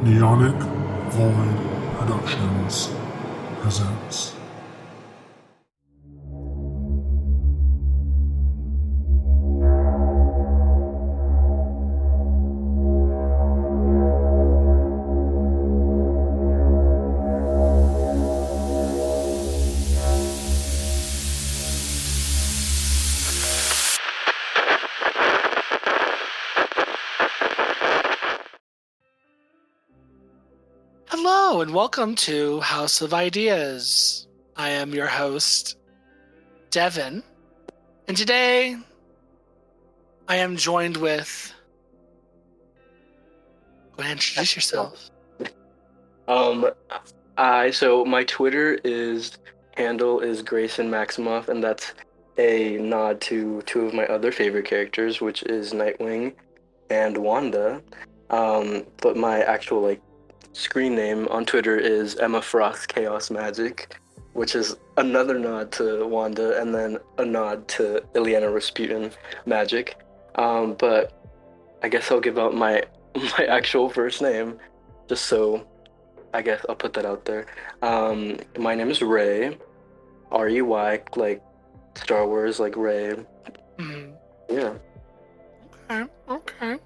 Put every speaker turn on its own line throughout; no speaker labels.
Neonic Void Productions presents.
Hello and welcome to House of Ideas. I am your host, Devin, and today I am joined with. Go ahead and introduce yourself.
So my Twitter handle is GraysonMaximoff, and that's a nod to two of my other favorite characters, which is Nightwing and Wanda. But my actual screen name on Twitter is Emma Frost Chaos Magic, which is another nod to Wanda, and then a nod to Ileana Rasputin Magic. But I guess I'll give out my actual first name, just so I guess I'll put that out there. My name is Ray, R-E-Y, like Star Wars, like Ray.
Mm-hmm.
Yeah.
Okay.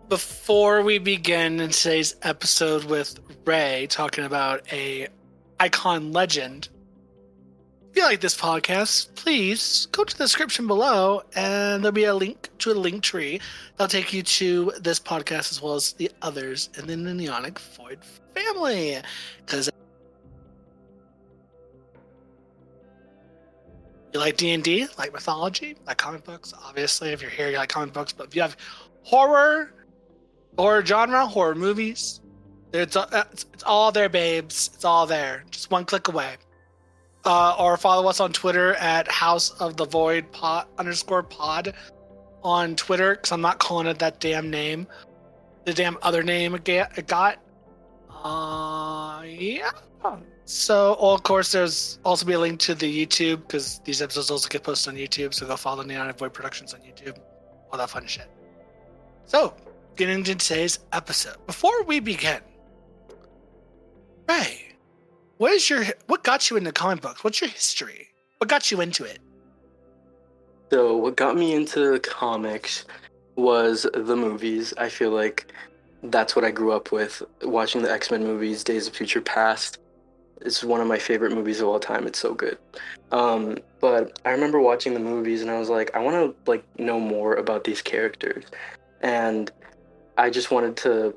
Before we begin in today's episode with Ray talking about a icon legend, if you like this podcast, please go to the description below and there'll be a link to a link tree that'll take you to this podcast as well as the others in the Neonic Void family. Because you like D&D, like mythology, like comic books, obviously if you're here you like comic books, but if you have horror genre, horror movies, it's all there, babes. It's all there. Just one click away. Or follow us on Twitter at House of the Void _pod on Twitter, because I'm not calling it that damn name. The damn other name it got. Yeah. So, of course, there's also be a link to the YouTube, because these episodes also get posted on YouTube, so go follow Neonic Void Productions on YouTube. All that fun shit. So, getting into today's episode. Before we begin, Ray, what got you into comic books? What's your history? What got you into it?
So what got me into comics was the movies. I feel like that's what I grew up with, watching the X-Men movies, Days of Future Past. It's one of my favorite movies of all time. It's so good. But I remember watching the movies and I was like, I want to know more about these characters. And I just wanted to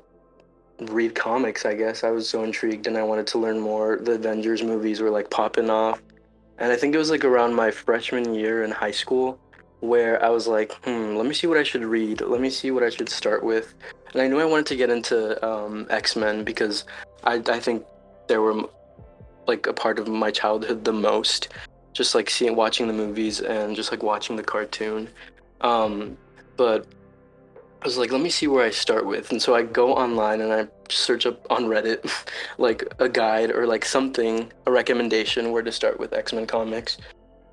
read comics, I guess. I was so intrigued and I wanted to learn more. The Avengers movies were popping off. And I think it was around my freshman year in high school where I was like, let me see what I should read. Let me see what I should start with. And I knew I wanted to get into X-Men because I think they were a part of my childhood the most. Just watching the movies and just watching the cartoon. But I was like, let me see where I start with. And so I go online and I search up on Reddit, a guide or something, a recommendation where to start with X-Men comics.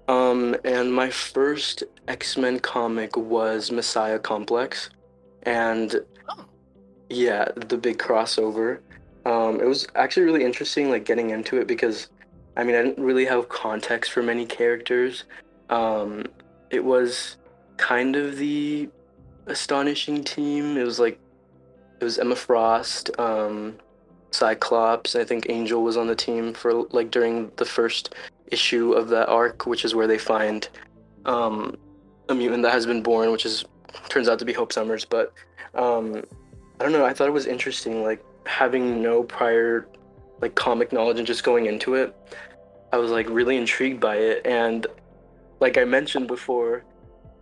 And my first X-Men comic was Messiah Complex. And yeah, the big crossover. It was actually really interesting, getting into it because, I didn't really have context for many characters. It was kind of the astonishing team. It was Emma Frost, Cyclops. I think Angel was on the team for during the first issue of that arc, which is where they find a mutant that has been born, which turns out to be Hope Summers. But I don't know, I thought it was interesting, having no prior comic knowledge and just going into it. I was really intrigued by it, and like I mentioned before,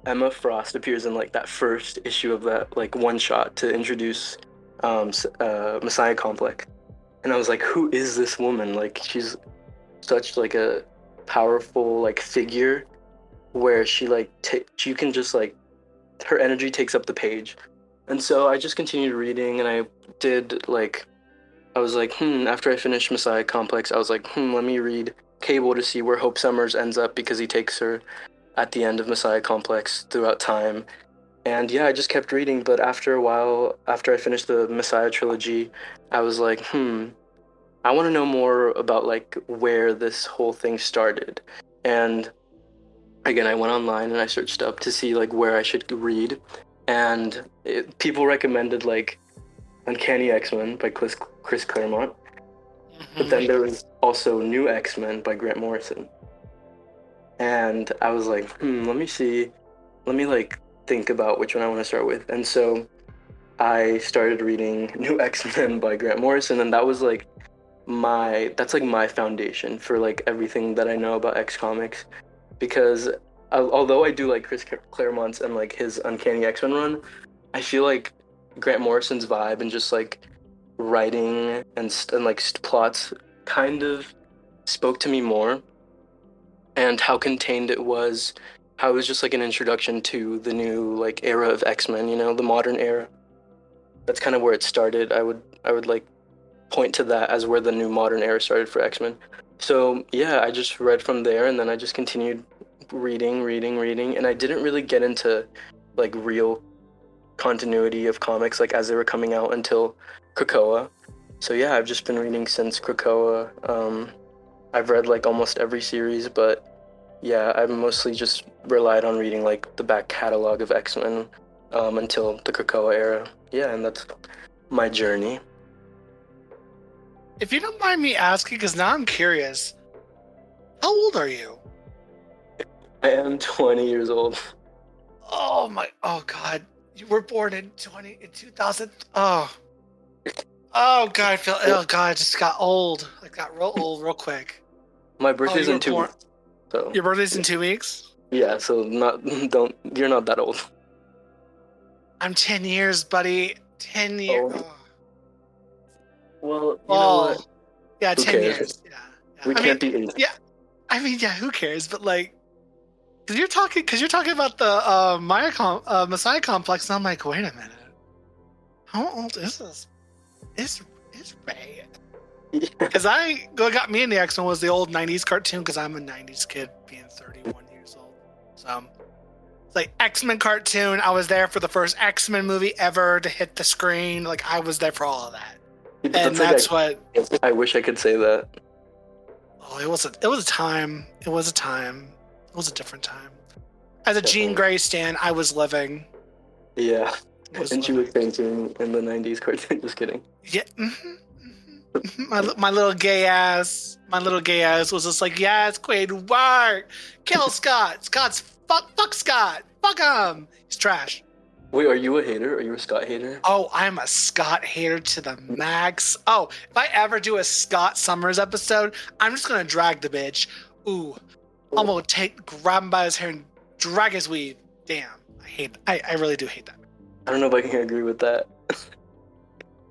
Emma Frost appears in that first issue of that one shot to introduce Messiah Complex, and I was like, who is this woman? She's such a powerful figure where she you can just her energy takes up the page. And so I just continued reading, and I did I was after I finished Messiah Complex, I was let me read Cable to see where Hope Summers ends up, because he takes her at the end of Messiah Complex throughout time. And yeah, I just kept reading, but after a while, after I finished the Messiah trilogy, I was like, I want to know more about like where this whole thing started. And again, I went online and I searched up to see like where I should read, and people recommended like Uncanny X-Men by Chris Claremont, but then there was also New X-Men by Grant Morrison. And I was like, let me see, let me like think about which one I want to start with. And so I started reading New X-Men by Grant Morrison, and that was like that's like my foundation for like everything that I know about X comics, because although I do like Chris Claremont's and like his Uncanny X-Men run, I feel like Grant Morrison's vibe and just like writing and like plots kind of spoke to me more, and how contained it was, how it was just like an introduction to the new like era of X-Men, you know, the modern era. That's kind of where it started. I would like point to that as where the new modern era started for X-Men. So yeah, I just read from there, and then I just continued reading, and I didn't really get into like real continuity of comics like as they were coming out until Krakoa. So yeah, I've just been reading since Krakoa. I've read like almost every series, but yeah, I've mostly just relied on reading like the back catalog of X-Men until the Krakoa era. Yeah, and that's my journey.
If you don't mind me asking, because now I'm curious, how old are you?
I am 20 years old.
Oh God. You were born in 2000. Oh God, I just got old. I got real old real quick.
My birthday's in 2 weeks. So
your birthday's in 2 weeks?
yeah, so you're not that old.
I'm 10 years, buddy. 10 years.
Oh. Well, you know what?
Yeah,
Who
10
cares?
years. Yeah.
We can't be in.
Yeah. I mean, yeah, who cares? But like, because you're talking about the Messiah complex, and I'm like, wait a minute. How old is this? It's Ray. Because what got me in the X-Men was the old 90s cartoon, because I'm a 90s kid being 31 years old. So it's like X-Men cartoon. I was there for the first X-Men movie ever to hit the screen. Like, I was there for all of that. And that's what
I wish I could say that.
Oh, it was a time. It was a time. It was a different time. As a Jean Grey stan, I was living.
Yeah. And she was painting in the 90s cartoon. Just kidding.
Yeah. My little gay ass was just like, yes, Quaid, work. Kill Scott. Fuck Scott. Fuck him. He's trash.
Wait, are you a hater? Are you a Scott hater?
Oh, I'm a Scott hater to the max. Oh, if I ever do a Scott Summers episode, I'm just gonna drag the bitch. Ooh. I'm gonna grab him by his hair and drag his weave. Damn. I really do hate that.
I don't know if I can agree with that.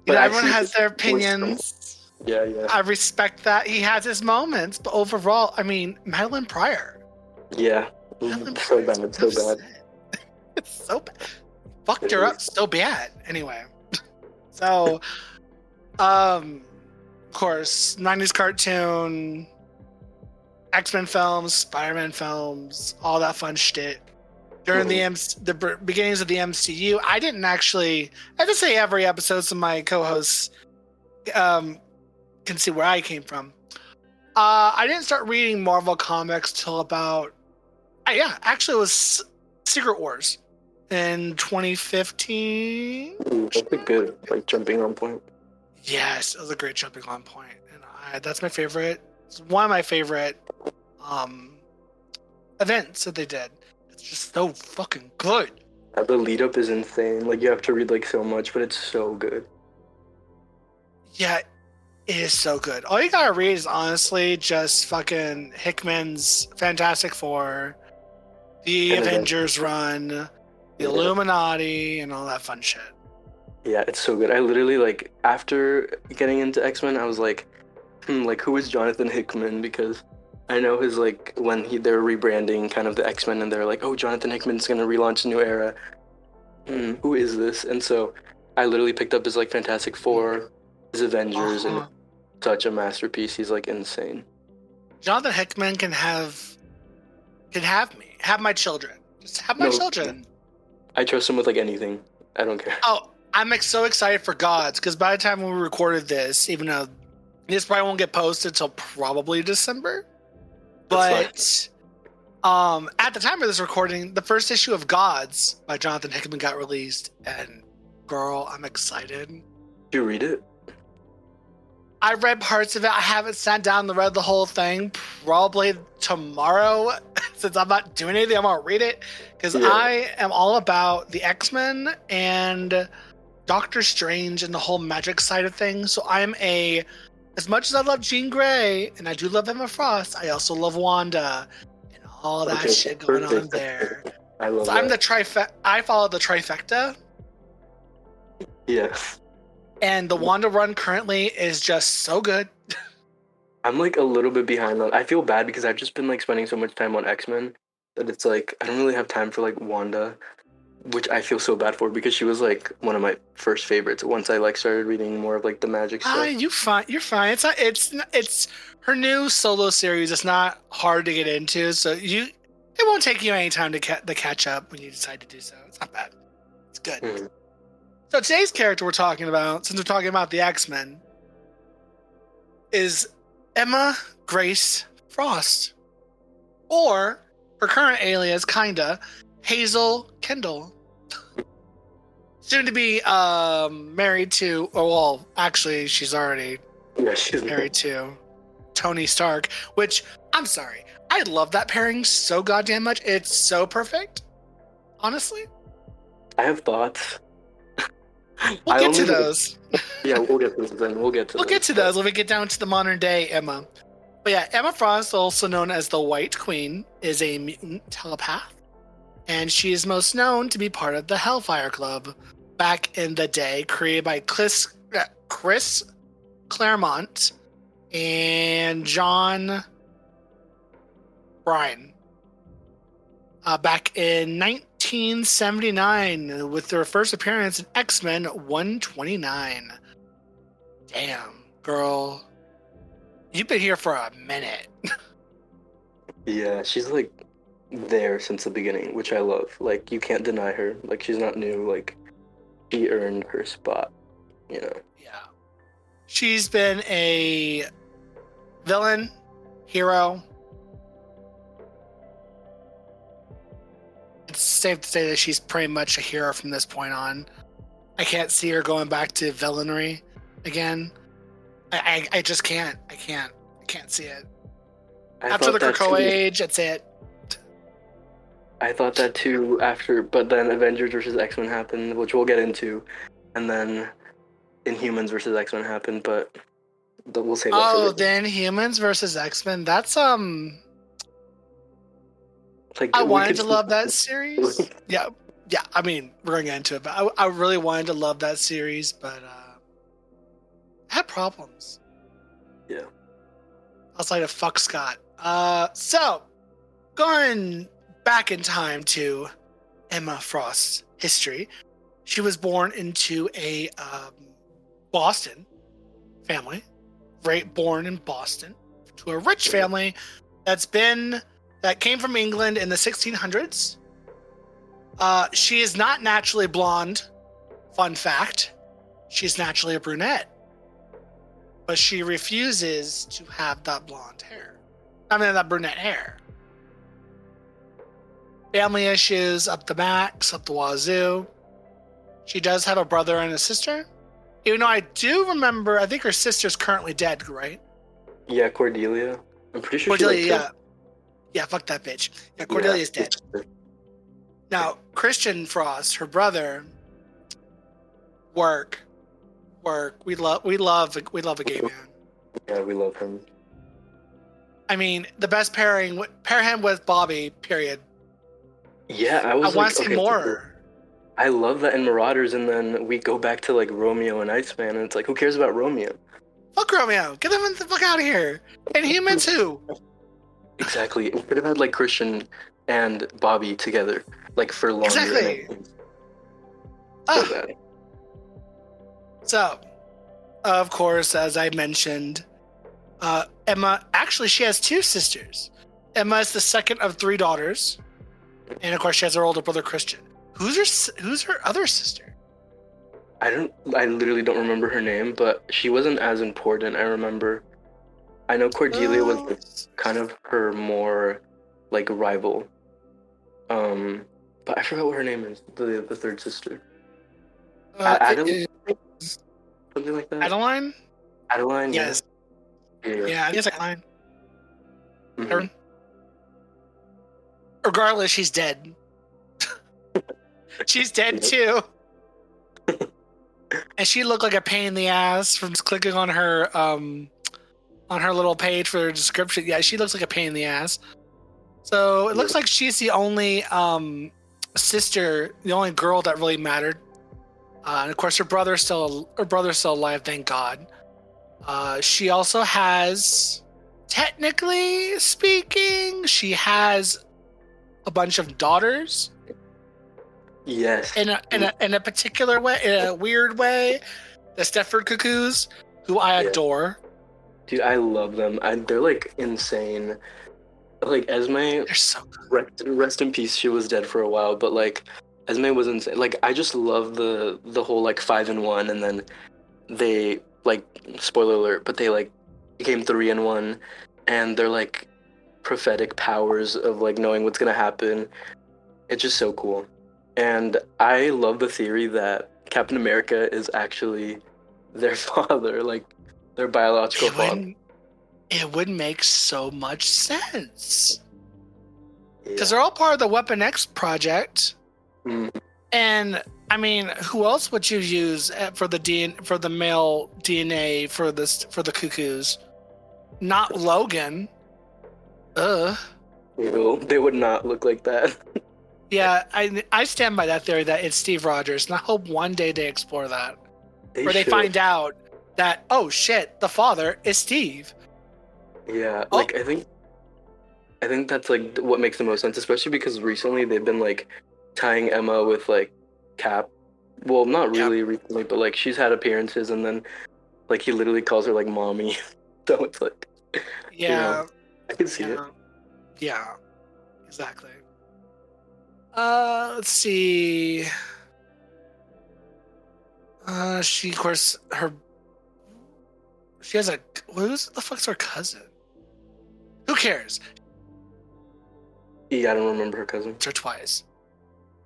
You know, everyone has their opinions.
Yeah.
I respect that. He has his moments, but overall, I mean, Madeline Pryor.
Yeah. So bad.
It's so bad. Fucked her up so bad. Anyway. So, of course, 90s cartoon, X-Men films, Spider-Man films, all that fun shit. During the beginnings of the MCU, I didn't actually. I have to say every episode, so my co-hosts can see where I came from. I didn't start reading Marvel comics till about. Actually, it was Secret Wars in 2015.
That's a good jumping on point.
Yes, it was a great jumping on point, and that's my favorite. It's one of my favorite events that they did. It's just so fucking good.
The lead up is insane. Like, you have to read like so much, but it's so good.
Yeah, it is so good. All you gotta read is honestly just fucking Hickman's Fantastic Four, the Avengers run, the Illuminati, and all that fun shit.
Yeah, it's so good. I literally, like, after getting into X-Men, I was like, who is Jonathan Hickman? Because I know his, like, when they're rebranding kind of the X-Men, and they're like, oh, Jonathan Hickman's gonna relaunch a new era. Who is this? And so I literally picked up his, like, Fantastic Four, his Avengers, and such a masterpiece. He's, like, insane.
Jonathan Hickman can have me. Have my children. Just have my children.
I trust him with like anything. I don't care.
Oh, I'm so excited for Gods because by the time we recorded this, even though this probably won't get posted until probably December,
That's
but at the time of this recording, the first issue of Gods by Jonathan Hickman got released, and girl, I'm excited.
Did you read it?
I read parts of it. I haven't sat down and read the whole thing. Probably tomorrow, since I'm not doing anything, I'm gonna read it because I am all about the X-Men and Doctor Strange and the whole magic side of things. So as much as I love Jean Grey and I do love Emma Frost, I also love Wanda and all that shit going on there.
I love
So
that.
I follow the trifecta.
Yeah.
And the Wanda run currently is just so good.
I'm like a little bit behind on. I feel bad because I've just been like spending so much time on X-Men that it's like I don't really have time for like Wanda, which I feel so bad for because she was like one of my first favorites once I like started reading more of like the magic stuff.
You're fine. It's her new solo series. It's not hard to get into, so it won't take you any time to catch up when you decide to do so. It's not bad. It's good.
Mm-hmm.
So today's character we're talking about, since we're talking about the X-Men, is Emma Grace Frost, or her current alias, kinda, Hazel Kendall. Soon to be married to, actually, she's already married to Tony Stark, which, I'm sorry, I love that pairing so goddamn much. It's so perfect, honestly.
I have thoughts.
We'll get to those.
Yeah, we'll get to them. We'll get to
those when we get down to the modern day Emma. But yeah, Emma Frost, also known as the White Queen, is a mutant telepath. And she is most known to be part of the Hellfire Club back in the day, created by Chris Claremont and John Bryan back in 1979 with their first appearance in X-Men 129. Damn, girl. You've been here for a minute.
Yeah, she's like there since the beginning, which I love. Like, you can't deny her. Like, she's not new. Like, she earned her spot, you know?
Yeah. She's been a villain, hero. It's safe to say that she's pretty much a hero from this point on. I can't see her going back to villainy again. I just can't. I can't see it. After the Krakoa age, that's it.
I thought that too but then Avengers versus X-Men happened, which we'll get into, and then Inhumans versus X-Men happened, but we'll say that for later.
Then Humans versus X-Men, that's
like,
I wanted to love that series. Yeah, I mean, we're going to get into it, but I really wanted to love that series, but I had problems.
Yeah.
I was like, fuck Scott. So, going back in time to Emma Frost's history, she was born into a Boston family, born in Boston, to a rich family that came from England in the 1600s. She is not naturally blonde. Fun fact, she's naturally a brunette. But she refuses to have that that brunette hair. Family issues up the max, up the wazoo. She does have a brother and a sister. Even though I do remember, I think her sister's currently dead, right?
Yeah, Cordelia. I'm pretty sure
Cordelia, yeah, fuck that bitch. Yeah, Cordelia's dead. Now, Christian Frost, her brother, work. We love a gay man.
Yeah, we love him.
I mean, the best pair him with Bobby, period.
Yeah, I want to see more. I love that in Marauders, and then we go back to like Romeo and Iceman, and it's like, who cares about Romeo?
Fuck Romeo. Get them the fuck out of here. And Humans too.
Exactly. We could have had like Christian and Bobby together, like for longer.
Exactly. So, of course, as I mentioned, Emma, actually, she has two sisters. Emma is the second of three daughters. And, of course, she has her older brother, Christian. Who's her other sister?
I literally don't remember her name, but she wasn't as important. I remember. I know Cordelia was like, kind of her more like rival. But I forgot what her name is. The third sister. Adeline, something like that.
Adeline.
Adeline.
Yes. Yeah, I think it's Adeline.
Mhm.
Regardless, she's dead. She's dead too. And she looked like a pain in the ass from just clicking on her little page for her description. Yeah, she looks like a pain in the ass. So it looks like she's the only sister, the only girl that really mattered. And of course, her brother's still alive, thank God. She also has, technically speaking, she has a bunch of daughters.
Yes.
In a particular way, in a weird way, the Stepford Cuckoos, who I adore.
Dude, I love them. They're like insane. Like Esme,
they're so
good. Rest in peace. She was dead for a while, but like Esme was insane. Like I just love the whole like 5-in-1, and then they like, spoiler alert, but they like became 3-in-1, and they're like prophetic powers of like knowing what's gonna happen. It's just so cool. And I love the theory that Captain America is actually their father, like their biological father.
It would make so much sense. Because they're all part of the Weapon X project.
Mm.
And I mean, who else would you use for the male DNA for the Cuckoos? Not Logan. Ugh.
They would not look like that.
Yeah, I stand by that theory that it's Steve Rogers, and I hope one day they explore that. They find out that, oh shit, the father is Steve.
Yeah, like I think that's like what makes the most sense, especially because recently they've been like tying Emma with like Cap. Well, not really recently, but like she's had appearances, and then like he literally calls her like mommy. So it's like,
yeah,
you know, I can see it.
Yeah, exactly. Let's see. She of course she has who's the fuck's her cousin? Who cares?
Yeah, I don't remember her cousin.
Her twice.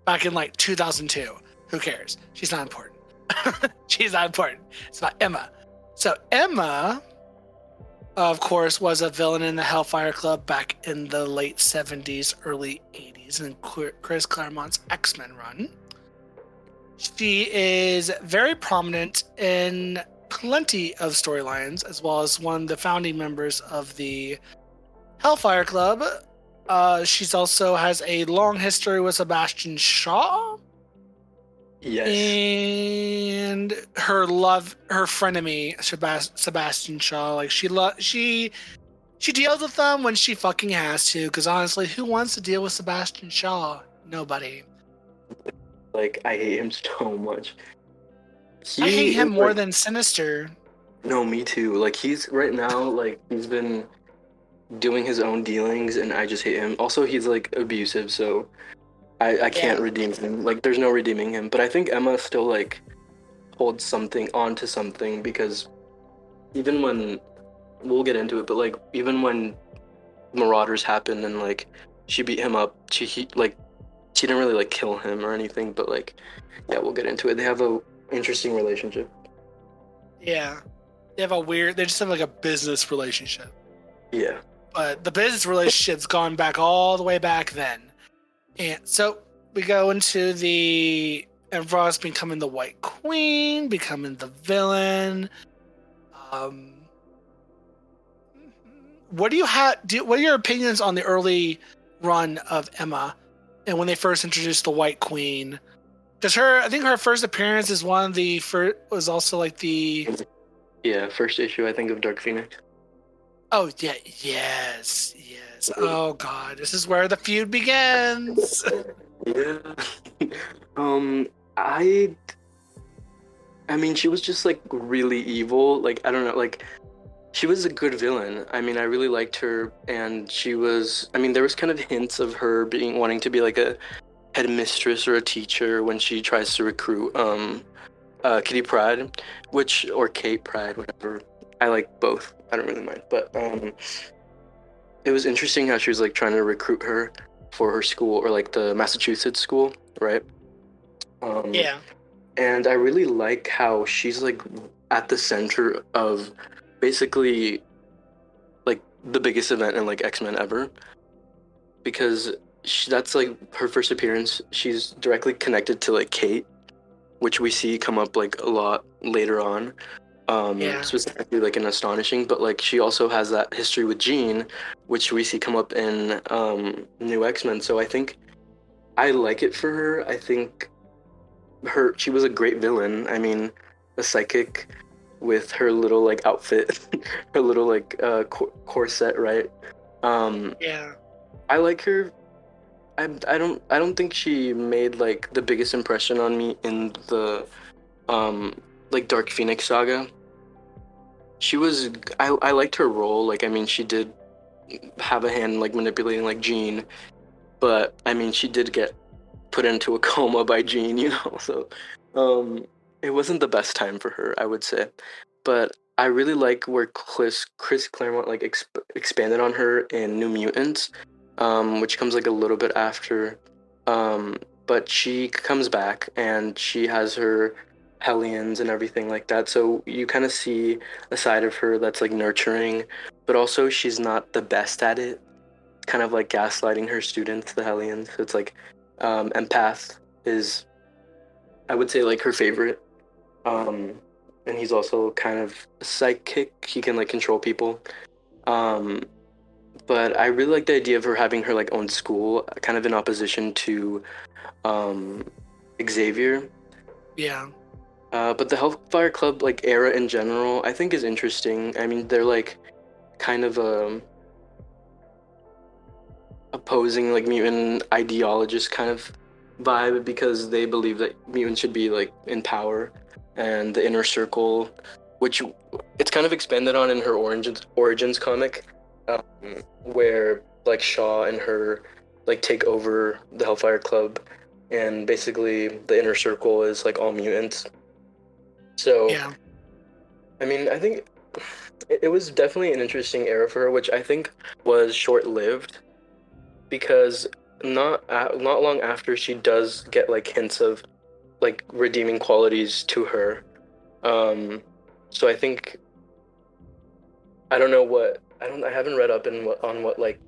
Back in like 2002. Who cares? She's not important. She's not important. It's about Emma. So Emma, of course, was a villain in the Hellfire Club back in the late 70s, early 80s in Chris Claremont's X-Men run. She is very prominent in plenty of storylines, as well as one of the founding members of the Hellfire Club. She's also has a long history with Sebastian Shaw.
Yes.
And her frenemy, Sebastian Shaw. Like she deals with them when she fucking has to. Because honestly, who wants to deal with Sebastian Shaw? Nobody.
Like I hate him so much.
I hate him more than Sinister.
No, me too. Like he's right now, like he's been doing his own dealings, and I just hate him. Also, he's like abusive, so I can't redeem him. Like there's no redeeming him. But I think Emma still like holds something onto something, because even when, we'll get into it, but like even when Marauders happened and like she beat him up, she didn't really like kill him or anything, but like, yeah, we'll get into it. They have a interesting relationship.
Yeah, they just have like a business relationship.
Yeah.
But the business relationship's gone back all the way back then. And so we go into and Ross becoming the White Queen, becoming the villain. What do you have? What are your opinions on the early run of Emma, and when they first introduced the White Queen? Because I think her first appearance is one of the first, was also like the
first issue I think of Dark Phoenix.
Oh yeah, yes. Oh god, this is where the feud begins.
Yeah. I mean, she was just like really evil. Like I don't know, like she was a good villain. I mean, I really liked her, and she was. I mean, there was kind of hints of her wanting to be like a headmistress or a teacher when she tries to recruit Kitty Pryde, or Kate Pryde, whatever. I like both. I don't really mind, but it was interesting how she was like trying to recruit her for her school, or like the Massachusetts school, right?
Yeah.
And I really like how she's like at the center of basically like the biggest event in like X-Men ever, because that's like her first appearance. She's directly connected to like Kate, which we see come up like a lot later on,
Yeah.
specifically like in Astonishing. But like she also has that history with Jean, which we see come up in New X-Men. So I think I like it for her. I think she was a great villain. I mean, a psychic with her little like outfit, her little like corset, right?
Yeah.
I like her. I don't think she made like the biggest impression on me in the um like Dark Phoenix saga. She was I liked her role. Like I mean she did have a hand in, like manipulating like Jean, but I mean she did get put into a coma by Jean, you know. So it wasn't the best time for her, I would say. But I really like where Chris Claremont like expanded on her in New Mutants, which comes like a little bit after. But she comes back and she has her Hellions and everything like that. So you kind of see a side of her that's like nurturing, but also she's not the best at it. Kind of like gaslighting her students, the Hellions. So it's like Empath is, I would say, like her favorite. Um, and he's also kind of psychic. He can like control people. Um, but I really like the idea of her having her like own school, kind of in opposition to um, Xavier.
Yeah.
But the Hellfire Club like era in general, I think is interesting. I mean, they're like kind of opposing like mutant ideologist kind of vibe, because they believe that mutants should be like in power, and the inner circle, which it's kind of expanded on in her origins comic, um, where like Shaw and her like take over the Hellfire Club, and basically the inner circle is like all mutants. So
Yeah.
I mean I think it was definitely an interesting era for her, which I think was short-lived, because not long after she does get like hints of like redeeming qualities to her. So I think I don't know what I haven't read up on what like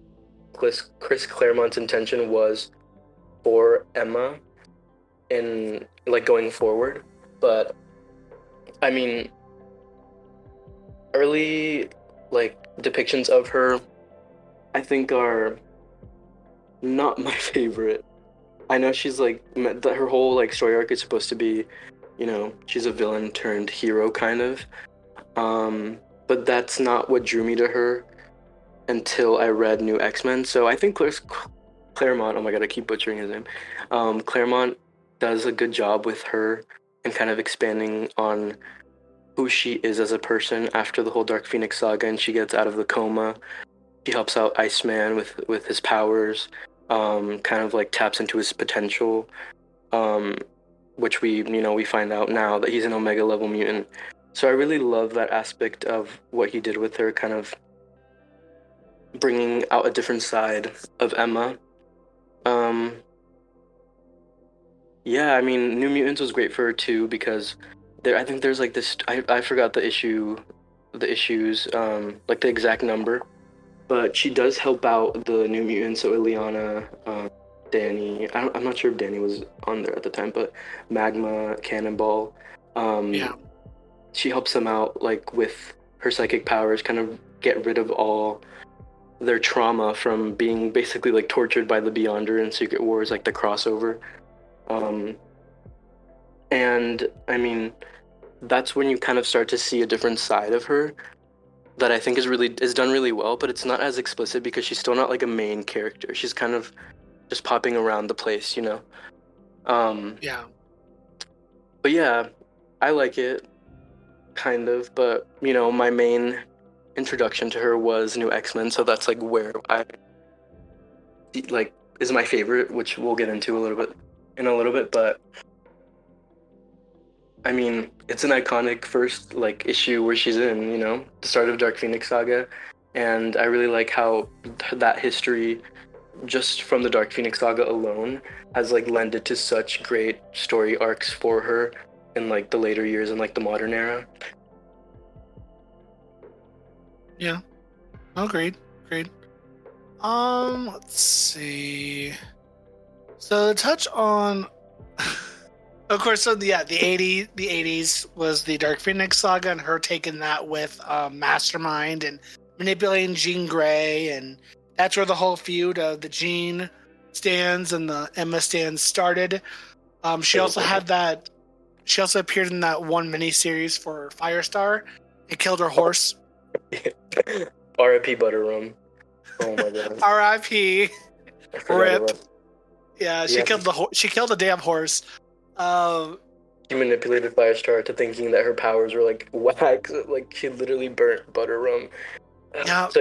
Chris Claremont's intention was for Emma in like going forward, but I mean early like depictions of her I think are not my favorite. I know she's like that her whole like story arc is supposed to be, you know, she's a villain turned hero kind of. Um, but that's not what drew me to her until I read New X-Men. So I think Claremont, oh my god, I keep butchering his name. Claremont does a good job with her and kind of expanding on who she is as a person after the whole Dark Phoenix saga, and she gets out of the coma. She helps out Iceman with his powers, kind of like taps into his potential, um, which we find out now that he's an Omega level mutant. So I really love that aspect of what he did with her, kind of bringing out a different side of Emma. Um, yeah, I mean, New Mutants was great for her too, because I think there's like this. I forgot the issues, like the exact number, but she does help out the New Mutants. So Ileana, Danny. I'm not sure if Danny was on there at the time, but Magma, Cannonball.
Yeah.
She helps them out like with her psychic powers, kind of get rid of all their trauma from being basically like tortured by the Beyonder in Secret Wars, like the crossover. Um, and I mean, that's when you kind of start to see a different side of her that I think is done really well, but it's not as explicit because she's still not like a main character. She's kind of just popping around the place, you know.
Yeah.
But yeah, I like it kind of, but you know, my main introduction to her was New X-Men, so that's like where I like is my favorite, which we'll get into in a little bit, but I mean, it's an iconic first like issue where she's in, the start of Dark Phoenix Saga, and I really like how that history just from the Dark Phoenix Saga alone has like lended to such great story arcs for her in like the later years in like the modern era.
Yeah. Agreed. Let's see. So to touch on, of course, so the 80s was the Dark Phoenix Saga, and her taking that with Mastermind and manipulating Jean Grey, and that's where the whole feud of the Jean stands and the Emma stands started. She also appeared in that one miniseries for Firestar. It killed her horse.
R.I.P. Butterrum. Oh my god.
R.I.P. Rip. Yeah, she
Yeah.
killed the damn horse.
She manipulated Firestar to thinking that her powers were like whack. Like she literally burnt Butterrum.
Yeah.
So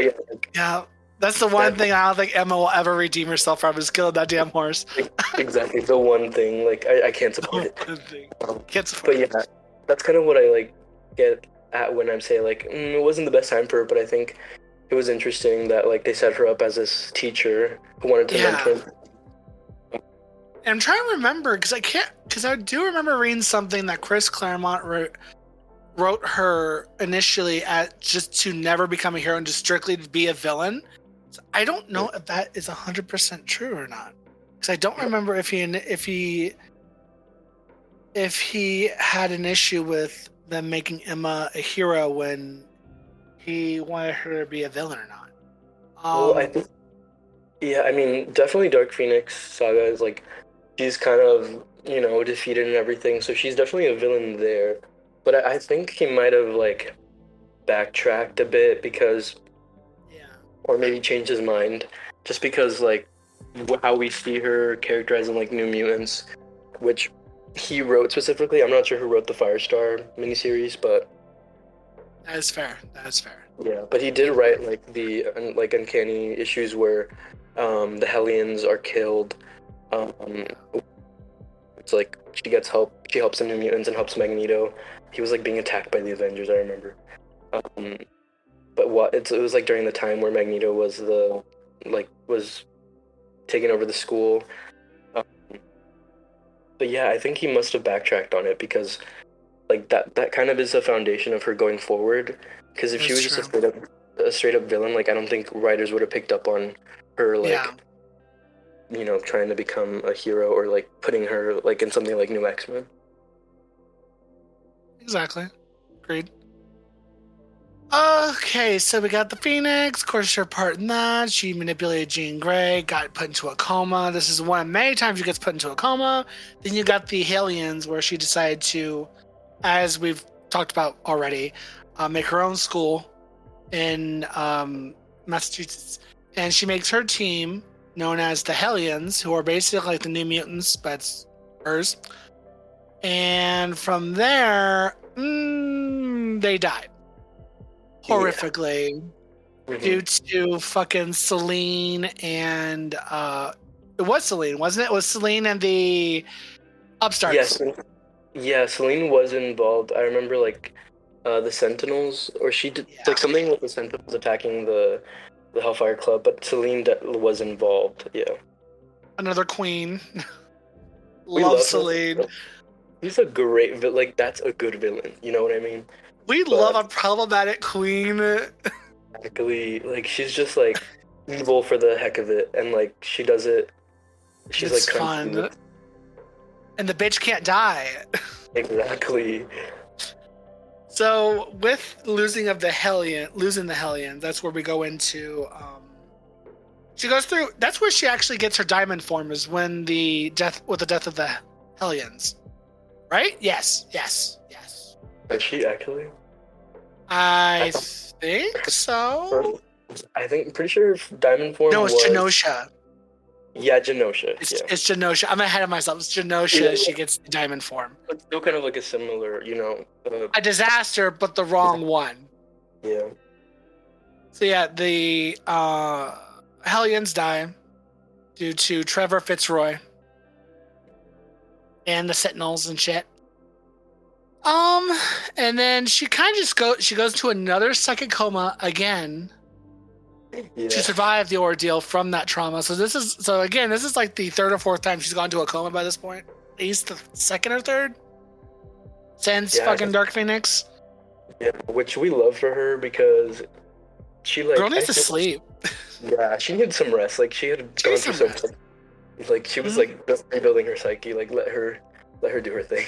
Yeah. That's the one thing I don't think Emma will ever redeem herself from, is killing that damn horse.
Exactly, the one thing. Like I can't support it.
Can't support
it. But yeah, that's kind of what I like get at when I'm saying like it wasn't the best time for her, but I think it was interesting that like they set her up as this teacher who wanted to mentor.
And I'm trying to remember because I do remember reading something that Chris Claremont wrote her initially at just to never become a hero and just strictly to be a villain. So I don't know if that is 100% true or not, because I don't remember if he had an issue with them making Emma a hero when he wanted her to be a villain or not.
Well, I think, yeah, I mean, definitely Dark Phoenix Saga is like, she's kind of, defeated and everything, so she's definitely a villain there. But I think he might have, like, backtracked a bit because, or maybe changed his mind, just because, like, how we see her characterized in, like, New Mutants, which he wrote specifically. I'm not sure who wrote the Firestar miniseries, but...
That is fair.
Yeah, but he did write like the uncanny issues where the Hellions are killed. It's like she gets help. She helps the New Mutants and helps Magneto. He was like being attacked by the Avengers, I remember. But it was like during the time where Magneto was was taking over the school. But yeah, I think he must have backtracked on it because like that kind of is the foundation of her going forward. Because if she was just a straight up villain, like I don't think writers would have picked up on her trying to become a hero or like putting her like in something like New X-Men.
Exactly. Agreed. Okay, so we got the Phoenix. Of course, her part in that. She manipulated Jean Grey, got put into a coma. This is one of many times she gets put into a coma. Then you got the Hellions, where she decided to, as we've talked about already, make her own school in Massachusetts. And she makes her team, known as the Hellions, who are basically like the New Mutants, but it's hers. And from there, they died. Horrifically. Due to fucking Selene and... it was Selene, wasn't it? It was Selene and the Upstarts.
Yes. Yeah, Selene was involved. I remember like the Sentinels, or she did like something with the Sentinels attacking the Hellfire Club, but Selene was involved. Yeah.
Another queen.
We love
Selene.
He's a great like that's a good villain. You know what I mean?
We love a problematic queen.
Exactly. Like she's just like evil for the heck of it, and like she does it. She's
it's
like
fun. And the bitch can't die.
Exactly.
So with losing the Hellions, that's where we go into. She goes through. That's where she actually gets her diamond form. Is when the death of the Hellions, right? Yes.
Is she actually?
I think so.
I'm pretty sure diamond form.
No, it's Genosha.
Yeah, Genosha.
It's Genosha. I'm ahead of myself. It's Genosha. Yeah. She gets the diamond form.
It's still kind of like a similar,
a disaster, but the wrong one.
Yeah.
So yeah, the Hellions die. due to Trevor Fitzroy and the Sentinels and shit. And then she kind of she goes to another second coma again to survive the ordeal from that trauma. So this is like the third or fourth time she's gone to a coma by this point. At least the second or third since fucking Dark Phoenix.
Yeah, which we love for her because she like
girl needs to sleep.
Yeah, she needs some rest. Like she had gone through so much. Like she was like rebuilding her psyche. Like let her do her thing.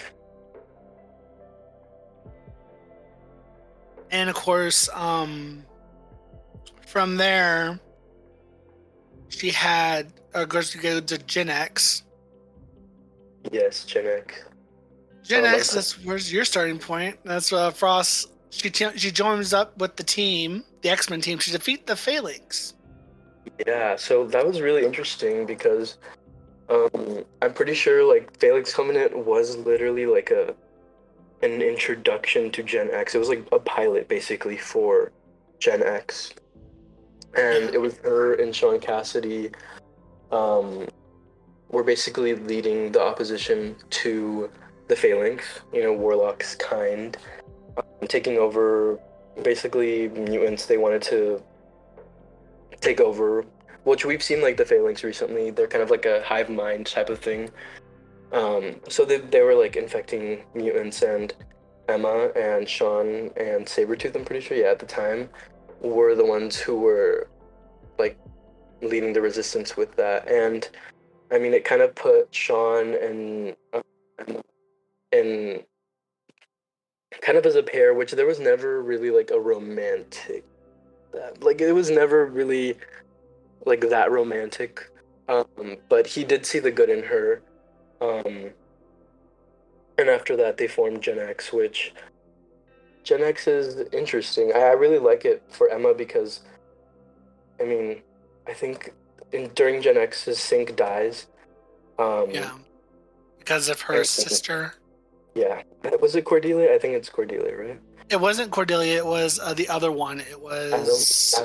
And of course, from there, she had goes to go to Gen X.
Yes, Gen X.
Gen X. That's where's your starting point. That's Frost. She joins up with the team, the X-Men team, to defeat the Phalanx.
Yeah, so that was really interesting because I'm pretty sure like Phalanx Covenant was literally like an introduction to Gen X. It was like a pilot basically for Gen X. And it was her and Sean Cassidy were basically leading the opposition to the Phalanx, Warlock's kind, taking over basically mutants. They wanted to take over, which we've seen like the Phalanx recently. They're kind of like a hive mind type of thing. So they were like infecting mutants, and Emma and Sean and Sabretooth, I'm pretty sure, at the time, were the ones who were like leading the resistance with that. And I mean, it kind of put Sean and Emma in kind of as a pair, which there was never really like a romantic, like it was never really like that romantic. But he did see the good in her. And after that, they formed Gen X, which Gen X is interesting. I really like it for Emma because, I mean, I think during Gen X's Sync dies.
Because of her sister.
Yeah. Was it Cordelia? I think it's Cordelia, right?
It wasn't Cordelia. It was the other one. It was...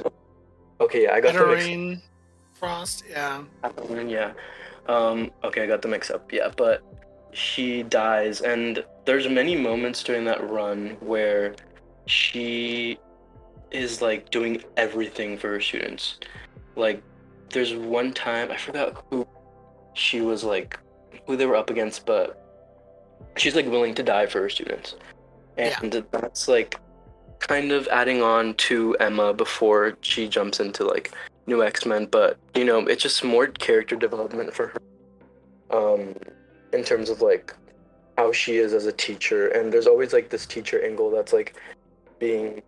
Okay, yeah, I got the mix
up. Frost, yeah.
Yeah. Okay, I got the mix up. Yeah, but she dies, and there's many moments during that run where she is like doing everything for her students. Like, there's one time, I forgot who she was like, who they were up against, but she's like willing to die for her students. And that's like kind of adding on to Emma before she jumps into like new X-Men, but it's just more character development for her. In terms of like how she is as a teacher, and there's always like this teacher angle that's like being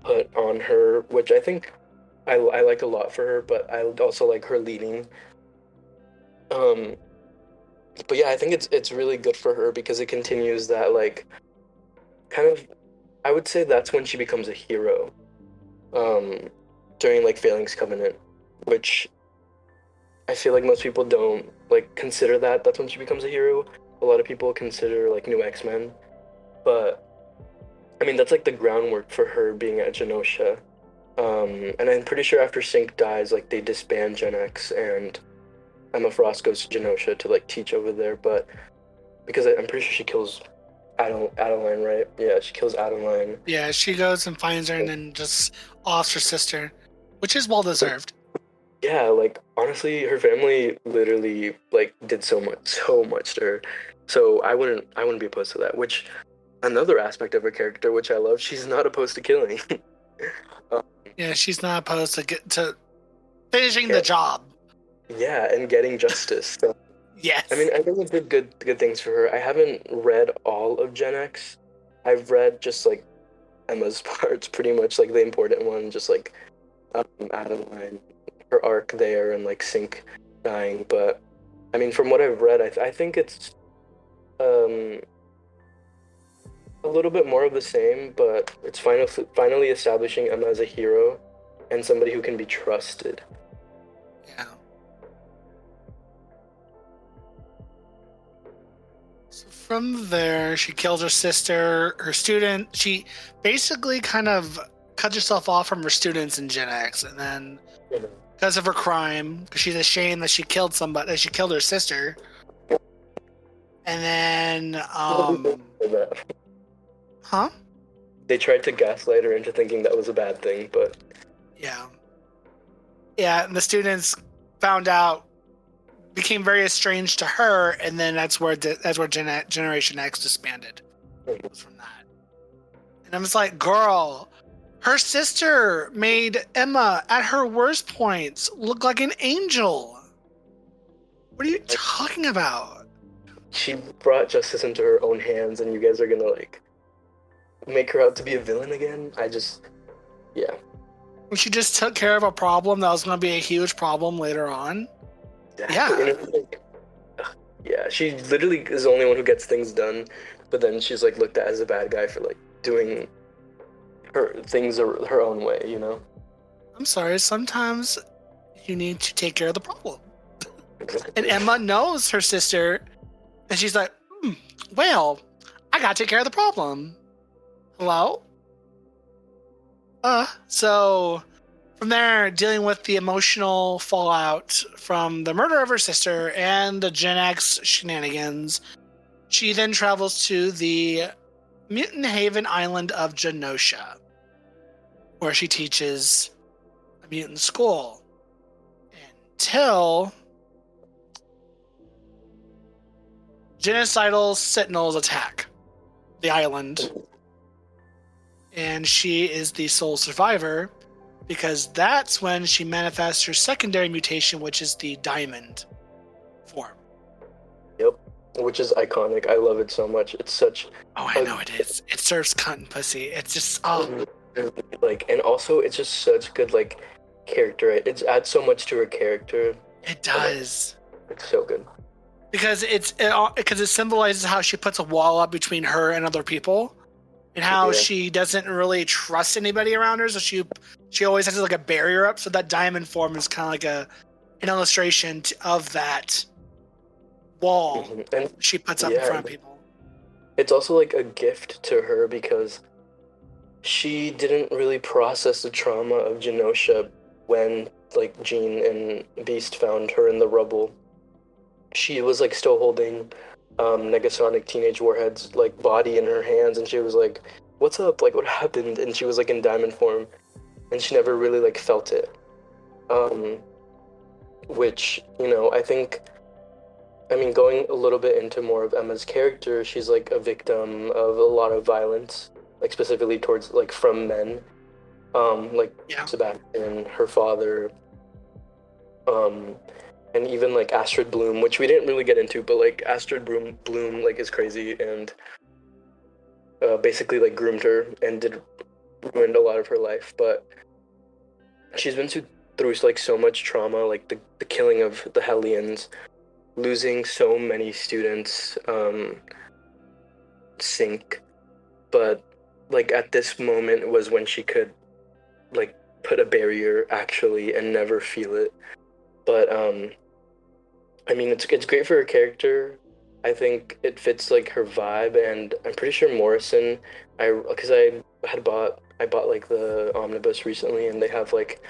put on her, which I think I like a lot for her, but I also like her leading. But yeah, I think it's really good for her because it continues that like kind of, I would say that's when she becomes a hero. During like Phalanx Covenant, which I feel like most people don't like consider that's when she becomes a hero. A lot of people consider like new X-Men, but I mean that's like the groundwork for her being at Genosha. And I'm pretty sure after Sync dies, like they disband Gen X and Emma Frost goes to Genosha to like teach over there, but because I'm pretty sure she kills Adeline, right? Yeah, she kills Adeline.
Yeah, she goes and finds her and then just offs her sister, which is well deserved.
Yeah, like honestly, her family literally like did so much to her. So I wouldn't be opposed to that. Which another aspect of her character, which I love, she's not opposed to killing.
Yeah, she's not opposed to finishing the job.
Yeah, and getting justice. So,
yes.
I mean, I think it did good things for her. I haven't read all of Gen X. I've read just like Emma's parts, pretty much like the important one, just like Adeline, her arc there, and like Sync dying. But I mean, from what I've read, I think it's a little bit more of the same, but it's finally establishing Emma as a hero and somebody who can be trusted.
Yeah. So from there, she kills her sister, her student. She basically kind of cut herself off from her students in Gen X, and then because of her crime, because she's ashamed that she killed somebody, that she killed her sister. And then, huh?
They tried to gaslight her into thinking that was a bad thing, but
Yeah. Yeah, and the students found out, became very estranged to her, and then that's where Generation X disbanded. It was from that. And I'm just like, girl, her sister made Emma at her worst points look like an angel. What are you talking about?
she brought justice into her own hands, and you guys are gonna like make her out to be a villain again. Yeah.
She just took care of a problem that was going to be a huge problem later on. Yeah.
Yeah, she literally is the only one who gets things done, but then she's like looked at as a bad guy for like doing her things her own way, you know?
I'm sorry, sometimes you need to take care of the problem. And Emma knows her sister, and she's like, well, I gotta take care of the problem. Hello? So from there, dealing with the emotional fallout from the murder of her sister and the Gen X shenanigans, she then travels to the Mutant Haven island of Genosha, where she teaches a mutant school until genocidal sentinels attack the island. And she is the sole survivor because that's when she manifests her secondary mutation, which is the diamond form.
Yep, which is iconic. I love it so much. It's such.
Oh, I know it is. It serves cunt and pussy. It's just
like, and also it's just such good like character. It adds so much to her character.
It does.
It's so good
because it symbolizes how she puts a wall up between her and other people. And how she doesn't really trust anybody around her, so she always has like a barrier up. So that diamond form is kind of like an illustration of that wall
and
she puts up in front of people.
It's also like a gift to her because she didn't really process the trauma of Genosha when like Jean and Beast found her in the rubble. She was like still holding Negasonic Teenage Warhead's like body in her hands, and she was like, what's up, like what happened? And she was like in diamond form, and she never really like felt it, which, you know, I mean going a little bit into more of Emma's character, she's like a victim of a lot of violence, like specifically towards like from men, Sebastian, her father, and even like Astrid Bloom, which we didn't really get into, but like Astrid Bloom like is crazy and basically like groomed her and ruined a lot of her life. But she's been through like so much trauma, like the killing of the Hellions, losing so many students, Sync. But like at this moment was when she could like put a barrier actually and never feel it. But I mean, it's great for her character. I think it fits like her vibe, and I'm pretty sure Morrison. I bought like the omnibus recently, and they have like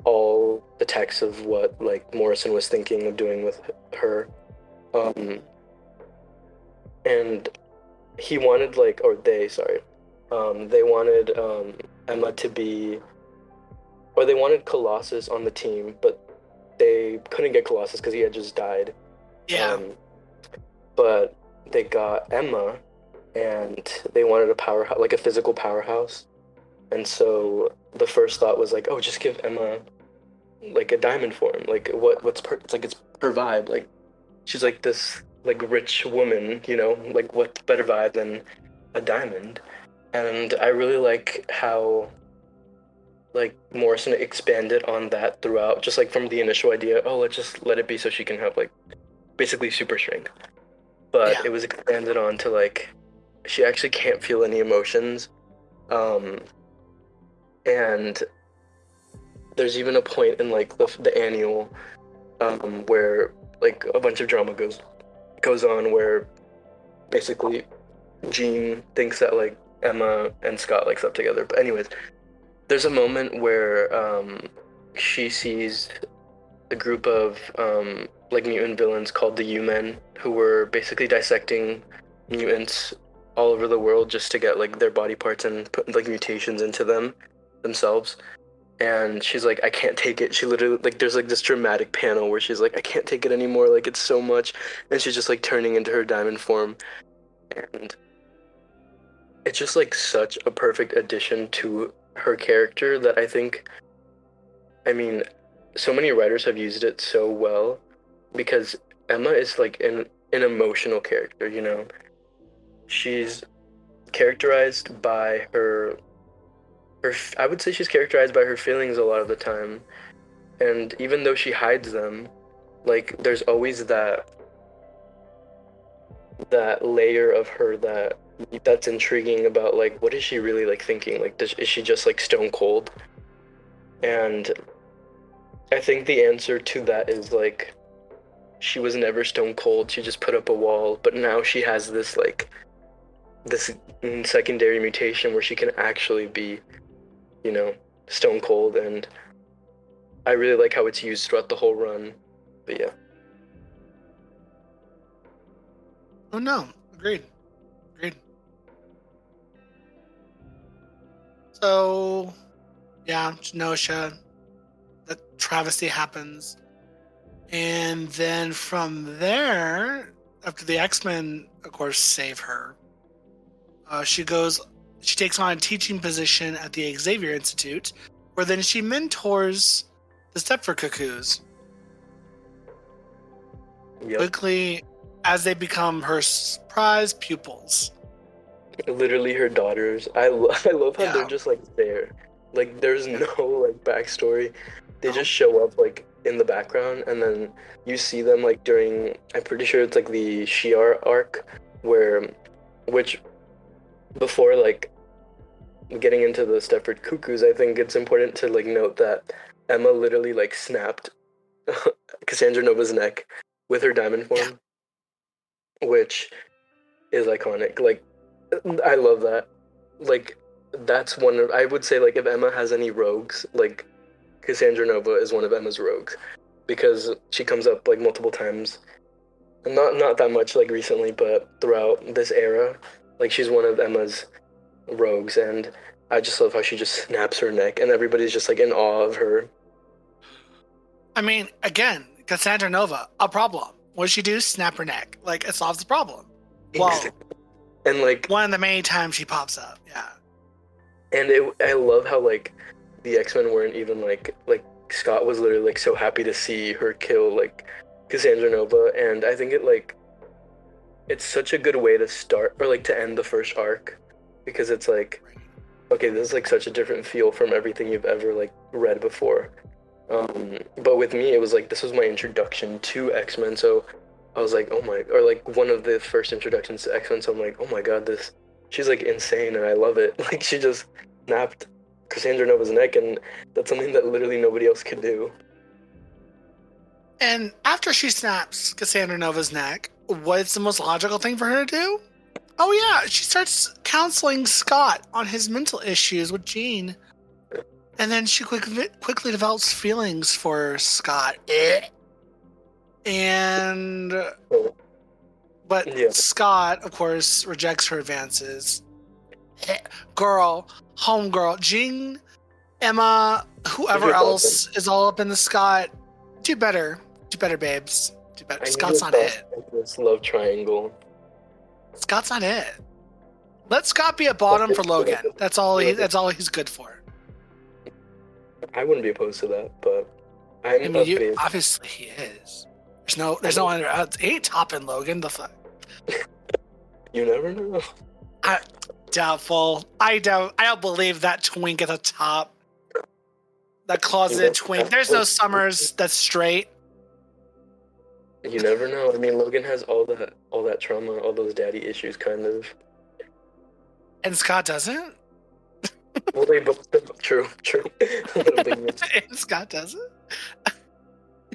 all the text of what like Morrison was thinking of doing with her, and he wanted like, or they wanted Emma to be, or they wanted Colossus on the team, but they couldn't get Colossus because he had just died.
Yeah.
But they got Emma, and they wanted a powerhouse, like a physical powerhouse. And so the first thought was like, oh, just give Emma like a diamond form. Like it's her vibe. Like she's like this like rich woman, you know, like what better vibe than a diamond? And I really like how like Morrison expanded on that throughout, just like from the initial idea, oh, let's just let it be so she can have like basically super strength. But it was expanded on to like she actually can't feel any emotions. And there's even a point in like the annual where like a bunch of drama goes on where basically Jean thinks that like Emma and Scott like slept together. But anyways, there's a moment where she sees a group of like mutant villains called the U-Men, who were basically dissecting mutants all over the world just to get like their body parts and put like mutations into them themselves. And she's like, I can't take it. She literally, like, there's like this dramatic panel where she's like, I can't take it anymore. Like, it's so much. And she's just like turning into her diamond form. And it's just like such a perfect addition to her character that I think, I mean, so many writers have used it so well because Emma is like an emotional character, you know? She's characterized by I would say she's characterized by her feelings a lot of the time. And even though she hides them, like there's always that layer of her that's intriguing about like what is she really like thinking? Like is she just like stone cold? And I think the answer to that is like she was never stone cold. She just put up a wall, but now she has this like this secondary mutation where she can actually be, you know, stone cold, and I really like how it's used throughout the whole run. But yeah.
Oh no, agreed. So, yeah, Genosha, the travesty happens. And then from there, after the X-Men, of course, save her, she takes on a teaching position at the Xavier Institute, where then she mentors the Stepford Cuckoos.
Yep.
Quickly, as they become her prize pupils.
Literally her daughters. I love how they're just like there. Like there's no like backstory. They just show up like in the background, and then you see them like during, I'm pretty sure it's like the Shi'ar arc, which before like getting into the Stepford Cuckoos, I think it's important to like note that Emma literally like snapped Cassandra Nova's neck with her diamond form, which is iconic. Like I love that. Like that's one of, I would say like if Emma has any rogues, like Cassandra Nova is one of Emma's rogues, because she comes up like multiple times. Not that much like recently, but throughout this era, like she's one of Emma's rogues, and I just love how she just snaps her neck and everybody's just like in awe of her.
I mean, again, Cassandra Nova, a problem. What does she do? Snap her neck. Like, it solves the problem. Well,
and like
one of the many times she pops up, yeah.
And I love how like the X-Men weren't even like Scott was literally like so happy to see her kill like Cassandra Nova, and I think it's such a good way to start or like to end the first arc, because it's like, okay, this is like such a different feel from everything you've ever like read before. But with me, it was like this was my introduction to X-Men, so I was like, oh my, or like one of the first introductions to X-Men, so I'm like, oh my god, she's like insane, and I love it. Like she just snapped Cassandra Nova's neck, and that's something that literally nobody else could do.
And after she snaps Cassandra Nova's neck, what's the most logical thing for her to do? Oh yeah, she starts counseling Scott on his mental issues with Jean. And then she quickly develops feelings for Scott. But Scott, of course, rejects her advances. Homegirl, Jean, Emma, whoever else is all up in the Scott. Do better, babes. Do better. Scott's not it.
This love triangle.
Scott's not it. Let Scott be a bottom for Logan. That's all he's good for.
I wouldn't be opposed to that, but
obviously he is. There's no other. He ain't topping Logan. The fuck.
You never know.
Doubtful. I don't believe that twink at the top. That closeted twink. There's no Summers that's straight.
You never know. I mean, Logan has all that trauma, all those daddy issues, kind of.
And Scott doesn't?
Well, they both. True.
And Scott doesn't?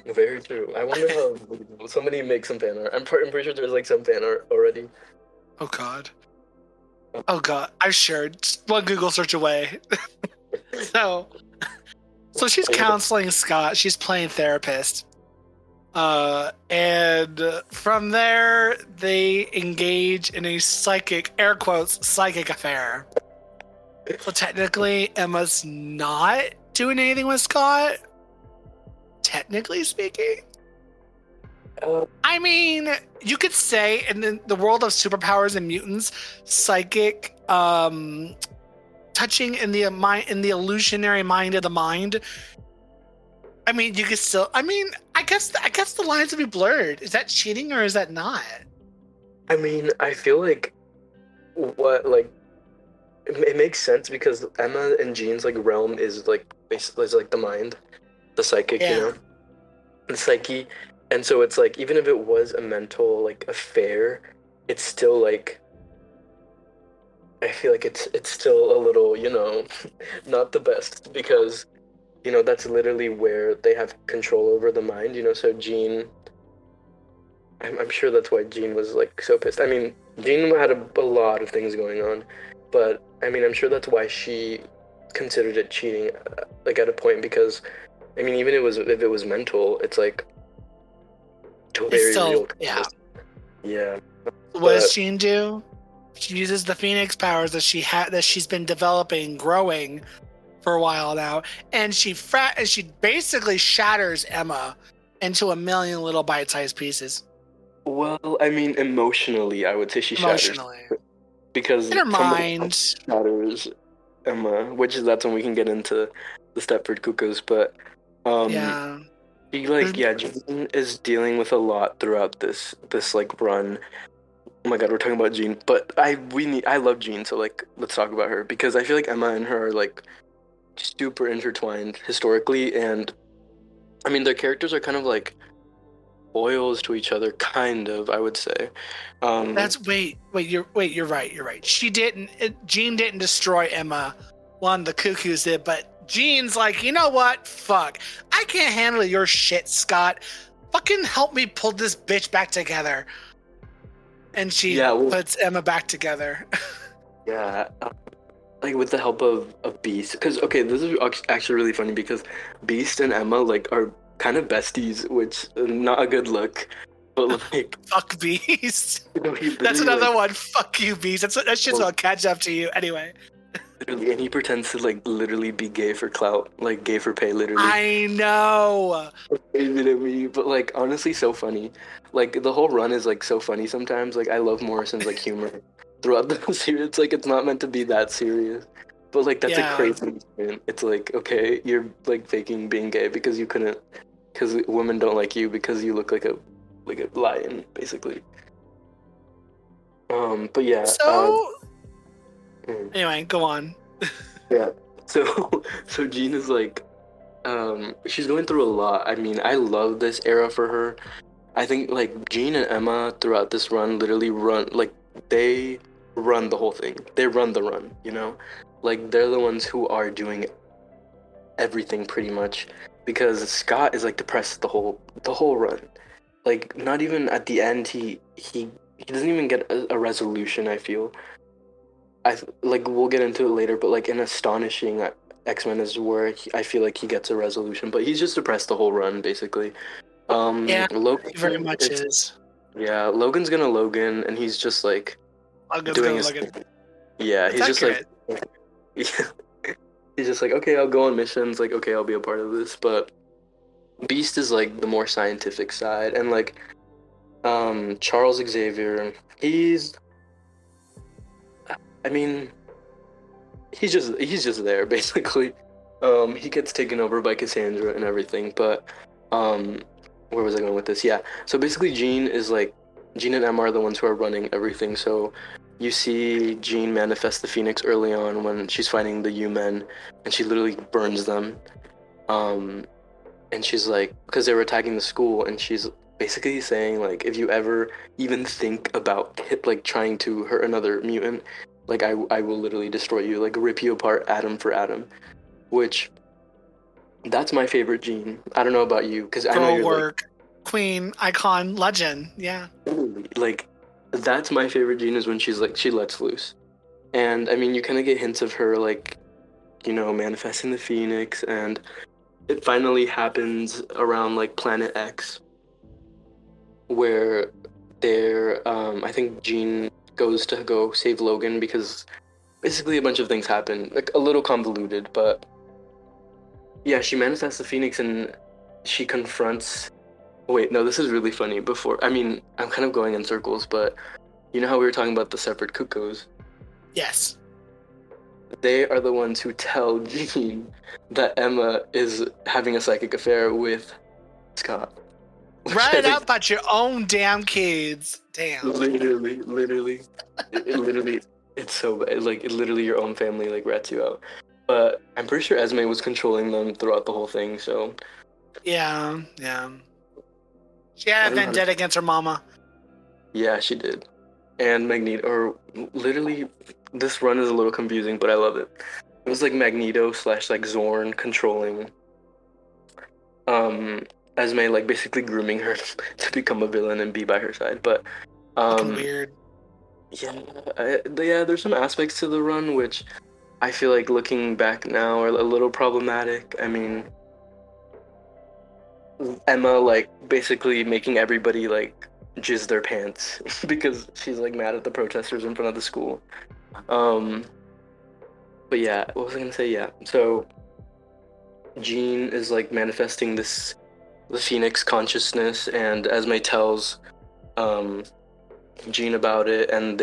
Very true. I wonder how somebody make some fan art. I'm pretty sure there's like some fan art already.
Oh god. I'm sure. Just one Google search away. So, So she's counseling Scott. She's playing therapist. And from there, they engage in a psychic, air quotes, psychic affair. So technically, Emma's not doing anything with Scott. Technically speaking. I mean, you could say in the world of superpowers and mutants, psychic, touching in the mind, in the illusionary mind of the mind. I mean, you could still. I mean, I guess the lines would be blurred. Is that cheating or is that not?
I mean, I feel like it makes sense because Emma and Jean's like realm is like basically is like the mind, the psychic,
Yeah.
you know, the psyche, and so it's like even if it was a mental like affair, it's still like I feel like it's still a little, you know, not the best because you know that's literally where they have control over the mind, you know. So Jean, I'm sure that's why Jean was like so pissed. I mean, Jean had a lot of things going on, but I mean, I'm sure that's why she considered it cheating, like at a point because, I mean, even if it was mental, it's like very real.
Yeah.
Yeah.
What does Jean do? She uses the Phoenix powers that she's been developing, growing for a while now, and she basically shatters Emma into a million little bite-sized pieces.
Well, I mean, emotionally, I would say she shatters because
in her mind
shatters Emma, that's when we can get into the Stepford Cuckoos. But
yeah,
Jean is dealing with a lot throughout this like run. Oh my god, we're talking about Jean, but I love Jean, so like let's talk about her because I feel like Emma and her are like super intertwined historically, and I mean their characters are kind of like foils to each other, kind of, I would say.
You're right. Jean didn't destroy Emma. One, the Cuckoos did, but Jean's like, you know what? Fuck. I can't handle your shit, Scott. Fucking help me pull this bitch back together. And she puts Emma back together.
Yeah. Like with the help of Beast, because okay, this is actually really funny because Beast and Emma like are kind of besties, which is not a good look, but like
fuck Beast.
You know,
that's another one. Fuck you, Beast. That shit's gonna catch up to you anyway.
Literally, and he pretends to like literally be gay for clout, like gay for pay, literally.
I know.
But like honestly, so funny. Like the whole run is like so funny sometimes. Like I love Morrison's like humor throughout the series. It's like it's not meant to be that serious, but like that's a crazy moment. It's like okay, you're like faking being gay because women don't like you because you look like a lion, basically. But yeah.
So. Anyway, go on.
Yeah. So Jean is like, she's going through a lot. I mean, I love this era for her. I think like Jean and Emma throughout this run literally they run the whole thing. They run the run, you know? Like they're the ones who are doing everything pretty much because Scott is like depressed the whole run. Like not even at the end he doesn't even get a resolution, I feel. We'll get into it later, but like in Astonishing X-Men is where I feel like he gets a resolution, but he's just depressed the whole run basically.
Logan very much is.
Yeah, Logan's gonna Logan, and he's just like doing his thing. Yeah, he's just like he's just like okay, I'll go on missions. Like okay, I'll be a part of this. But Beast is like the more scientific side, and like Charles Xavier, he's just there basically. He gets taken over by Cassandra and everything, but where was I going with this? Yeah, so basically Jean and Emma are the ones who are running everything. So you see Jean manifest the Phoenix early on when she's fighting the U-Men, and she literally burns them. And she's like, because they were attacking the school, and she's basically saying like, if you ever even think about like trying to hurt another mutant, like I will literally destroy you, like rip you apart atom for atom, which that's my favorite Jean. I don't know about you, because I know you're like,
queen, icon, legend. Yeah.
Like that's my favorite Jean is when she's like she lets loose, and I mean you kind of get hints of her like, you know, manifesting the Phoenix, and it finally happens around like Planet X, where I think Jean goes to go save Logan because basically a bunch of things happen, like a little convoluted, but yeah, she manifests the Phoenix and she confronts. Wait, no, this is really funny. Before, I mean, I'm kind of going in circles, but you know how we were talking about the separate cuckoos?
Yes.
They are the ones who tell Jean that Emma is having a psychic affair with Scott. Which
Write
I
it out
think
about your own damn kids. Damn.
literally, it's so bad. Like, literally, your own family like rats you out. But I'm pretty sure Esme was controlling them throughout the whole thing. So
Yeah, yeah. She
I
had a
don't know.
vendetta against her mama.
Yeah, she did. And Magneto, or literally, this run is a little confusing, but I love it. It was like Magneto slash like Zorn controlling um Esme, like basically grooming her to become a villain and be by her side. But
Fucking
um
weird.
yeah, yeah, there's some aspects to the run which I feel like looking back now are a little problematic. I mean, Emma like basically making everybody like jizz their pants because she's like mad at the protesters in front of the school. Um, but yeah, what was I gonna say? Yeah, so Jean is like manifesting the Phoenix consciousness, and Esme tells um Jean about it, and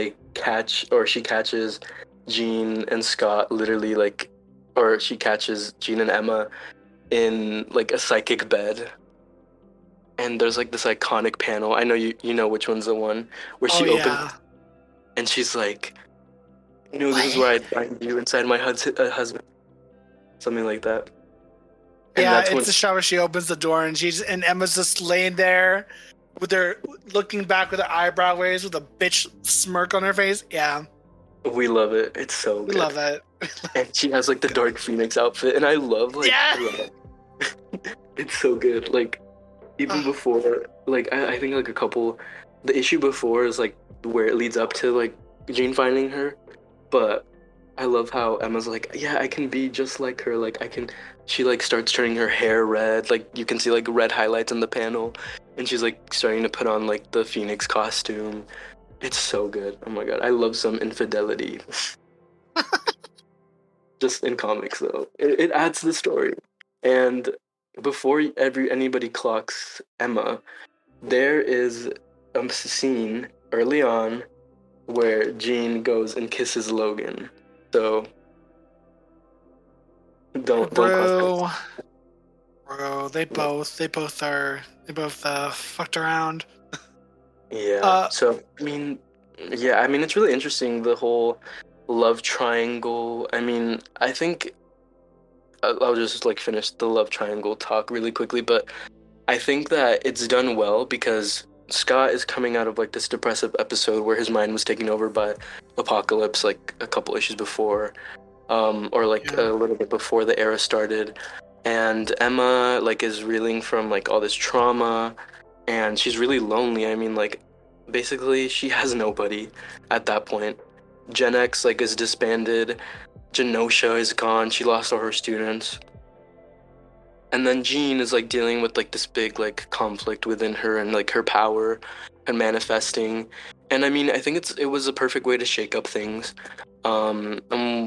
she catches Jean and Scott literally like, or she catches Jean and Emma in like a psychic bed. And there's like this iconic panel. I know you know which one's the one where
Oh
she opens
yeah.
and she's like, this is
What?
where I find you inside my husband, something like that. And
Yeah,
that's
it's
when
the shot where she opens the door and and Emma's just laying there with her looking back with her eyebrow raised with a bitch smirk on her face. Yeah,
we love it. It's so
we
good.
love it.
And she has like the Dark Phoenix outfit, and I love
Yeah.
it's so good. Like even before, like I think like the issue before is like where it leads up to like Jean finding her, but I love how Emma's like, yeah, I can be just like her. Like I can. She like starts turning her hair red. Like you can see like red highlights in the panel, and she's like starting to put on like the Phoenix costume. It's so good. Oh my god, I love some infidelity. Just in comics though, it adds to the story. And before anybody clocks Emma, there is a scene early on where Jean goes and kisses Logan. So don't cross
Bro, they both fucked around.
Yeah. So I mean, yeah, I mean it's really interesting the whole love triangle. I mean, I think I'll just like finish the love triangle talk really quickly, but I think that it's done well because Scott is coming out of like this depressive episode where his mind was taken over by Apocalypse like a couple issues before, or like a little bit before the era started. And Emma like is reeling from like all this trauma, and she's really lonely. I mean, like basically she has nobody at that point. Gen X like is disbanded. Genosha is gone. She lost all her students. And then Jean is like dealing with like this big like conflict within her and like her power and manifesting. And I mean, I think it was a perfect way to shake up things. And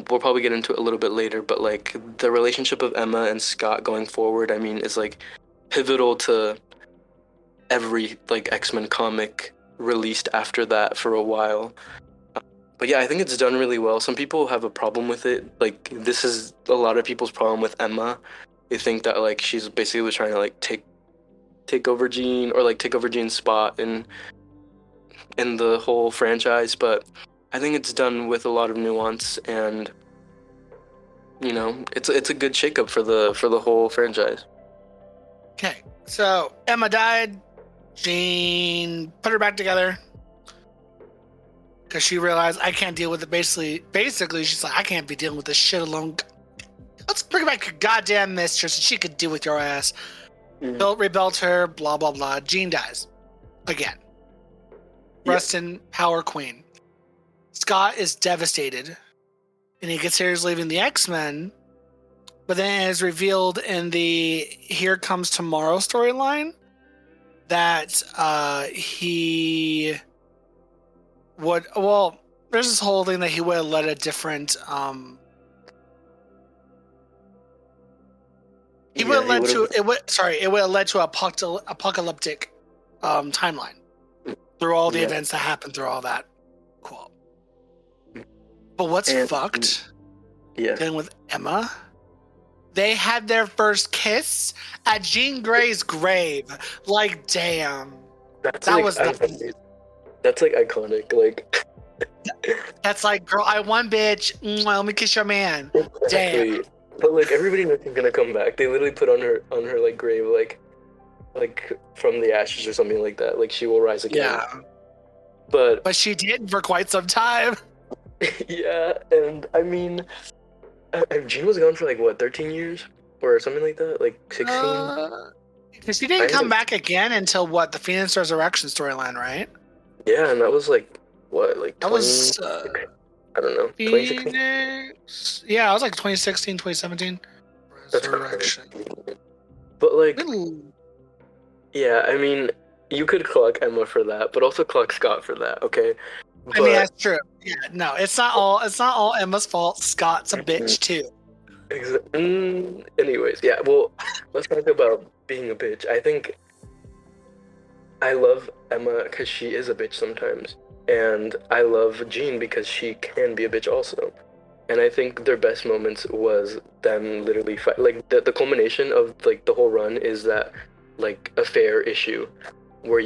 we'll probably get into it a little bit later, but like the relationship of Emma and Scott going forward, I mean, is like pivotal to every like X-Men comic released after that for a while. But yeah, I think it's done really well. Some people have a problem with it. Like this is a lot of people's problem with Emma. They think that like she's basically trying to like take over Jean or like take over Jean's spot in the whole franchise, but I think it's done with a lot of nuance, and it's a good shakeup for the whole franchise.
Okay, so Emma died. Jean put her back together because she realized I can't deal with it. Basically, she's like, I can't be dealing with this shit alone. Let's bring back your goddamn mistress, and she could deal with your ass. Rebuilt her. Blah blah blah. Jean dies again. Rest in power, Queen. Scott is devastated, and he considers leaving the X-Men, but then it is revealed in the Here Comes Tomorrow storyline that he would. Well, there's this whole thing that he would have led a different. It would have led to apocalyptic timeline through all the events that happened through all that. Cool. But what's fucked?
Yeah.
Dealing with Emma, they had their first kiss at Jean Grey's grave. Like, damn,
That's like iconic. Like,
that's like, girl, I won, bitch. Let me kiss your man.
Exactly.
Damn.
But like everybody knows she's gonna come back. They literally put on her like grave like from the ashes or something like that. Like she will rise again.
Yeah.
But
she did for quite some time.
Yeah, and I mean, Jean was gone for like what, 13 years or something like that, like 16.
Because she didn't come back again until what, the Phoenix Resurrection storyline, right?
Yeah, and that was like what, like 20,
that was
I don't know, 2016.
Yeah, it was like 2016, 2017. Resurrection.
But like, yeah, I mean, you could clock Emma for that, but also clock Scott for that, okay?
I mean, that's true. Yeah, no, it's not all Emma's fault. Scott's a bitch too.
Anyways, yeah. Well, let's talk about being a bitch. I think I love Emma because she is a bitch sometimes, and I love Jean because she can be a bitch also. And I think their best moments was them literally fight. Like the culmination of like the whole run is that like affair issue. Where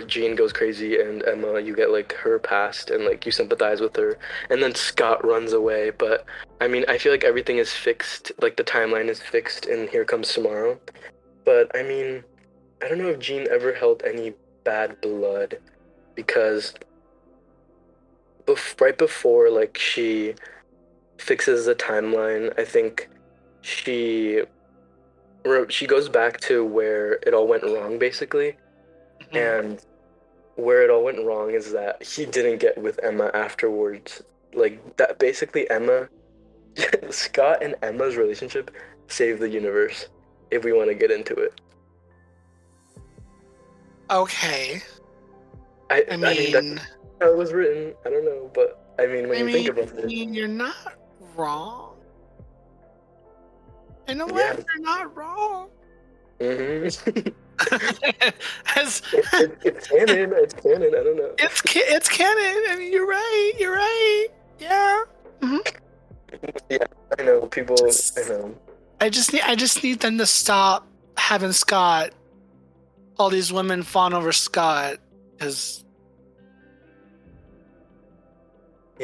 Jean goes crazy and Emma, you get like her past and like you sympathize with her, and then Scott runs away. But I mean, I feel like everything is fixed, like the timeline is fixed in Here Comes Tomorrow. But I mean, I don't know if Jean ever held any bad blood, because right before like she fixes the timeline, I think she goes back to where it all went wrong, basically. And where it all went wrong is that he didn't get with Emma afterwards. Like, that basically Scott and Emma's relationship saved the universe, if we want to get into it.
Okay.
I mean, that's how it was written. I don't know, but I mean, when you think about it.
You're not wrong. In a way, you're not wrong.
Mm-hmm. it's canon. It's canon. I don't know.
It's canon. I mean, you're right. Yeah. Mm-hmm.
Yeah, I know. People. I know.
I just need them to stop having Scott. All these women fawn over Scott, because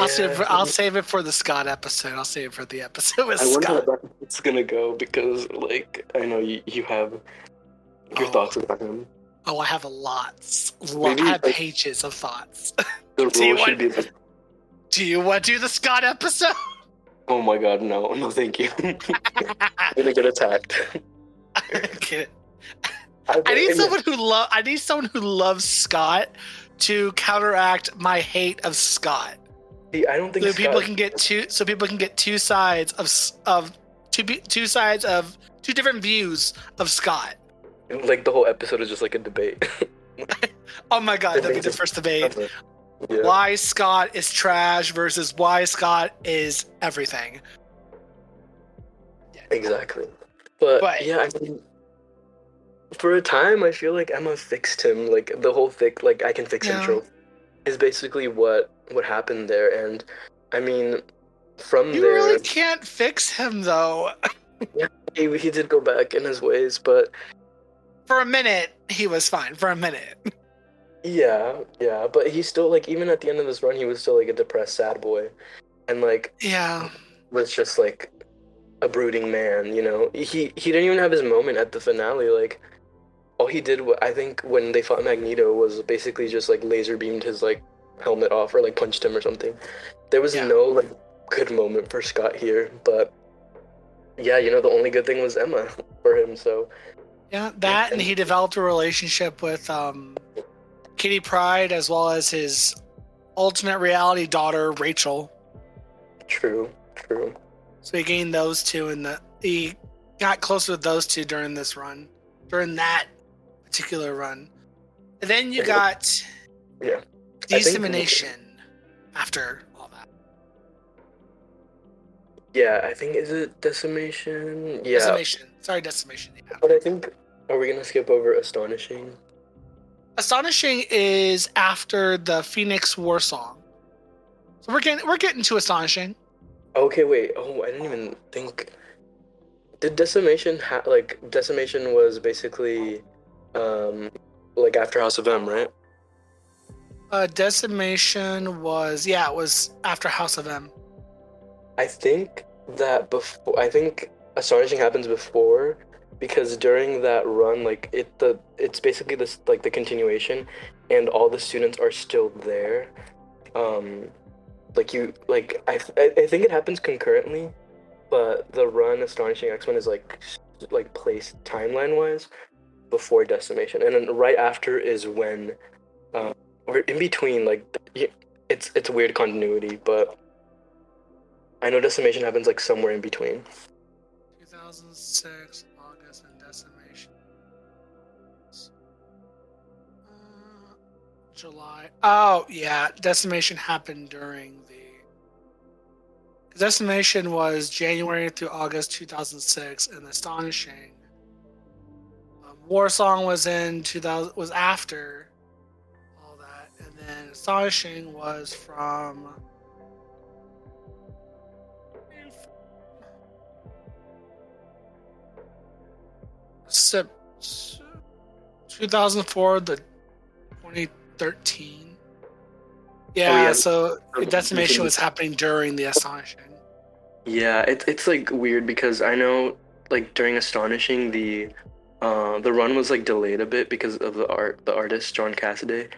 I'll save it for the Scott episode. I'll save it for the episode with Scott. I wonder
how it's gonna go, because like I know you have your thoughts about him.
Oh, I have lots. I have pages of thoughts.
The rule should be.
Do you want to do the Scott episode?
Oh my God, no, thank you. I'm gonna get attacked.
Okay. I need someone who loves Scott to counteract my hate of Scott.
See, I don't think
people can get two sides of two different views of Scott.
Like the whole episode is just like a debate.
Oh my God, that'd be the first debate. Yeah. Why Scott is trash versus why Scott is everything.
Yeah. Exactly. But yeah, I mean, for a time, I feel like Emma fixed him. Like the whole I can fix him trope is basically what happened there. And I mean,
you really can't fix him though.
Yeah, he did go back in his ways, but
for a minute he was fine. For a minute.
Yeah, but he's still like, even at the end of this run, he was still like a depressed, sad boy, and like was just like a brooding man. You know, he didn't even have his moment at the finale. Like, all he did, I think, when they fought Magneto, was basically just like laser beamed his like helmet off or like punched him or something. There was no like good moment for Scott here, but yeah, you know, the only good thing was Emma for him. So
yeah, that and he developed a relationship with Kitty Pryde, as well as his alternate reality daughter, Rachel.
True.
So he gained those two in the he got closer to those two during that particular run. And then you got
Yeah.
Dissemination after all that.
Yeah, I think, is it Decimation? Yeah.
Decimation. Sorry, Decimation. Yeah.
But I think, are we gonna skip over Astonishing?
Astonishing is after the Phoenix War song. So we're getting to Astonishing.
Okay, wait. Oh, I didn't even think. Did Decimation Decimation was basically, like after House of M, right?
Decimation was it was after House of M.
I think I think Astonishing happens before, because during that run, like it's basically this like the continuation, and all the students are still there. I think it happens concurrently, but the run Astonishing X-Men is like placed timeline wise before Decimation, and then right after is when, or in between, it's weird continuity, but I know Decimation happens like somewhere in between.
2006 August and Decimation. July. Oh yeah, Decimation happened during the. Decimation was January through August 2006, and Astonishing. War Song was in 2000, was after all that, and then Astonishing was from 2004 to 2013. Yeah, so Decimation was happening during the Astonishing.
Yeah, it's like weird because I know like during Astonishing the run was like delayed a bit because of the artist John Cassaday.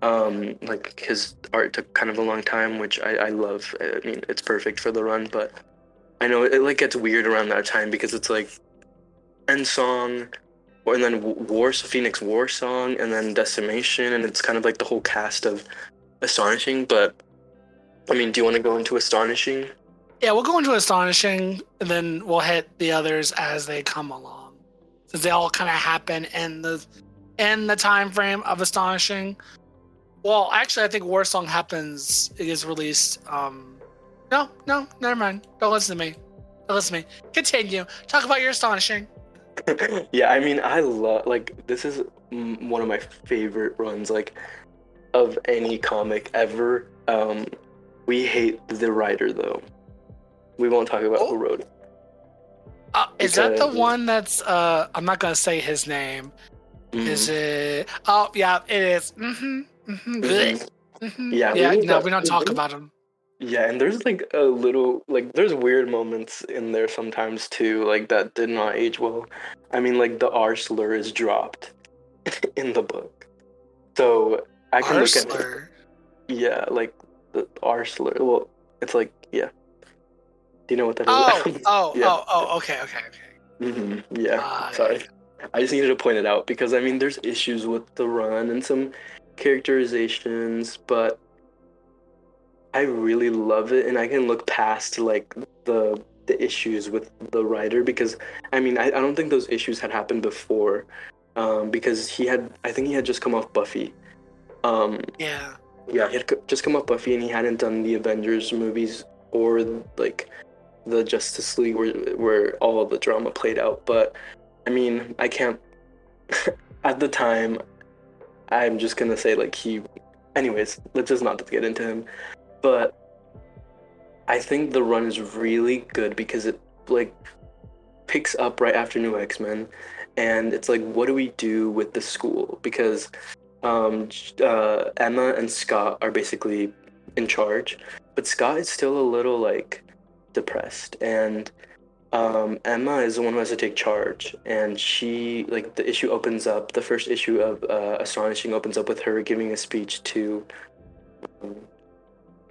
Like his art took kind of a long time, which I love. I mean, it's perfect for the run, but I know it like gets weird around that time because it's like End Song, and then Phoenix War Song, and then Decimation, and it's kind of like the whole cast of Astonishing. But I mean, do you want to go into Astonishing?
Yeah, we'll go into Astonishing, and then we'll hit the others as they come along, since they all kind of happen in the time frame of Astonishing. Well, actually, I think War Song happens. It is released. No, never mind. Don't listen to me. Continue. Talk about your Astonishing.
Yeah, I mean, I love this is one of my favorite runs of any comic ever. We hate the writer though. We won't talk about who wrote it.
Is that the one that's I'm not gonna say his name. Mm-hmm. Is it? Oh yeah, it is. Mm-hmm.
Yeah.
We don't talk about him.
Yeah, and there's like a little there's weird moments in there sometimes too, that did not age well. I mean, the R slur is dropped in the book, so I can look at it. Yeah, the R slur. Well, it's yeah. Do you know what that is?
Okay.
Mm-hmm. Yeah, sorry. I just needed to point it out because I mean, there's issues with the run and some characterizations, but I really love it, and I can look past the issues with the writer because I mean, I don't think those issues had happened before, because I think he had just come off Buffy. Yeah, he had just come off Buffy, and he hadn't done the Avengers movies or the Justice League where all of the drama played out. But I mean, I can't at the time, I'm just gonna say anyways, let's just not get into him. But I think the run is really good because it picks up right after New X-Men, and it's what do we do with the school? Because Emma and Scott are basically in charge, but Scott is still a little depressed, and Emma is the one who has to take charge, and she the issue opens up. The first issue of Astonishing opens up with her giving a speech to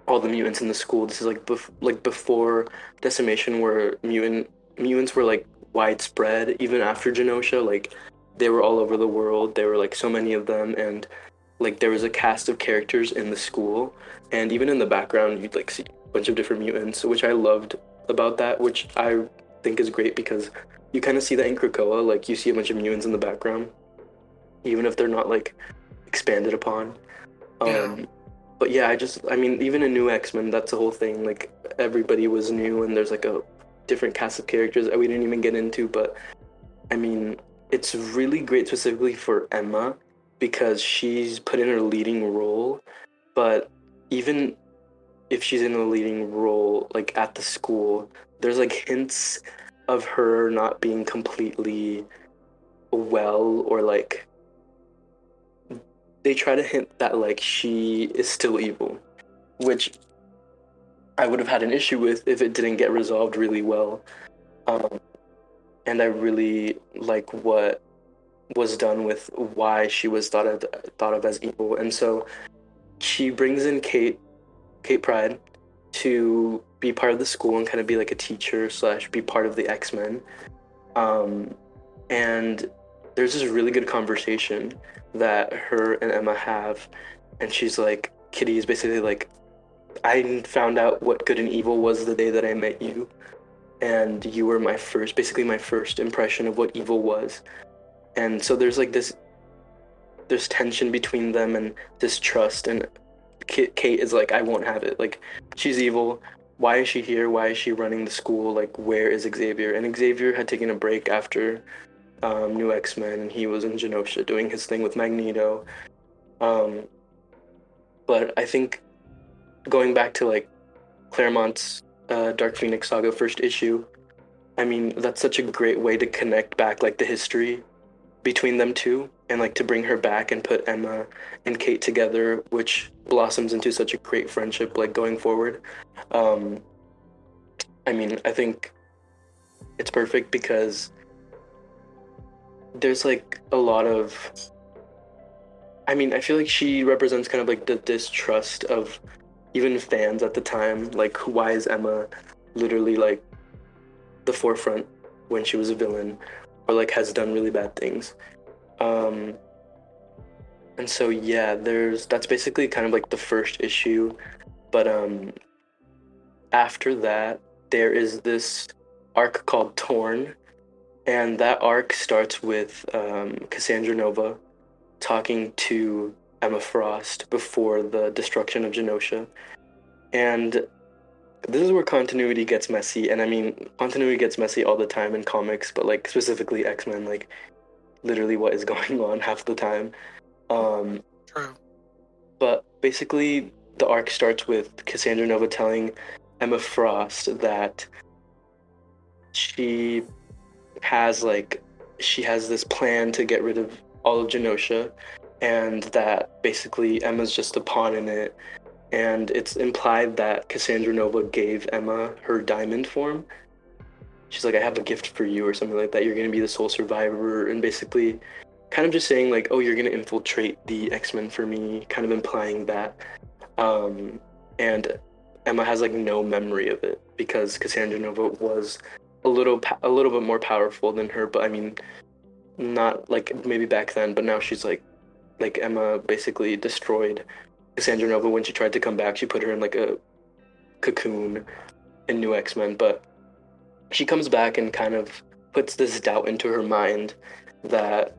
all the mutants in the school. This is before Decimation, where mutants were widespread even after Genosha. They were all over the world. There were so many of them, and there was a cast of characters in the school, and even in the background you'd see a bunch of different mutants, which I loved about that, which I think is great because you kind of see that in Krakoa, like you see a bunch of mutants in the background, even if they're not like expanded upon.
Yeah.
But yeah, I mean, even in New X-Men, that's the whole thing. Like everybody was new, and there's like a different cast of characters that we didn't even get into. But I mean, it's really great specifically for Emma because she's put in her leading role. But even if she's in a leading role, like at the school, there's like hints of her not being completely well, or like they try to hint that like she is still evil, which I would have had an issue with if it didn't get resolved really well. Um, and I really like what was done with why she was thought of as evil. And so she brings in Kate Pride, to be part of the school and kind of be like a teacher slash be part of the X-Men. And there's this really good conversation that her and Emma have, and she's like, Kitty is basically like, I found out what good and evil was the day that I met you, and you were basically my first impression of what evil was. And so there's like there's tension between them and distrust, and Kate is like, I won't have it. Like, she's evil. Why is she here? Why is she running the school? Like, where is Xavier? And Xavier had taken a break after New X-Men, and he was in Genosha doing his thing with Magneto. But I think going back to like Claremont's Dark Phoenix Saga first issue, I mean, that's such a great way to connect back like the history between them two, and like to bring her back and put Emma and Kate together, which blossoms into such a great friendship like going forward. I mean, I think it's perfect because there's like a lot of, I mean, I feel like she represents kind of like the distrust of even fans at the time. Like, why is Emma literally like the forefront when she was a villain, or like has done really bad things? And so yeah, that's basically kind of like the first issue. But after that, there is this arc called Torn, and that arc starts with Cassandra Nova talking to Emma Frost before the destruction of Genosha. And this is where continuity gets messy. And I mean, continuity gets messy all the time in comics, but like specifically X-Men, like literally what is going on half the time.
True.
But basically, the arc starts with Cassandra Nova telling Emma Frost that she she has this plan to get rid of all of Genosha, and that basically Emma's just a pawn in it. And it's implied that Cassandra Nova gave Emma her diamond form. She's like, I have a gift for you, or something like that. You're going to be the sole survivor. And basically, kind of just saying, like, oh, you're going to infiltrate the X-Men for me, kind of implying that. And Emma has, like, no memory of it because Cassandra Nova was a little bit more powerful than her. But I mean, not like maybe back then, but now she's like Emma basically destroyed Cassandra Nova when she tried to come back. She put her in like a cocoon in New X-Men, but she comes back and kind of puts this doubt into her mind that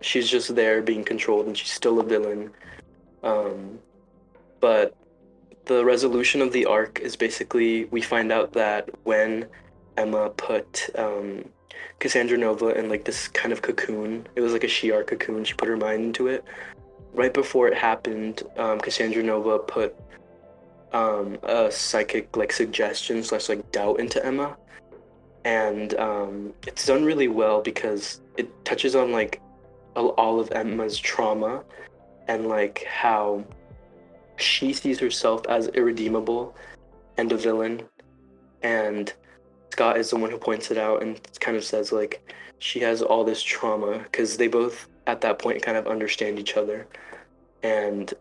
she's just there being controlled and she's still a villain. But the resolution of the arc is basically we find out that when Emma put Cassandra Nova in like this kind of cocoon, it was like a Shi'ar cocoon, she put her mind into it. Right before it happened, Cassandra Nova put a psychic like suggestion slash like doubt into Emma, and it's done really well because it touches on like all of Emma's trauma and like how she sees herself as irredeemable and a villain, and Scott is the one who points it out and kind of says like she has all this trauma because they both at that point kind of understand each other, and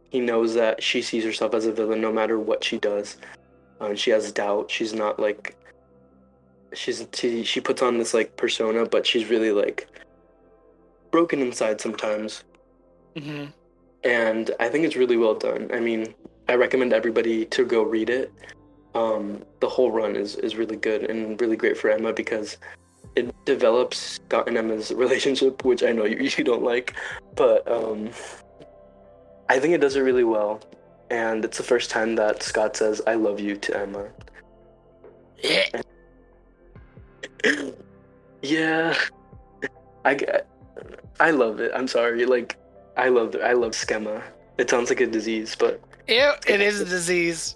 he knows that she sees herself as a villain no matter what she does. She has doubt. She's not like she puts on this like persona, but she's really like broken inside sometimes.
Mm-hmm.
And I think it's really well done. I mean, I recommend everybody to go read it. the whole run is really good and really great for Emma because it develops Scott and Emma's relationship, which I know you don't like, but I think it does it really well. And it's the first time that Scott says "I love you" to Emma. Yeah, I love it. I'm sorry, like I love schema. It sounds like a disease, but
Ew, it is a disease.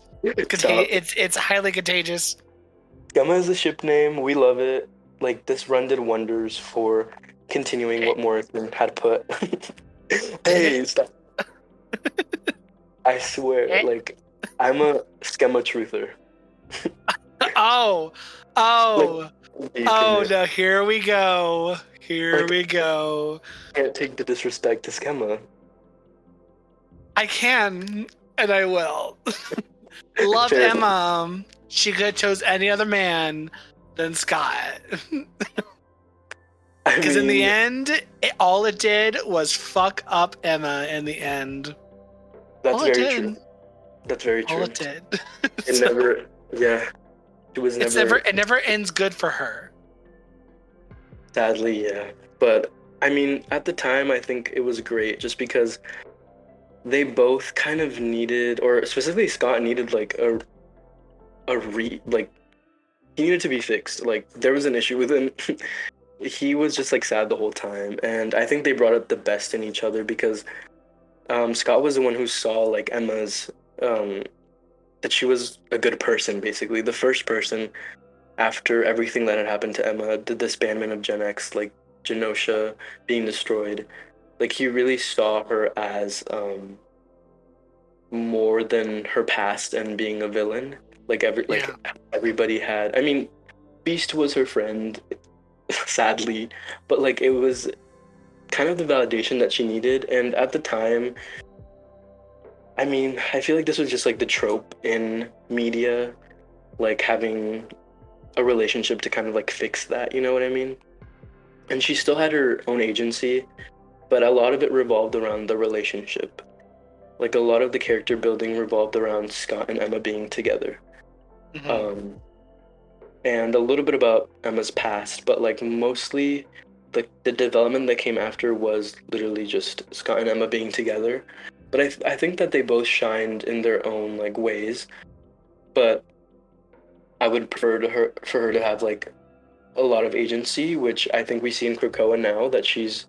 stop.
It's highly contagious.
Schema is a ship name. We love it. Like this run did wonders for continuing what Morrison had put. Hey, stop. I swear, like I'm a schema truther.
Oh, oh,
Deep
oh
in it.
no! Here we go. Here
Like-
we go.
Can't take the disrespect to schema.
I can, and I will. Love
Fair.
Emma. She could have chose any other man than Scott.
I
Because in the
mean,
end, all it did was fuck up Emma in the end.
that's
all it
very
did.
true. That's very true.
All it did.
It
So,
never, yeah. It was never.
it never ends good for her.
Sadly, yeah. But I mean, at the time, I think it was great just because they both kind of needed, or specifically Scott needed like like he needed to be fixed. Like there was an issue with him. He was just like sad the whole time, and I think they brought up the best in each other because Scott was the one who saw like Emma's that she was a good person, basically the first person after everything that had happened to Emma, the disbandment of Gen X, like Genosha being destroyed. Like he really saw her as more than her past and being a villain. Like everybody had. I mean, Beast was her friend, sadly, but like it was kind of the validation that she needed. And at the time, I mean, I feel like this was just like the trope in media, like having a relationship to kind of like fix that, you know what I mean? And she still had her own agency, but a lot of it revolved around the relationship. Like a lot of the character building revolved around Scott and Emma being together.
Mhm.
And a little bit about Emma's past, but like mostly the development that came after was literally just Scott and Emma being together. But I think that they both shined in their own like ways. But I would prefer for her to have like a lot of agency, which I think we see in Krakoa now that she's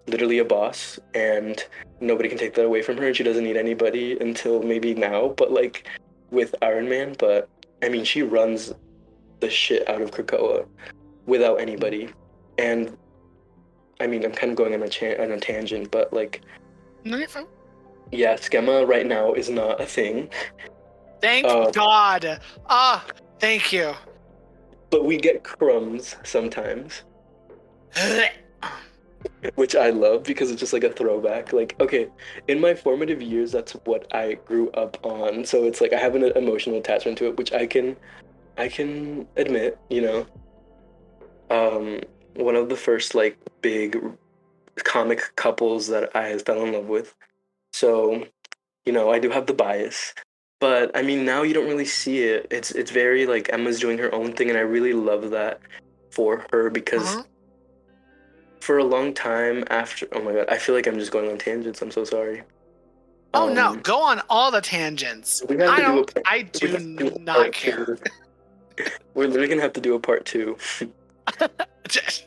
literally a boss and nobody can take that away from her and she doesn't need anybody until maybe now, but like with Iron Man. But I mean, she runs the shit out of Krakoa without anybody. And I mean, I'm kind of going on a tangent, but like,
No, you're fine.
yeah, Schema right now is not a thing.
Thank God. Thank you.
But we get crumbs sometimes, which I love because it's just like a throwback. Like, okay, in my formative years, that's what I grew up on. So it's like I have an emotional attachment to it, which I can admit, you know. One of the first like big comic couples that I fell in love with. So, you know, I do have the bias. But I mean, now you don't really see it. It's very like Emma's doing her own thing, and I really love that for her because for a long time after, oh my God, I feel like I'm just going on tangents. I'm so sorry.
Oh no, go on all the tangents. I do not care.
We're literally gonna have to do a part 2.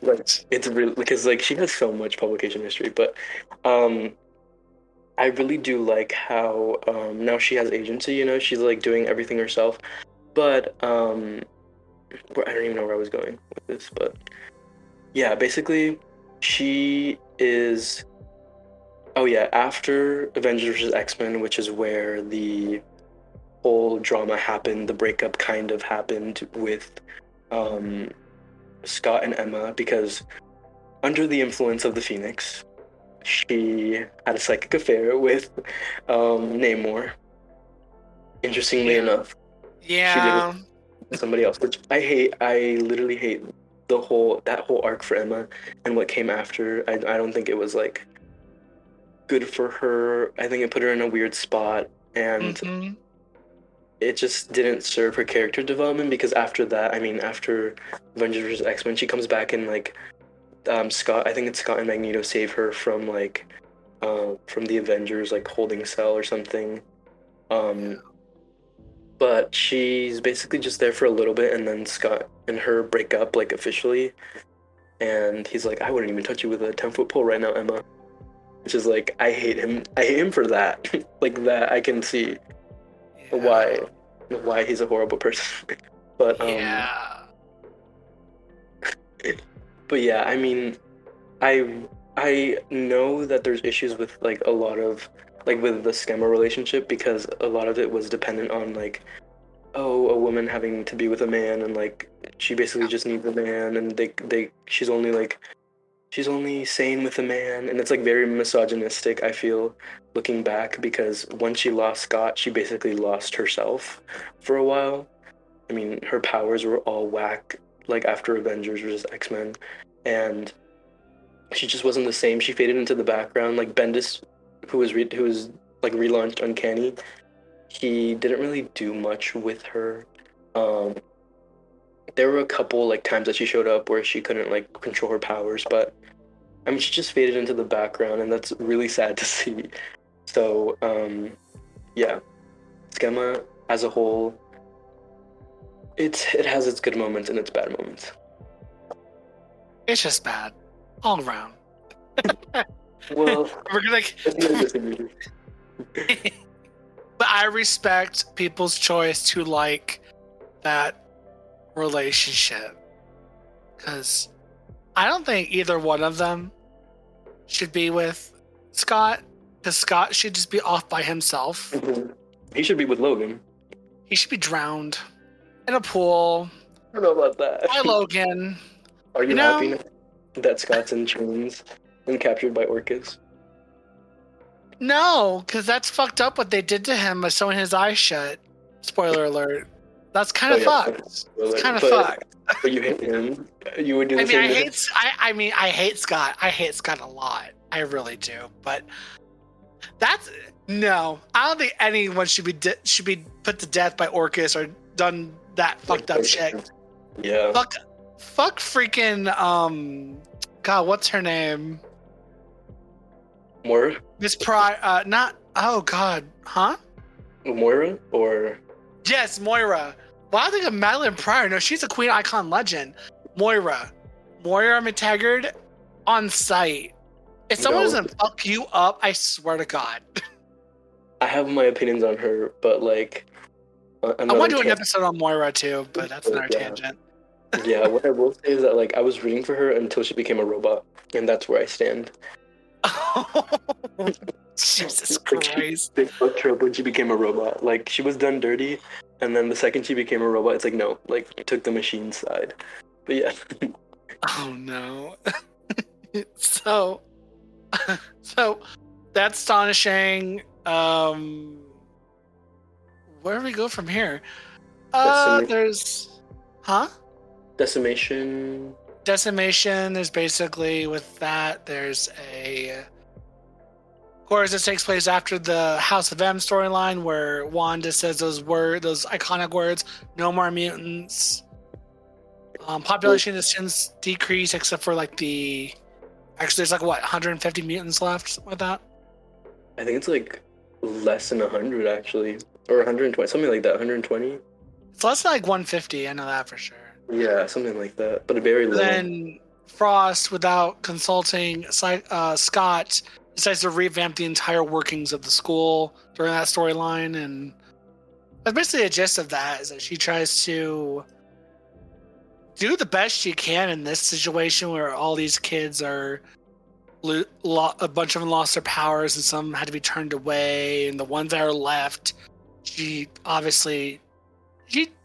Like it's really because like she has so much publication history, but I really do like how now she has agency, you know, she's like doing everything herself. But I don't even know where I was going with this, but yeah, basically she is after Avengers vs. X-Men, which is where the whole drama happened, the breakup kind of happened with Scott and Emma because under the influence of the Phoenix, she had a psychic affair with Namor. Interestingly enough, she did it with somebody else, which I hate. I literally hate that whole arc for Emma and what came after. I don't think it was like good for her. I think it put her in a weird spot, and it just didn't serve her character development because after that, I mean, after Avengers vs. X-Men, she comes back and like Scott, I think it's Scott and Magneto save her from like from the Avengers like holding cell or something. Um, but she's basically just there for a little bit, and then Scott and her break up like officially, and he's like, I wouldn't even touch you with a 10-foot pole right now, Emma. Which is like, I hate him. I hate him for that. Like that, I can see why he's a horrible person. But but yeah, I mean, I know that there's issues with like a lot of like with the Schema relationship because a lot of it was dependent on like, oh, a woman having to be with a man and like she basically just needs a man and she's only sane with a man, and it's like very misogynistic, I feel, looking back, because once she lost Scott, she basically lost herself for a while. I mean, her powers were all whack, like after Avengers versus X-Men, and she just wasn't the same. She faded into the background. Like Bendis, who was like relaunched Uncanny, he didn't really do much with her. There were a couple like times that she showed up where she couldn't like control her powers, but I mean she just faded into the background, and that's really sad to see. So yeah, Schema as a whole, it has its good moments and its bad moments.
It's just bad all around.
Well,
we're gonna but I respect people's choice to like that relationship, because I don't think either one of them should be with Scott, because Scott should just be off by himself.
Mm-hmm. He should be with Logan.
He should be drowned in a pool.
I don't know about that.
By Logan.
Are you happy that Scott's in chains and captured by orcas?
No, because that's fucked up what they did to him by sewing his eyes shut. Spoiler alert. That's kind of fucked. It's kind of fucked.
But you hate him. You would do the
I
same.
I hate Scott. I hate Scott a lot. I really do. But that's no. I don't think anyone should be put to death by Orcus or done that fucked up shit.
Yeah.
Fuck freaking God, what's her name?
Moira?
Miss Pryor. Not. Oh God. Huh?
Moira or?
Yes, Moira. Well, I think of Madeline Pryor. No, she's a Queen Icon legend. Moira McTaggart on site. If someone doesn't fuck you up, I swear to God.
I have my opinions on her, but like,
I want to do an episode on Moira too, but that's another tangent.
Yeah, what I will say is that like I was rooting for her until she became a robot, and that's where I stand.
Jesus Christ!
They fucked her up when she became a robot. Like she was done dirty, and then the second she became a robot, it's like no, like you took the machine side. But yeah.
Oh no. So that's astonishing. Where do we go from here? There's
Decimation.
There's basically with that. There's of course, this takes place after the House of M storyline, where Wanda says those iconic words: "No more mutants." Population has since decreased, except for like actually, there's like what 150 mutants left, something like that.
I think it's like less than 100 actually, or 120, something like that. 120.
It's less than like 150. I know that for sure.
Yeah, something like that, but very low.
Then Frost, without consulting Scott, decides to revamp the entire workings of the school during that storyline, and that's basically the gist of that. Is that she tries to do the best she can in this situation where all these kids are a bunch of them lost their powers and some had to be turned away, and the ones that are left, she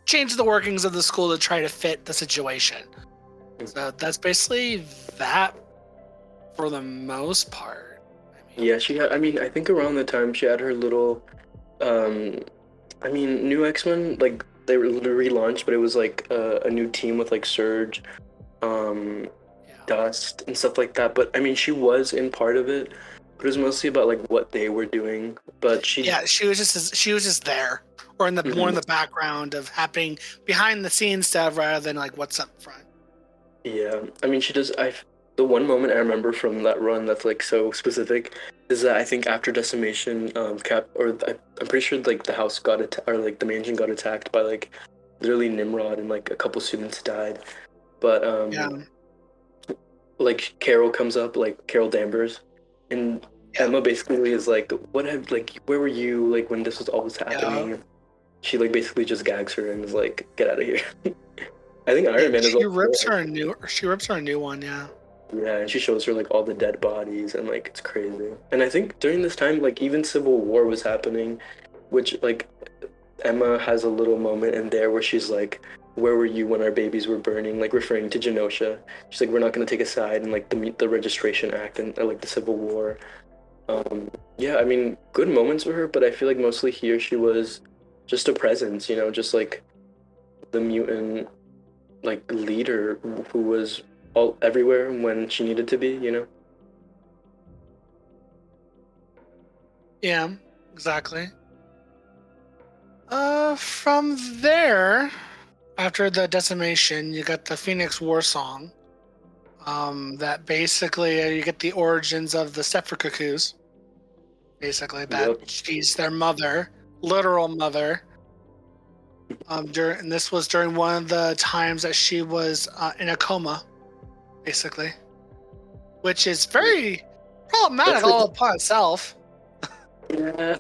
changed the workings of the school to try to fit the situation. So that's basically that for the most part.
Yeah, she had, I think around the time she had her little new X-Men, like they were relaunched, but it was like a new team with like Surge, Dust and stuff like that. But I mean, she was in part of it, but it was mostly about like what they were doing. But she was just there,
or in the more in the background of happening behind the scenes stuff rather than like what's up front.
Yeah, I mean, she does. The one moment I remember from that run that's like so specific is that I think after Decimation, I'm pretty sure like the house got attacked, or like the mansion got attacked by like literally Nimrod, and like a couple students died. But like Carol comes up, like Carol Danvers, and Emma basically is like, where were you like when this was all was happening?
Yeah.
She like basically just gags her and is like, get out of here. I think Iron Man is
She rips her a new one, yeah.
Yeah, and she shows her like all the dead bodies, and like it's crazy. And I think during this time, like even Civil War was happening, which like Emma has a little moment in there where she's like, where were you when our babies were burning, like referring to Genosha. She's like, we're not going to take a side in like the Registration Act and like the Civil War. Yeah, I mean, good moments for her, but I feel like mostly here she was just a presence, you know, just like the mutant like leader who was all everywhere when she needed to be, you know.
Yeah, exactly. From there, after the decimation, you got the Phoenix War Song. That basically you get the origins of the Sephir Cuckoos. Basically, that she's their mother, literal mother. And this was during one of the times that she was in a coma, basically, which is very problematic all upon itself.
Yeah,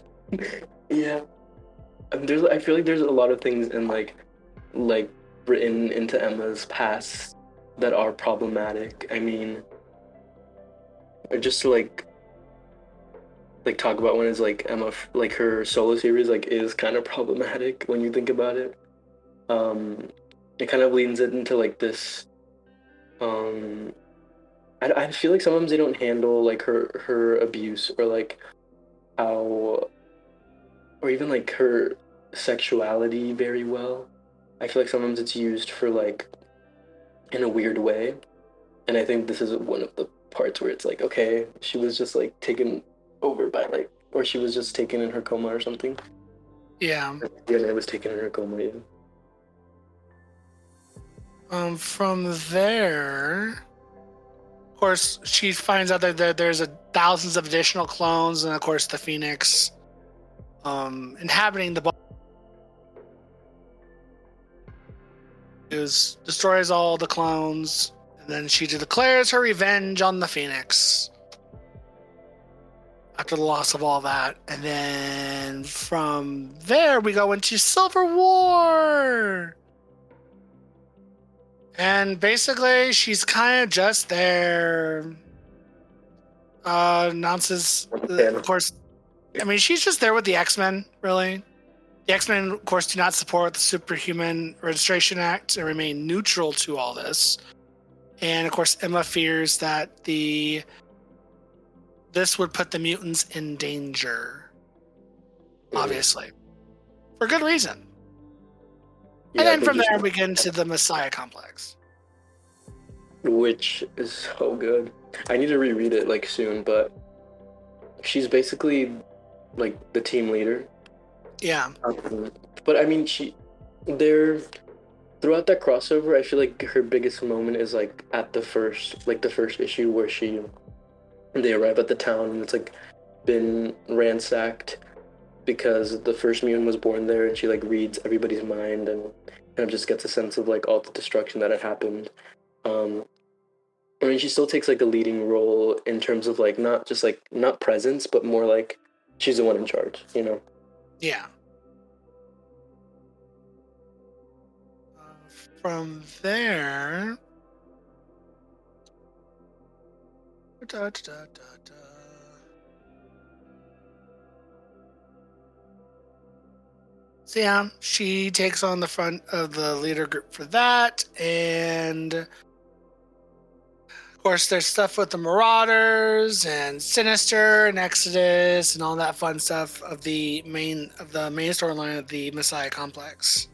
yeah. I feel like there's a lot of things in like written into Emma's past that are problematic. I mean, just to like talk about one is like Emma, like her solo series like is kind of problematic when you think about it. It kind of leans it into like this. I feel like sometimes they don't handle like her abuse or like how, or even like her sexuality very well. I feel like sometimes it's used for like in a weird way, and I think this is one of the parts where it's like, okay, she was just like taken over by like, or she was just taken in her coma or something.
Yeah.
DNA was taken in her coma. Yeah.
From there, of course, she finds out that there's thousands of additional clones, and of course, the Phoenix inhabiting the body destroys all the clones, and then she declares her revenge on the Phoenix after the loss of all that. And then from there, we go into Civil War. And basically, she's kind of just there. Announces, of course, I mean, she's just there with the X-Men, really. The X-Men, of course, do not support the Superhuman Registration Act and remain neutral to all this. And, of course, Emma fears that this would put the mutants in danger. Obviously. For good reason. And then from there, we get into the Messiah Complex.
Which is so good. I need to reread it like soon, but she's basically like the team leader.
Yeah.
But I mean, throughout that crossover, I feel like her biggest moment is like at the first issue where they arrive at the town and it's like been ransacked because the first mutant was born there, and she like reads everybody's mind and kind of just gets a sense of like all the destruction that had happened. I mean, she still takes like a leading role in terms of like not presence, but more like she's the one in charge, you know?
Yeah. From there, so yeah, she takes on the front of the leader group for that, and of course there's stuff with the Marauders and Sinister and Exodus and all that fun stuff of the main storyline of the Messiah Complex.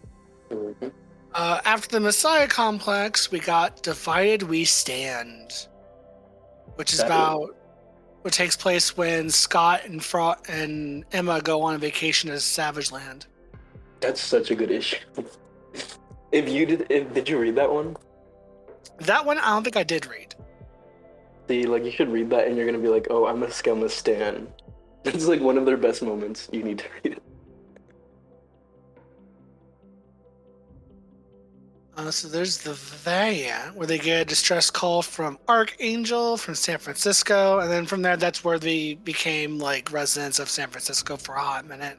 Mm-hmm.
After the Messiah Complex, we got Divided We Stand, which is what takes place when Scott and Emma go on a vacation to Savage Land.
That's such a good issue. Did you read that one?
That one, I don't think I did read.
See, like you should read that, and you're gonna be like, "Oh, I'm a scum a stan." It's like one of their best moments. You need to read it.
So there's the variant where they get a distress call from Archangel from San Francisco, and then from there, that's where they became like residents of San Francisco for a hot minute.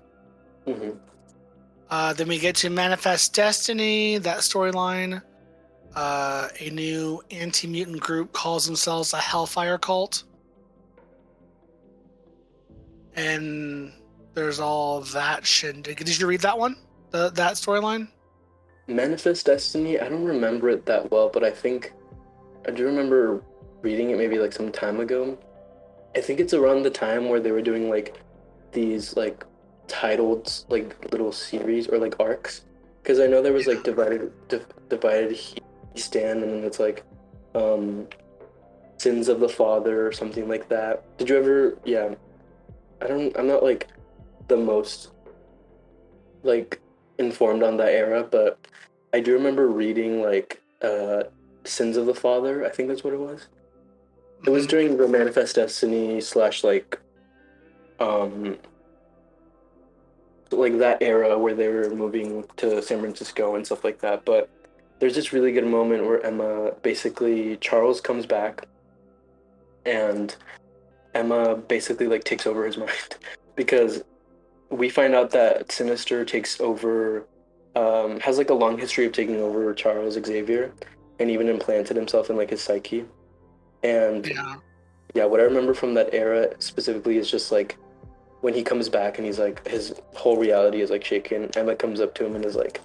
Mm-hmm.
Then we get to Manifest Destiny, that storyline. A new anti-mutant group calls themselves a Hellfire Cult. And there's all that shindig. Did you read that one? That storyline?
Manifest Destiny. I don't remember it that well, but I think I do remember reading it maybe like some time ago. I think it's around the time where they were doing like these like titled like little series or like arcs, because I know there was like divided he stand, and then it's like Sins of the Father or something like that. Did you ever? Yeah, I'm not like the most like informed on that era, but I do remember reading like Sins of the Father. I think that's what it was. It was during the Manifest Destiny slash like that era where they were moving to San Francisco and stuff like that. But there's this really good moment where Emma basically Charles comes back and Emma basically like takes over his mind because we find out that Sinister takes over has like a long history of taking over Charles Xavier and even implanted himself in like his psyche. And yeah, what I remember from that era specifically is just like when he comes back and he's like his whole reality is like shaken. Emma comes up to him and is like,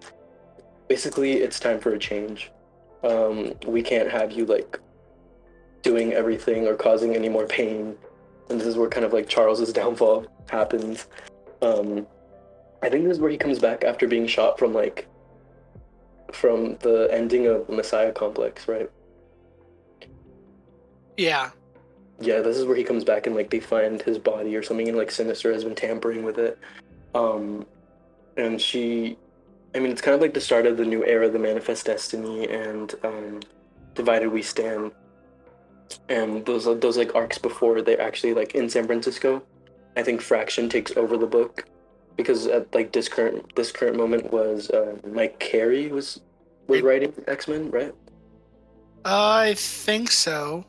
basically, it's time for a change. We can't have you like doing everything or causing any more pain. And this is where kind of like Charles's downfall happens. I think this is where he comes back after being shot from the ending of the Messiah Complex, right?
Yeah.
Yeah, this is where he comes back and like they find his body or something, and like Sinister has been tampering with it. And it's kind of like the start of the new era, the Manifest Destiny and Divided We Stand. And those like arcs before they're actually like in San Francisco. I think Fraction takes over the book because at like this current moment was Mike Carey was writing X-Men, right?
I think so.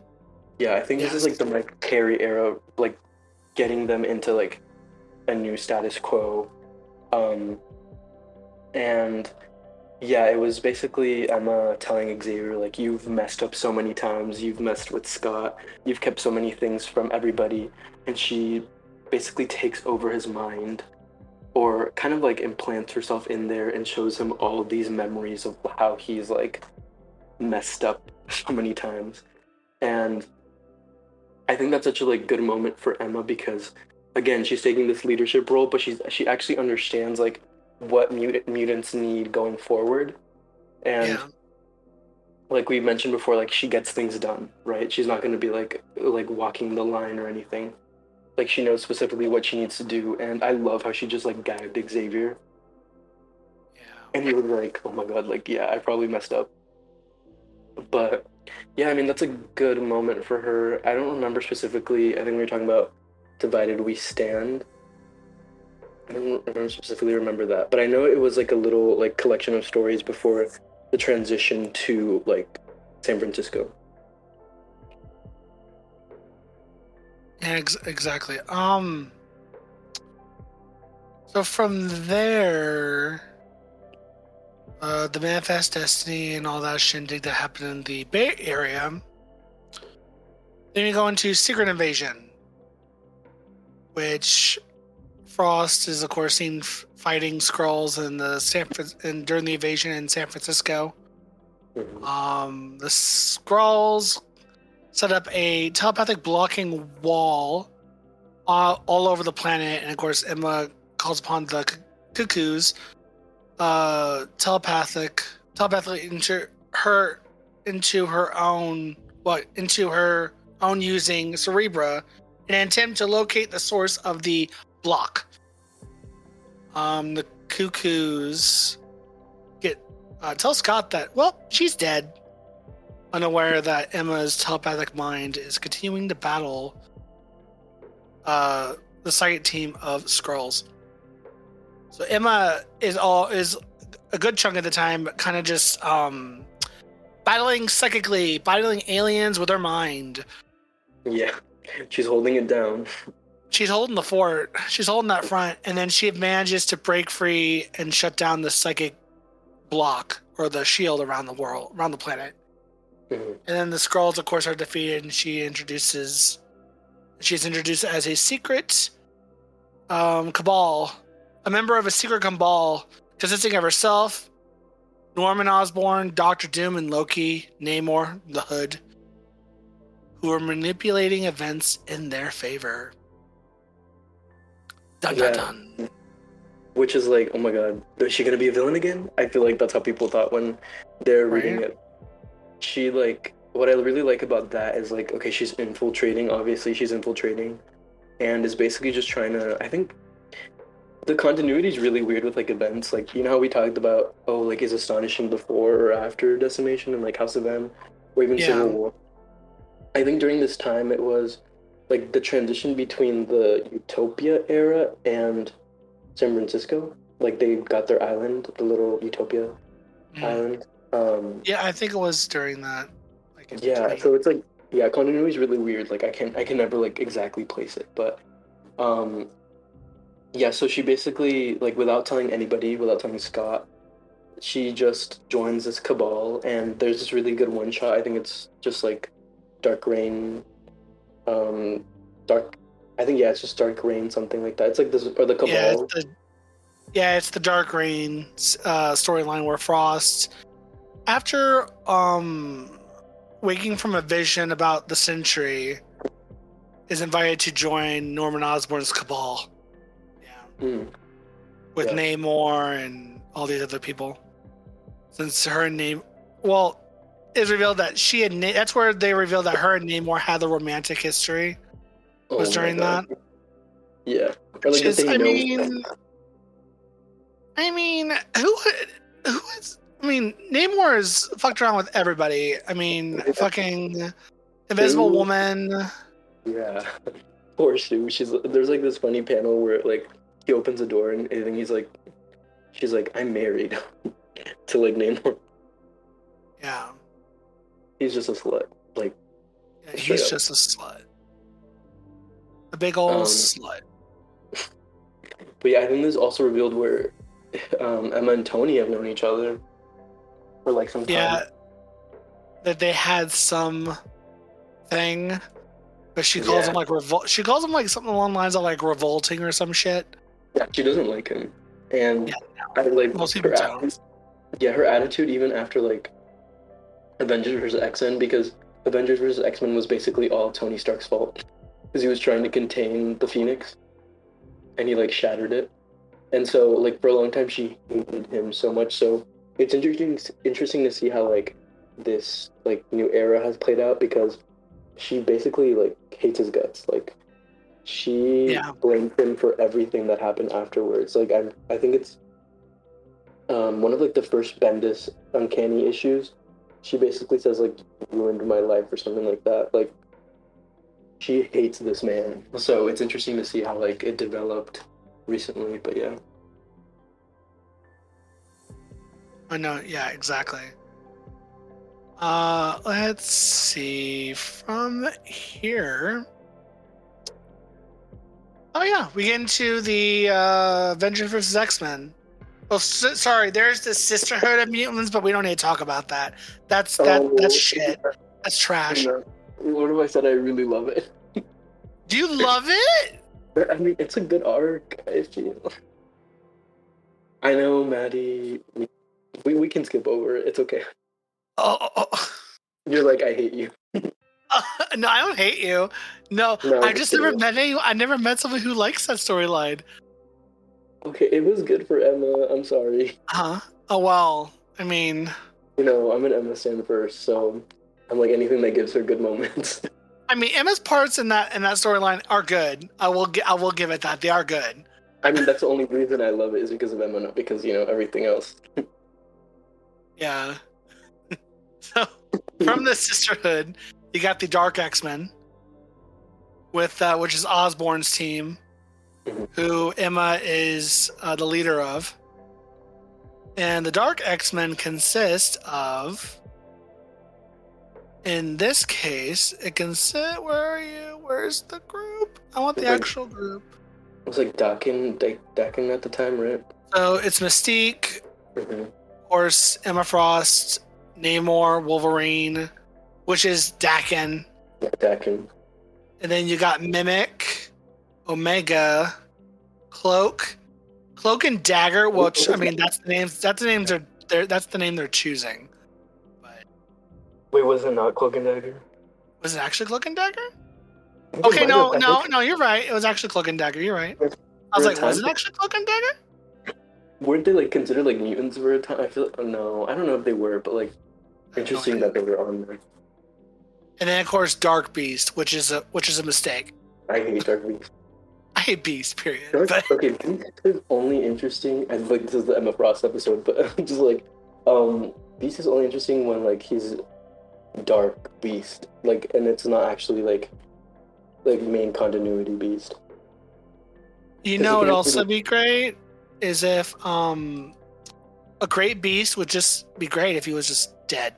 Yeah, I think this is like the Mike Carey era, like getting them into like a new status quo. And yeah, it was basically Emma telling Xavier, like, you've messed up so many times, you've messed with Scott, you've kept so many things from everybody, and she basically takes over his mind, or kind of like implants herself in there and shows him all these memories of how he's like messed up so many times. And I think that's such a like good moment for Emma because again, she's taking this leadership role, but she actually understands like what mutants need going forward. And like we mentioned before, like she gets things done, right? She's not going to be like walking the line or anything. Like she knows specifically what she needs to do, and I love how she just like gagged Xavier. Yeah. And he was like, "Oh my god, like yeah, I probably messed up." But yeah, I mean that's a good moment for her. I don't remember specifically. I think we were talking about Divided We Stand. I don't specifically remember that, but I know it was like a little like collection of stories before the transition to like San Francisco.
Yeah, exactly. So from there, the Manifest Destiny and all that shindig that happened in the Bay Area. Then you go into Secret Invasion, which Frost is, of course, seen fighting Skrulls in during the invasion in San Francisco.
Mm-hmm.
The Skrulls set up a telepathic blocking wall all over the planet, and of course, Emma calls upon the Cuckoos telepathically into her own using Cerebra in an attempt to locate the source of the block. The Cuckoos tell Scott that, well, she's dead, unaware that Emma's telepathic mind is continuing to battle the psychic team of Skrulls. So Emma is a good chunk of the time kind of just battling psychically, battling aliens with her mind.
Yeah, she's holding it down.
She's holding the fort. She's holding that front, and then she manages to break free and shut down the psychic block or the shield around the planet.
Mm-hmm.
And then the Skrulls, of course, are defeated, and she's introduced as a secret cabal, a member of a secret cabal consisting of herself, Norman Osborn, Doctor Doom, and Loki, Namor, the Hood, who are manipulating events in their favor. Dun dun dun.
Which is like, oh my god, is she gonna be a villain again? I feel like that's how people thought when they're reading it. She what I really like about that is like, okay, she's infiltrating. Obviously, she's infiltrating, and is basically just trying to. I think the continuity is really weird with like events. Like, you know how we talked about, oh, like is Astonishing before or after Decimation and like House of M, or even Civil War. I think during this time it was like the transition between the Utopia era and San Francisco. Like they got their island, the little Utopia island.
Yeah, I think it was during that.
Yeah, so it's like, yeah, continuity is really weird. Like I can never like exactly place it, but yeah. So she basically, like, without telling anybody, without telling Scott, she just joins this cabal, and there's this really good one shot. I think it's just like Dark Rain, it's just Dark Rain, something like that. It's like this, or the cabal.
It's the Dark Rain storyline where Frost, after waking from a vision about the Sentry, is invited to join Norman Osborn's cabal. Yeah. With Namor and all these other people. Since her name, it's revealed that she had. That's where they revealed that her and Namor had the romantic history. Was during that.
Yeah. Or like
who is? I mean, Namor has fucked around with everybody. I mean, fucking Invisible Woman.
Yeah. Poor Sue. There's like this funny panel where like he opens a door and she's like, I'm married to like Namor.
Yeah.
He's just a slut. Like,
yeah, he's just a slut. A big old slut.
But yeah, I think this also revealed where Emma and Tony have known each other for like some time.
Yeah, that they had some thing, but she calls him like She calls him like something along the lines of like revolting or some shit.
Yeah, she doesn't like him, and I like her attitude even after like Avengers vs. X-Men, because Avengers vs. X-Men was basically all Tony Stark's fault because he was trying to contain the Phoenix, and he like shattered it. And so, like, for a long time, she hated him so much. So it's interesting to see how, like, this, like, new era has played out, because she basically, like, hates his guts. Like, she blames him for everything that happened afterwards. Like, I think it's one of, like, the first Bendis Uncanny issues. She basically says, like, you ruined my life or something like that. Like, she hates this man. So it's interesting to see how, like, it developed recently, but yeah.
I know, yeah, exactly. Let's see from here. Oh yeah, we get into the Avengers vs. X-Men. Oh, sorry, there's the Sisterhood of Mutants, but we don't need to talk about that. That's shit. That's trash.
What if I said I really love it?
Do you love it?
I mean, it's a good arc, I feel. I know, Maddie. We can skip over it. It's okay.
Oh.
You're like, I hate you.
No, I don't hate you. No, I just never met anyone. I never met someone who likes that storyline.
Okay, it was good for Emma. I'm sorry.
Huh? Oh, well, I mean...
You know, I'm an Emma stan first, so I'm like anything that gives her good moments.
I mean, Emma's parts in that storyline are good. I will give it that. They are good.
I mean, that's the only reason I love it is because of Emma, not because, everything else.
Yeah. So from the Sisterhood, you got the Dark X-Men with which is Osborn's team,
Mhm.
who Emma is the leader of. And the Dark X-Men consist of, in this case, it can sit. Where are you? Where's the group? I want the
It's like-
actual group.
It was like Dakin at the time, right?
So it's Mystique,
Mm-hmm.
of course, Emma Frost, Namor, Wolverine, which is Dakin.
Yeah, Dakin.
And then you got Mimic, Omega, Cloak and Dagger, which I mean that's the names that's the name they're choosing. But
Wait, was it not Cloak and Dagger?
was it actually Cloak and Dagger?
I think it
Okay,
might have. I think
no, you're right. It was actually Cloak and Dagger. You're right. I was
for a
like, was it
time-
actually Cloak and Dagger?
Weren't they like considered like mutants for a time? I feel no, I don't know if they were, but like interesting that they were on there.
And then of course Dark Beast, which is a mistake.
I hate Dark Beast.
I hate Beast, period.
Okay, Beast is only interesting. I like this is the Emma Frost episode, but just like, Beast is only interesting when like he's Dark Beast, like, and it's not actually like main continuity Beast.
You know, it'd also be great is if a great Beast would just be great if he was just dead.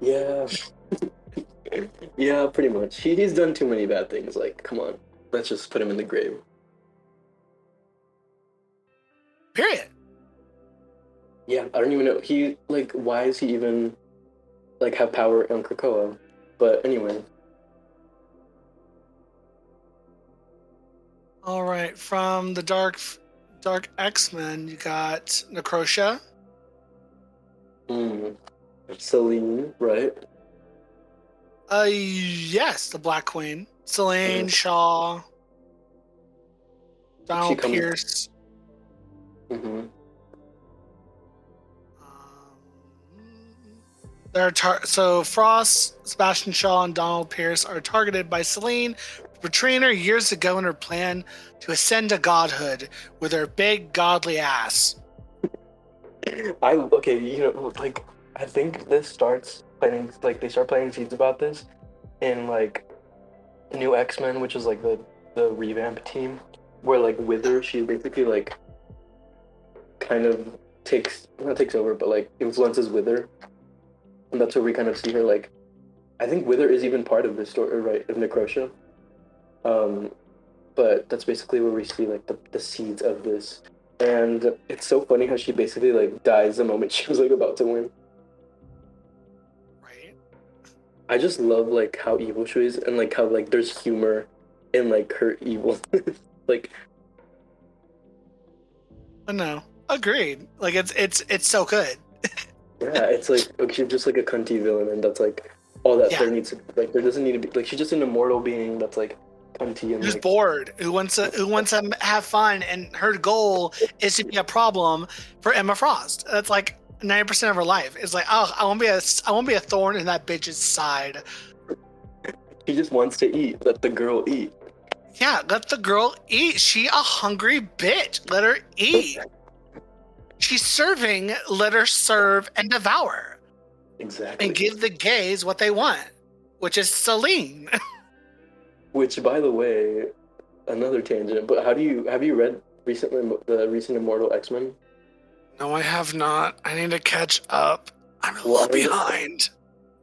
Yeah, yeah, pretty much. He's done too many bad things. Like, come on, let's just put him in the grave.
Period.
Yeah, I don't even know. Why is he even like have power on Krakoa? But anyway.
All right, from the Dark X-Men, you got Necrosha.
Celine, right?
Yes, the Black Queen. Selene, Shaw, Donald Pierce.
Mm-hmm.
So Frost, Sebastian Shaw, and Donald Pierce are targeted by Selene, betraying her years ago in her plan to ascend to godhood with her big godly ass.
I think this starts planting, like, they start planting seeds about this in, like, New X-Men, which is, like, the revamp team, where, like, Wither, she basically, like, kind of not takes over, but, like, influences Wither. And that's where we kind of see her, like, I think Wither is even part of this story, right, of Necrosha. But that's basically where we see, like, the seeds of this. And it's so funny how she basically, like, dies the moment she was, like, about to win.
Right.
I just love, like, how evil she is and, like, how, like, there's humor in, like, her evil. Like...
No, agreed. Like, it's so good.
Yeah, it's like she's just like a cunty villain, and that's like all that there needs to, like, there doesn't need to be, like, she's just an immortal being that's like cunty and
Who's
like
bored, who wants to have fun, and her goal is to be a problem for Emma Frost. That's like 90% of her life. It's like, oh, I won't be a thorn in that bitch's side.
she just wants to eat. Let the girl eat.
Yeah, let the girl eat. She a hungry bitch. Let her eat. She's serving. Let her serve and devour.
Exactly.
And give the gays what they want, which is Selene.
Which, by the way, another tangent. But have you read the recent Immortal X-Men?
No, I have not. I need to catch up. I'm a
Well,
little behind.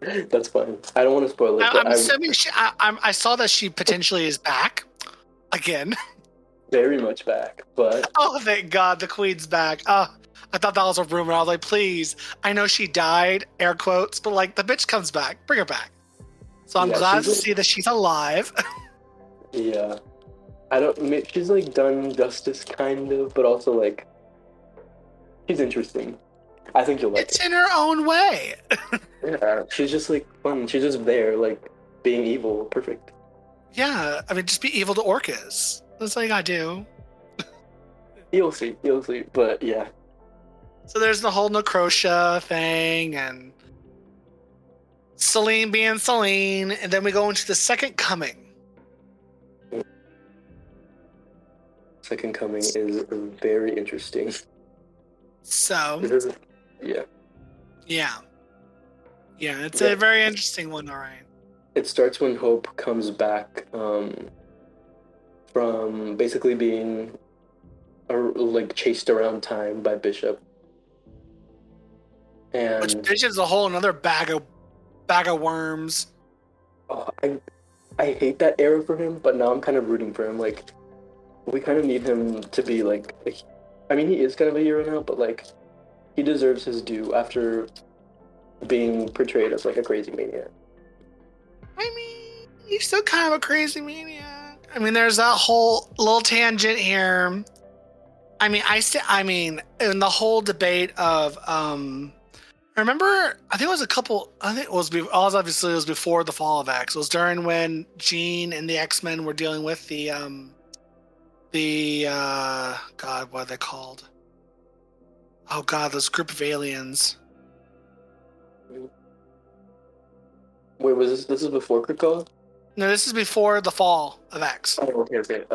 That's fine. I don't want to spoil it.
I'm assuming I saw that she potentially is back again.
Very much back, but
Oh, thank God, the Queen's back. Oh, I thought that was a rumor. I was like, please. I know she died, air quotes, but like the bitch comes back. Bring her back. So I'm glad to see that she's alive.
yeah, she's like done justice kind of, but also like she's interesting. I think you'll like
It's
it.
in her own way.
Yeah, she's just like fun. She's just there, like being evil. Perfect.
Yeah, I mean, just be evil to orcas. That's all you gotta do.
You'll see. But yeah,
So there's the whole Necrosha thing and Selene being Selene, and then we go into the second coming.
Second Coming is very interesting.
So,
Yeah.
yeah. Yeah, it's a very interesting one, all right.
It starts when Hope comes back from basically being like chased around time by Bishop.
Which
And
Bishop's a whole another bag of worms.
oh, I hate that era for him, but now I'm kind of rooting for him. Like, we kind of need him to be like, I mean, he is kind of a hero now, but like, he deserves his due after being portrayed as like a crazy maniac.
I mean, he's still kind of a crazy maniac. I mean, there's that whole little tangent here. I mean, in the whole debate of, I remember, I think it was obviously it was before the fall of X. It was during when Jean and the X-Men were dealing with God, what are they called? Oh God, this group of aliens.
Wait, was this? This is before Krakoa?
No, this is before the fall of X.
Oh, okay.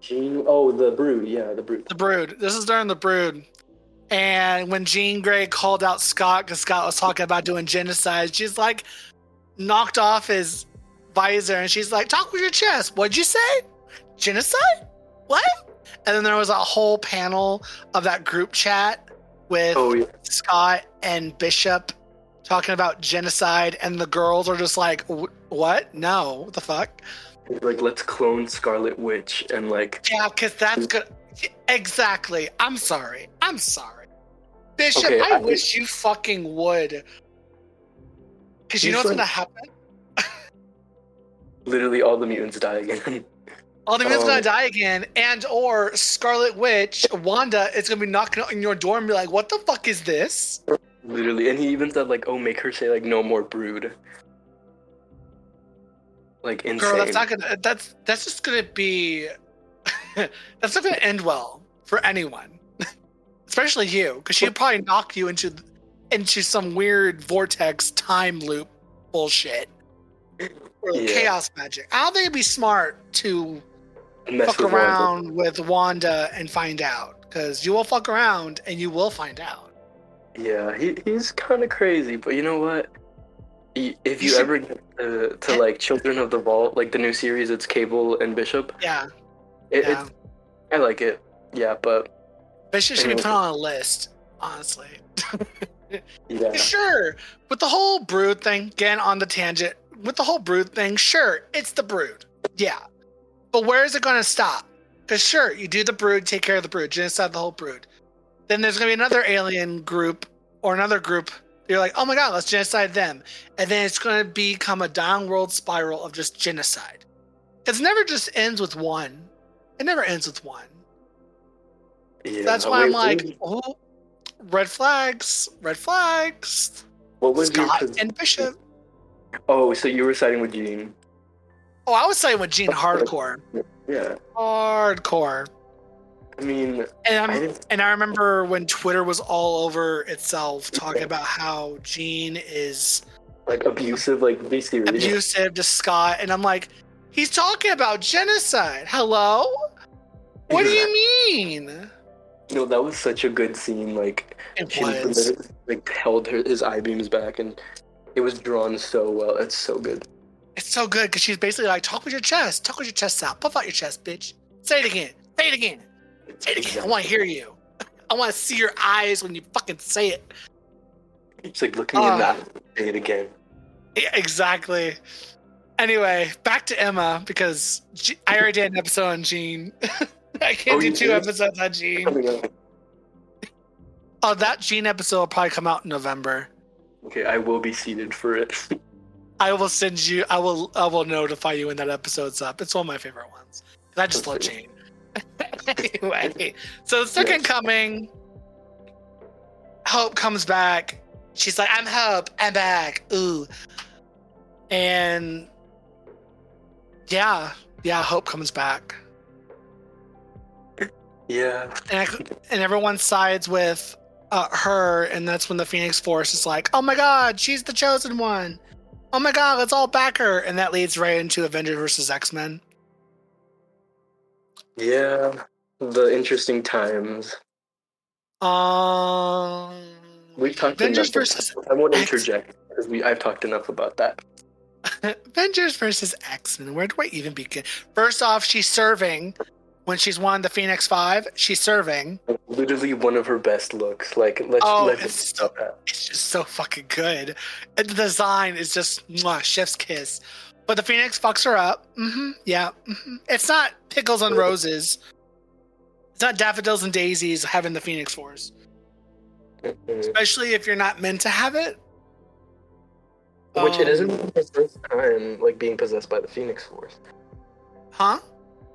Jean. Oh, the Brood. Yeah, the Brood.
The Brood. This is during the Brood. And when Jean Grey called out Scott because Scott was talking about doing genocide, she's like knocked off his visor and she's like, talk with your chest. What'd you say? Genocide? What? And then there was a whole panel of that group chat with Scott and Bishop talking about genocide, and the girls are just like, what? No, what the fuck?
Like, let's clone Scarlet Witch and like.
Yeah, because that's good. Exactly. I'm sorry. Bishop,
Okay,
I wish you fucking would. Because you know what's going to happen?
Literally all the mutants die again.
All the mutants going to die again, and or Scarlet Witch, Wanda, is going to be knocking on your door and be like, what the fuck is this?
Literally, and he even said like, "Oh, make her say like no more Brood." Like insane.
Girl, that's not gonna. That's just gonna be. That's not gonna end well for anyone, especially you, because she'd probably knock you into some weird vortex time loop bullshit or chaos magic. I don't think it'd be smart to fuck around with Wanda and find out, because you will fuck around and you will find out.
Yeah, he's kind of crazy, but you know what? If you ever get to like Children of the Vault, like the new series, it's Cable and Bishop.
Yeah.
I like it. Yeah, but
Bishop should be put on a list, honestly.
Yeah.
Sure. With the whole Brood thing, again on the tangent, with the whole Brood thing, sure, it's the Brood. Yeah. But where is it going to stop? Because sure, you do the Brood, take care of the Brood, genocide the whole Brood. Then there's going to be another alien group or another group. You're like, oh my God, let's genocide them. And then it's going to become a downward spiral of just genocide. It never just ends with one. It never ends with one.
Yeah.
That's why I'm like, oh, red flags.
What was
Scott and Bishop.
Oh, so you were siding with Jean.
Oh, I was siding with Jean hardcore.
Yeah.
Hardcore.
I mean,
and I remember when Twitter was all over itself talking about how Jean is
like abusive, like be serious.
Abusive to Scott, and I'm like, he's talking about genocide. Hello? What do you mean?
No, that was such a good scene. Like she like held his eye beams back, and it was drawn so well. It's so good.
It's so good because she's basically like, talk with your chest out, puff out your chest, bitch. Say it again. I want to hear you. I want to see your eyes when you fucking say it.
It's like, look me in the eye, say it again.
Yeah, exactly. Anyway, back to Emma, because I already did an episode on Jean. I can't do 2 episodes on Jean. Oh, that Jean episode will probably come out in November.
Okay, I will be seated for it.
I will send you. I will notify you when that episode's up. It's one of my favorite ones. I just love Jean. Anyway, so the second coming, Hope comes back. She's like, I'm Hope. I'm back. Ooh. And yeah, Hope comes back.
Yeah.
And everyone sides with her, and that's when the Phoenix Force is like, oh my God, she's the chosen one. Oh my God, let's all back her. And that leads right into Avengers vs. X-Men.
Yeah, the interesting times. We've talked
Avengers
enough.
versus
I won't
X.
interject because I've talked enough about that.
Avengers versus X-Men. Where do I even begin? First off, she's serving when she's won the Phoenix Five. She's serving.
Literally one of her best looks. Like
Oh,
let's
it's
stop that.
just so fucking good. And the design is just chef's kiss. But the Phoenix fucks her up. Yeah. It's not pickles on roses. It's not daffodils and daisies having the Phoenix Force. Especially if you're not meant to have it.
Which it isn't her first time like being possessed by the Phoenix Force.
Huh?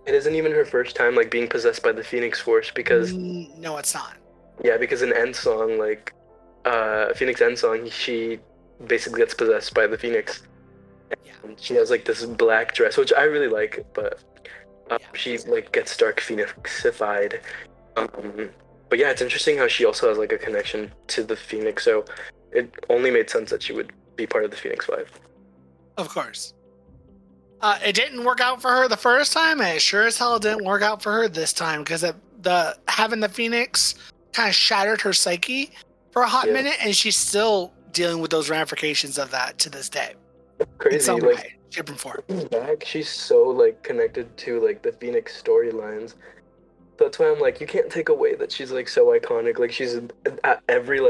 It isn't even her first time like being possessed by the Phoenix Force because
no, it's not.
Yeah, because in End Song, like Phoenix End Song, she basically gets possessed by the Phoenix.
Yeah.
And she has like this black dress, which I really like, but she like gets dark phoenixified. But yeah, it's interesting how she also has like a connection to the Phoenix, so it only made sense that she would be part of the Phoenix Five.
Of course. It didn't work out for her the first time, and it sure as hell didn't work out for her this time because having the Phoenix kind of shattered her psyche for a hot minute, and she's still dealing with those ramifications of that to this day.
Crazy,
in some
like
way, shape, and form.
Back, she's so like connected to like the Phoenix storylines. That's why I'm like, you can't take away that she's like so iconic. Like she's at every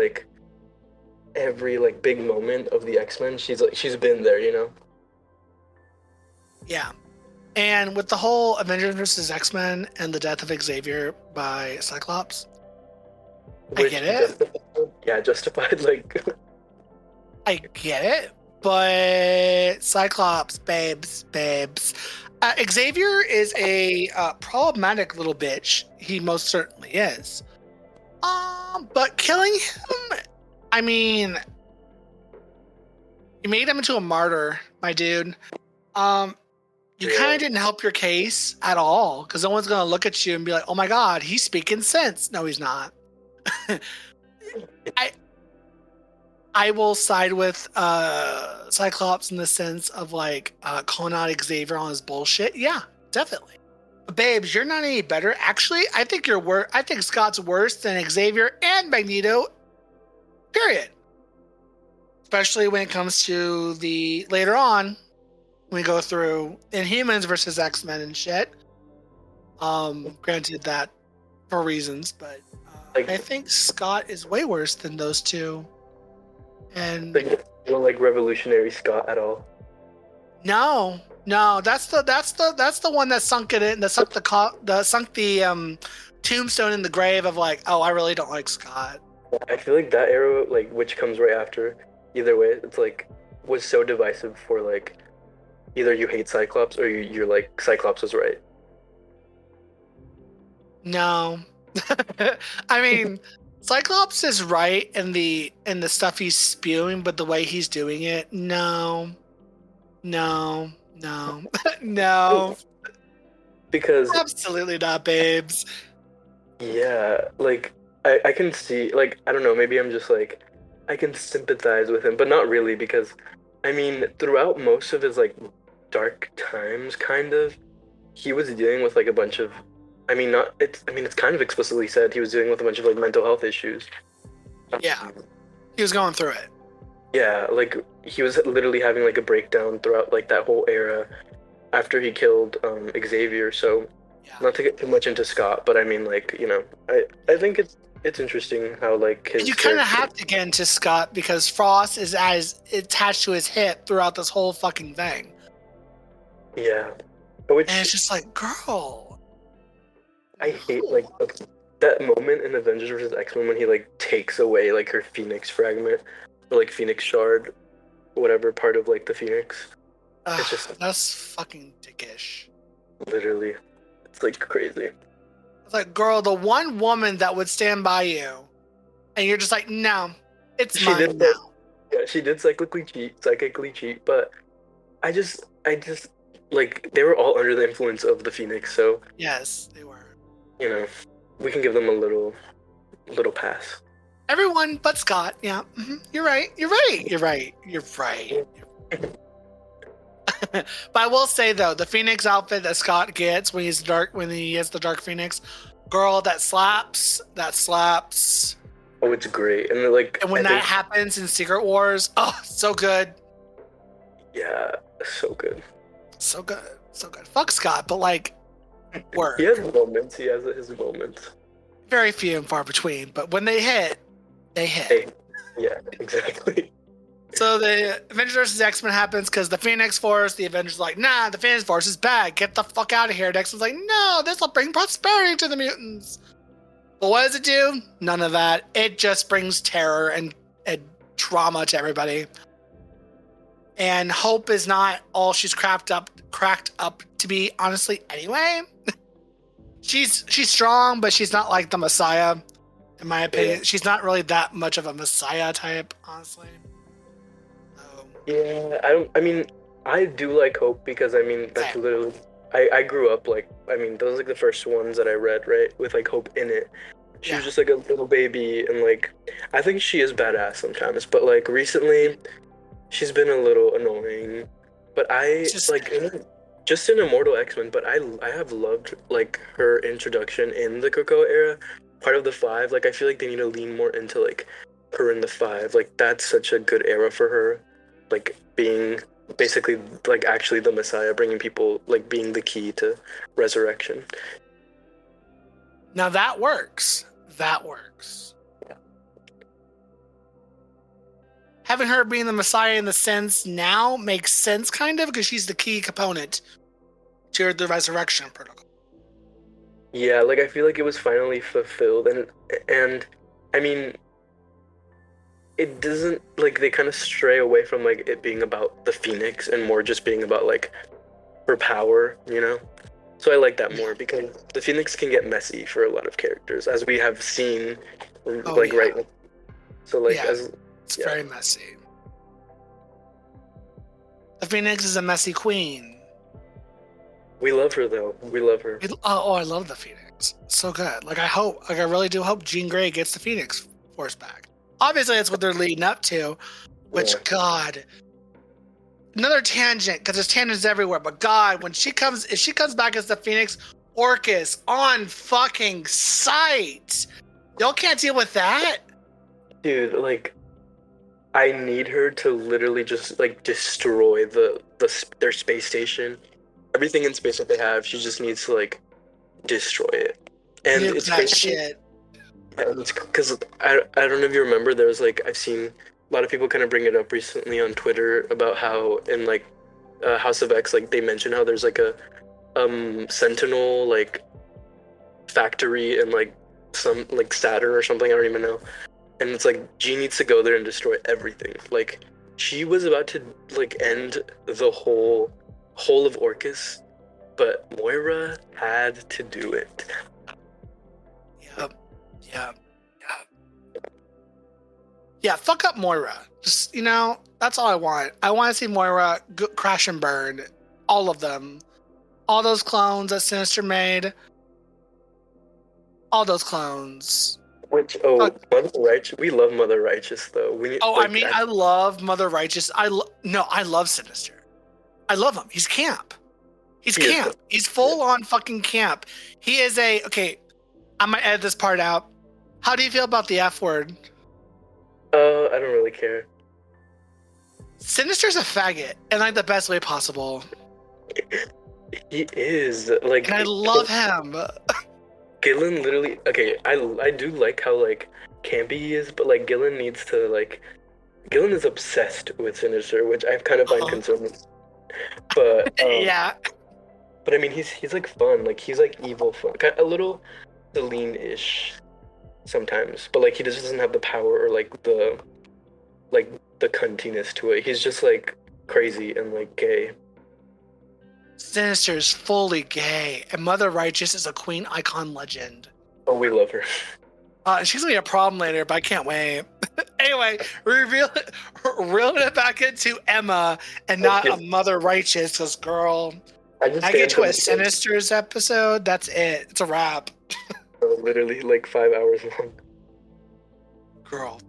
big moment of the X-Men. She's been there, you know.
Yeah. And with the whole Avengers versus X-Men and the death of Xavier by Cyclops, I get it.
Justified. Like,
I get it, but Cyclops, babes. Xavier is a problematic little bitch. He most certainly is. But killing him, I mean, you made him into a martyr, my dude. You kind of didn't help your case at all because no one's going to look at you and be like, oh my God, he's speaking sense. No, he's not. I will side with Cyclops in the sense of like calling out Xavier on his bullshit. Yeah, definitely. But babes, you're not any better. Actually, I think you're worse. I think Scott's worse than Xavier and Magneto. Period. Especially when it comes to the later on. We go through Inhumans versus X-Men and shit. Granted that for reasons, but I think Scott is way worse than those two. And
you don't like Revolutionary Scott at all?
No, that's the one that sunk it in. That sunk the tombstone in the grave of like, oh, I really don't like Scott.
I feel like that era, like which comes right after, either way, it's like was so divisive for like. Either you hate Cyclops or you're like Cyclops was right.
No, I mean Cyclops is right in the stuff he's spewing, but the way he's doing it, no.
Because
absolutely not, babes.
Yeah, like I can see, like I don't know, maybe I'm just like I can sympathize with him, but not really because I mean throughout most of his like dark times, kind of, he was dealing with like a bunch of, it's kind of explicitly said he was dealing with a bunch of like mental health issues.
Yeah, he was going through it.
Yeah, like he was literally having like a breakdown throughout like that whole era after he killed Xavier. So not to get too much into Scott, but I mean like, you know, I think it's interesting how like his.
You kind of have to get into Scott because Frost is as attached to his hip throughout this whole fucking thing.
Yeah.
And it's just like, girl.
I hate like that moment in Avengers vs. X-Men when he like takes away like her Phoenix fragment or like Phoenix shard, whatever part of like the Phoenix. It's just
that's fucking dickish.
Literally. It's like crazy.
It's like, girl, the one woman that would stand by you and you're just like, no, it's mine now.
Yeah, she did psychically cheat, but I just like they were all under the influence of the Phoenix, so
yes, they were.
You know, we can give them a little pass.
Everyone but Scott. Yeah, You're right. But I will say though, the Phoenix outfit that Scott gets when he is the Dark Phoenix, girl, that slaps.
Oh, it's great. And like,
And when that happens in Secret Wars, oh, so good.
Yeah, so good.
So good. Fuck Scott, but like, work.
He has moments. He has his moments.
Very few and far between, but when they hit, they hit.
Yeah, exactly.
So the Avengers vs. X-Men happens because the Phoenix Force, the Avengers are like, nah, the Phoenix Force is bad. Get the fuck out of here. X-Men's like, no, this will bring prosperity to the mutants. But what does it do? None of that. It just brings terror and trauma to everybody. And Hope is not all she's cracked up to be, honestly, anyway. She's strong, but she's not like the Messiah, in my opinion. Yeah. She's not really that much of a Messiah type, honestly.
Yeah, I do like Hope because, I mean, that's literally... I grew up, like, I mean, those are like the first ones that I read, right? With, like, Hope in it. She was just, like, a little baby, and, like, I think she is badass sometimes. But, like, recently, she's been a little annoying. But just in Immortal X-Men, but I have loved, like, her introduction in the Krakoa era. Part of the Five, like, I feel like they need to lean more into, like, her in the Five. Like, that's such a good era for her. Like, being basically, like, actually the Messiah, bringing people, like, being the key to resurrection.
Now that works. Yeah. Having her being the Messiah in the sense now makes sense, kind of, because she's the key component to the resurrection protocol.
Yeah, like, I feel like it was finally fulfilled, and I mean, it doesn't, like, they kind of stray away from, like, it being about the Phoenix and more just being about, like, her power, you know? So I like that more because the Phoenix can get messy for a lot of characters, as we have seen, right now. So, like,
it's very messy. The Phoenix is a messy queen.
We love her, though. We love her.
I love the Phoenix. So good. Like, I really do hope Jean Grey gets the Phoenix Force back. Obviously, that's what they're leading up to, which, God, another tangent, because there's tangents everywhere, but God, if she comes back as the Phoenix, Orcus on fucking sight. Y'all can't deal with that?
Dude, like, I need her to literally just, like, destroy their space station. Everything in space that they have, she just needs to, like, destroy it. And
Nuke
it's
that
crazy.
shit.
Because I don't know if you remember, there was, like, I've seen a lot of people kind of bring it up recently on Twitter about how in, like, House of X, like, they mention how there's, like, a Sentinel, like, factory in, like, some, like, Saturn or something, I don't even know. And it's like, Jean needs to go there and destroy everything. Like, she was about to, like, end the whole of Orcus, but Moira had to do it.
Yeah, fuck up Moira. Just, you know, that's all I want. I want to see Moira crash and burn. All of them. All those clones that Sinister made. All those clones.
Mother Righteous. We love Mother Righteous, though.
I love Mother Righteous. I love Sinister. I love him. He's camp. He's full on fucking camp. He is okay, I'm gonna edit this part out. How do you feel about the F word?
I don't really care.
Sinister's a faggot, in, like, the best way possible.
He is, like,
and I love him.
Gillen literally, I do like how, like, campy he is, but, like, Gillen is obsessed with Sinister, which I kind of find concerning. But
yeah.
But I mean, he's like fun, like, he's like evil fun, a little Celine-ish sometimes, but, like, he just doesn't have the power or, like, the cuntiness to it. He's just, like, crazy and, like, gay.
Sinister is fully gay, and Mother Righteous is a queen icon legend.
Oh, we love her.
She's gonna be a problem later, but I can't wait. Anyway, reeling it back into Emma and not a Mother Righteous, because, girl, I get to a Sinister's episode, that's it. It's a wrap.
Literally, like, 5 hours long.
Girl,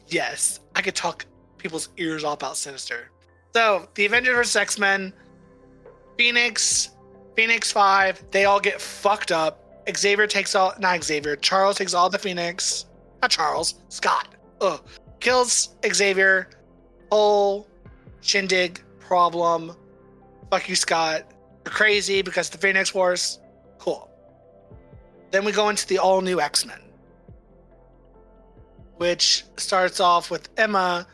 yes, I could talk people's ears off about Sinister. So the Avengers vs. X-Men, Phoenix 5, they all get fucked up. Charles takes all the Phoenix. Not Charles, Scott. Kills Xavier. Whole shindig problem. Fuck you, Scott. You're crazy because the Phoenix Wars. Cool. Then we go into the all-new X-Men, which starts off with Emma.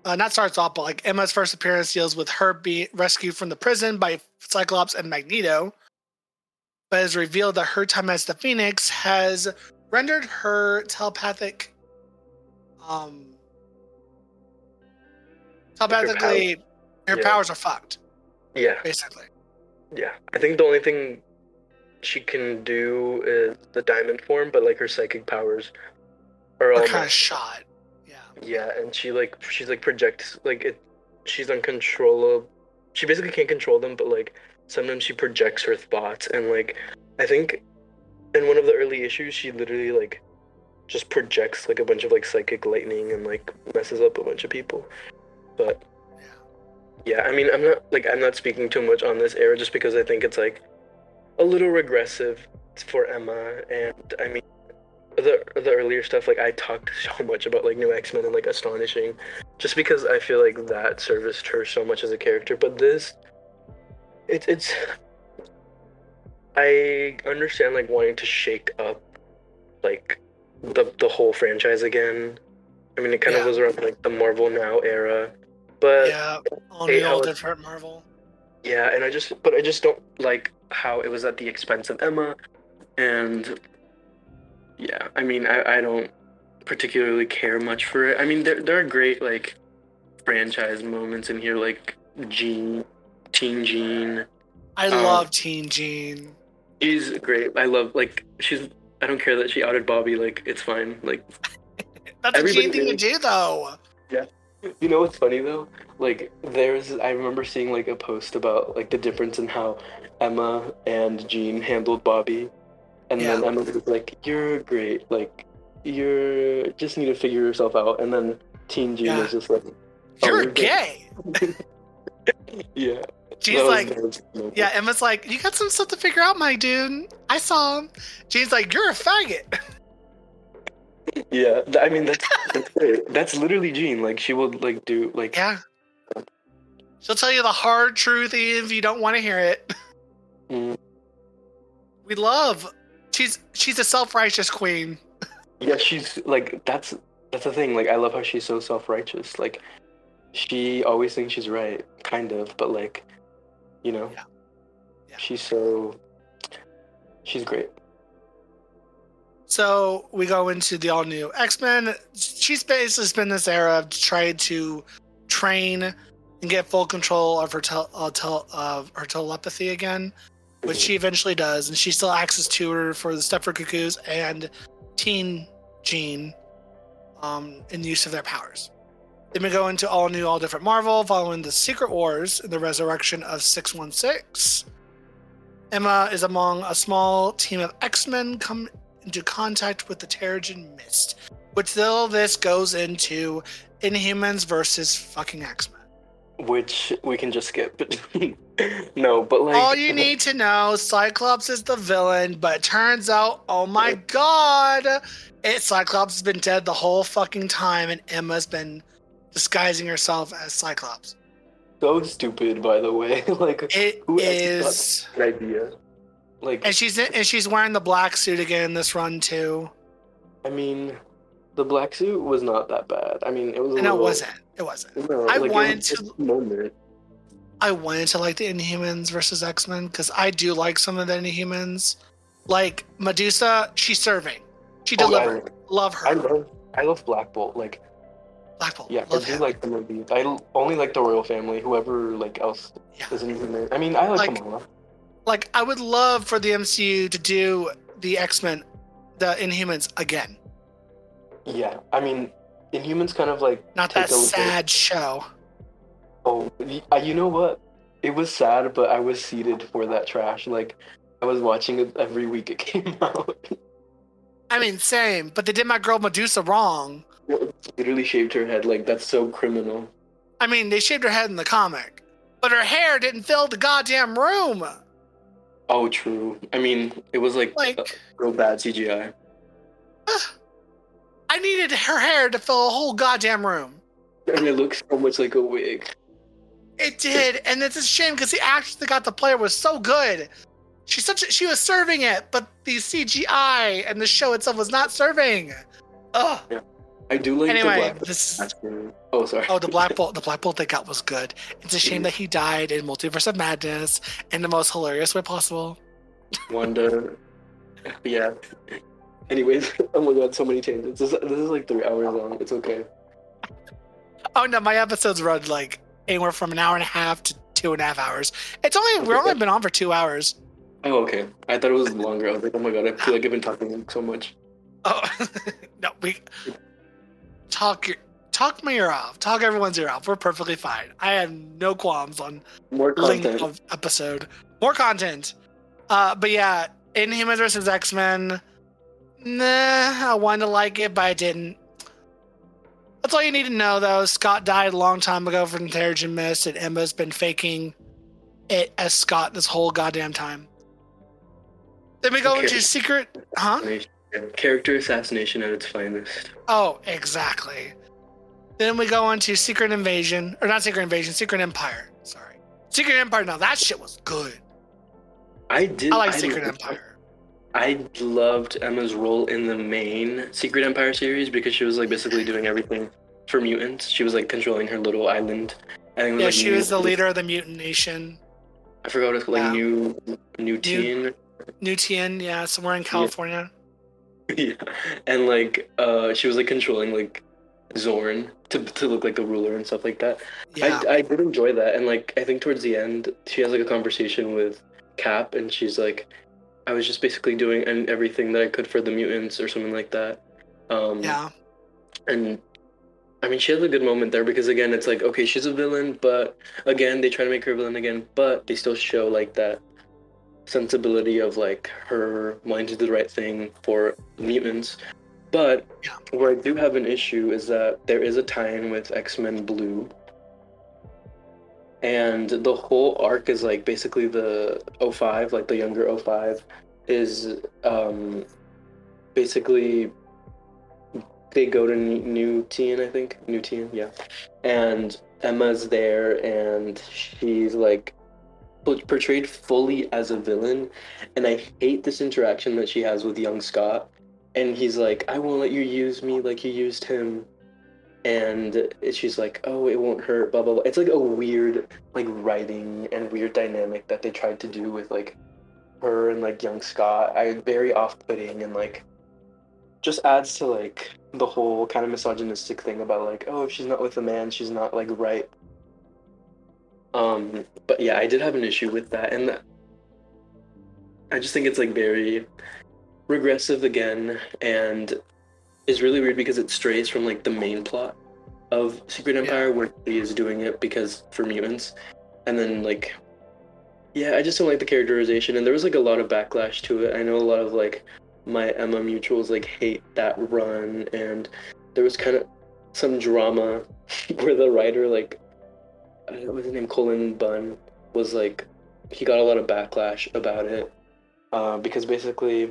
Not starts off, but like Emma's first appearance deals with her being rescued from the prison by Cyclops and Magneto. But it's revealed that her time as the Phoenix has rendered her telepathically, her powers are fucked.
Yeah.
Basically.
Yeah. I think the only thing she can do is the diamond form, but like her psychic powers are all
kind of shot. Yeah.
Yeah, and she's projects she's uncontrollable. She basically can't control them, but like sometimes she projects her thoughts, and like I think in one of the early issues she literally like just projects like a bunch of like psychic lightning and like messes up a bunch of people. But yeah, I mean I'm not speaking too much on this era just because I think it's like a little regressive for Emma, and I mean the earlier stuff, like I talked so much about like New X-Men and like Astonishing just because I feel like that serviced her so much as a character. But this it's I understand like wanting to shake up like the whole franchise again. I mean it kind of was around like the Marvel Now era. But
all different Marvel.
Yeah, and I just don't like how it was at the expense of Emma. And yeah, I mean I don't particularly care much for it. I mean there are great like franchise moments in here, like Teen Jean.
I love Teen Jean.
She's great. I love I don't care that she outed Bobby, like it's fine. Like
that's a Jean thing to do though.
Yeah. You know what's funny though? Like I remember seeing like a post about like the difference in how Emma and Jean handled Bobby. And then Emma was like, "You're great. Like, you just need to figure yourself out." And then Teen Jean was just like,
"You're gay."
Yeah.
Jean's like, Emma's like, "You got some stuff to figure out, my dude. I saw him." Jean's like, "You're a faggot."
Yeah, I mean that's it. That's literally Jean. Like she will like do like
she'll tell you the hard truth if you don't want to hear it. We love. She's a self-righteous queen.
Yeah, she's like that's the thing. Like I love how she's so self-righteous. Like she always thinks she's right, kind of, but like, you know, she's great.
So we go into the all-new X-Men. She's basically spent this era of trying to train and get full control of her telepathy again, which she eventually does, and she still acts as tutor for the Stepford Cuckoos and Teen Jean in the use of their powers. Then we go into all new, all different Marvel, following the Secret Wars and the resurrection of 616. Emma is among a small team of X-Men come into contact with the Terrigen Mist, which this goes into Inhumans versus fucking X-Men.
Which we can just skip. No, but like
all you need to know, Cyclops is the villain, but it turns out, oh my god, Cyclops has been dead the whole fucking time, and Emma's been disguising herself as Cyclops.
So stupid, by the way. Like
it is
an idea. Like,
and she's wearing the black suit again in this run too.
I mean, the black suit was not that bad. I mean, it was.
It wasn't.
No,
I wanted to like the Inhumans versus X-Men because I do like some of the Inhumans. Like Medusa, she's serving. She delivered. Love her.
I love Black Bolt. Like
Black Bolt.
Yeah, I do like the movie. I only like the royal family. Whoever like else is Inhuman. I mean, I like Kamala.
Like, I would love for the MCU to do the X-Men, the Inhumans again.
Yeah, I mean, Inhumans kind of like
not that sad show.
Oh, you know what? It was sad, but I was seated for that trash. Like, I was watching it every week it came out.
I mean, same, but they did my girl Medusa wrong.
Literally shaved her head. Like, that's so criminal.
I mean, they shaved her head in the comic, but her hair didn't fill the goddamn room.
Oh, true. I mean, it was like real bad CGI.
I needed her hair to fill a whole goddamn room.
And it looks so much like a wig.
It did, and it's a shame because the actress that got the player was so good. She was serving it, but the CGI and the show itself was not serving. Ugh.
Yeah. I do like
anyway,
the Black Oh, sorry.
Oh, the Black Bolt they got was good. It's a shame that he died in Multiverse of Madness in the most hilarious way possible.
Wanda. Yeah. Anyways, oh my god, so many tangents. This is like 3 hours long. It's okay.
Oh no, my episodes run like anywhere from an hour and a half to 2.5 hours. We're only been on for 2 hours.
Oh, okay. I thought it was longer. I was like, oh my god, I feel like I've been talking so much.
Oh no, we talk my ear off. Talk everyone's ear off. We're perfectly fine. I have no qualms on
More content.
length of episode. More content. But yeah, Inhumans vs. X-Men. Nah, I wanted to like it, but I didn't. That's all you need to know, though. Scott died a long time ago from Terrigen Mist, and Emma's been faking it as Scott this whole goddamn time. Then we go into Secret...
Character assassination at its finest.
Oh, exactly. Then we go into Secret Invasion. Or not Secret Invasion, Secret Empire. Sorry. Secret Empire, now that shit was good. I like Secret Empire.
I loved Emma's role in the main Secret Empire series because she was like basically doing everything for mutants. She was like controlling her little island. I think it was, like,
she was the leader of the mutant nation.
I forgot what it's called, like New Teen.
New Teen, yeah, somewhere in California.
Yeah, and like she was like controlling like Zorn to look like the ruler and stuff like that. Yeah. I did enjoy that, and like I think towards the end she has like a conversation with Cap, and she's like, I was just basically doing everything that I could for the mutants or something like that. Yeah. And I mean, she has a good moment there because again, it's like, okay, she's a villain, but again, they try to make her a villain again, but they still show like that sensibility of like her wanting to do the right thing for mutants. But where I do have an issue is that there is a tie-in with X-Men Blue. And the whole arc is like basically the 05, like the younger 05, is basically they go to New Teen, I think. New Teen, yeah. And Emma's there, and she's like portrayed fully as a villain. And I hate this interaction that she has with young Scott. And he's like, I won't let you use me like you used him. And she's like, oh, it won't hurt, blah, blah, blah. It's like a weird, like, writing and weird dynamic that they tried to do with, like, her and, like, young Scott. Very off-putting and, like, just adds to, like, the whole kind of misogynistic thing about, like, oh, if she's not with a man, she's not, like, right. But, yeah, I did have an issue with that. And I just think it's, like, very regressive again, and is really weird because it strays from like the main plot of Secret Empire where he is doing it because for mutants, and then like I just don't like the characterization, and there was like a lot of backlash to it. I know a lot of like my Emma mutuals like hate that run, and there was kind of some drama where the writer like what was his name, Colin Bunn, was like he got a lot of backlash about it because basically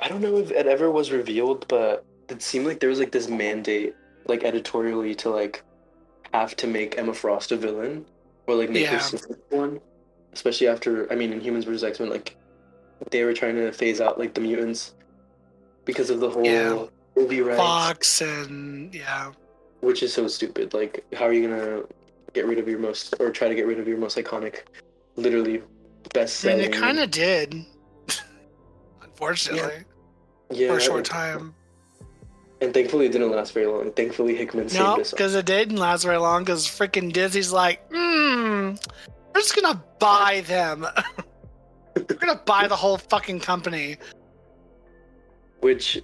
I don't know if it ever was revealed, but it seemed like there was like this mandate, like editorially, to like have to make Emma Frost a villain or like make her one, especially after, I mean, in Humans vs. X-Men, like they were trying to phase out like the mutants because of the whole movie rights.
Fox and
which is so stupid. Like, how are you gonna get rid of your most, or try to get rid of your most iconic, literally best-selling?
I mean, it kind of did. Unfortunately. For a short time.
And thankfully it didn't last very long. Thankfully Hickman saved us.
No, because it didn't last very long, because freaking Disney's like, we're just gonna buy them. We're gonna buy the whole fucking company.
Which,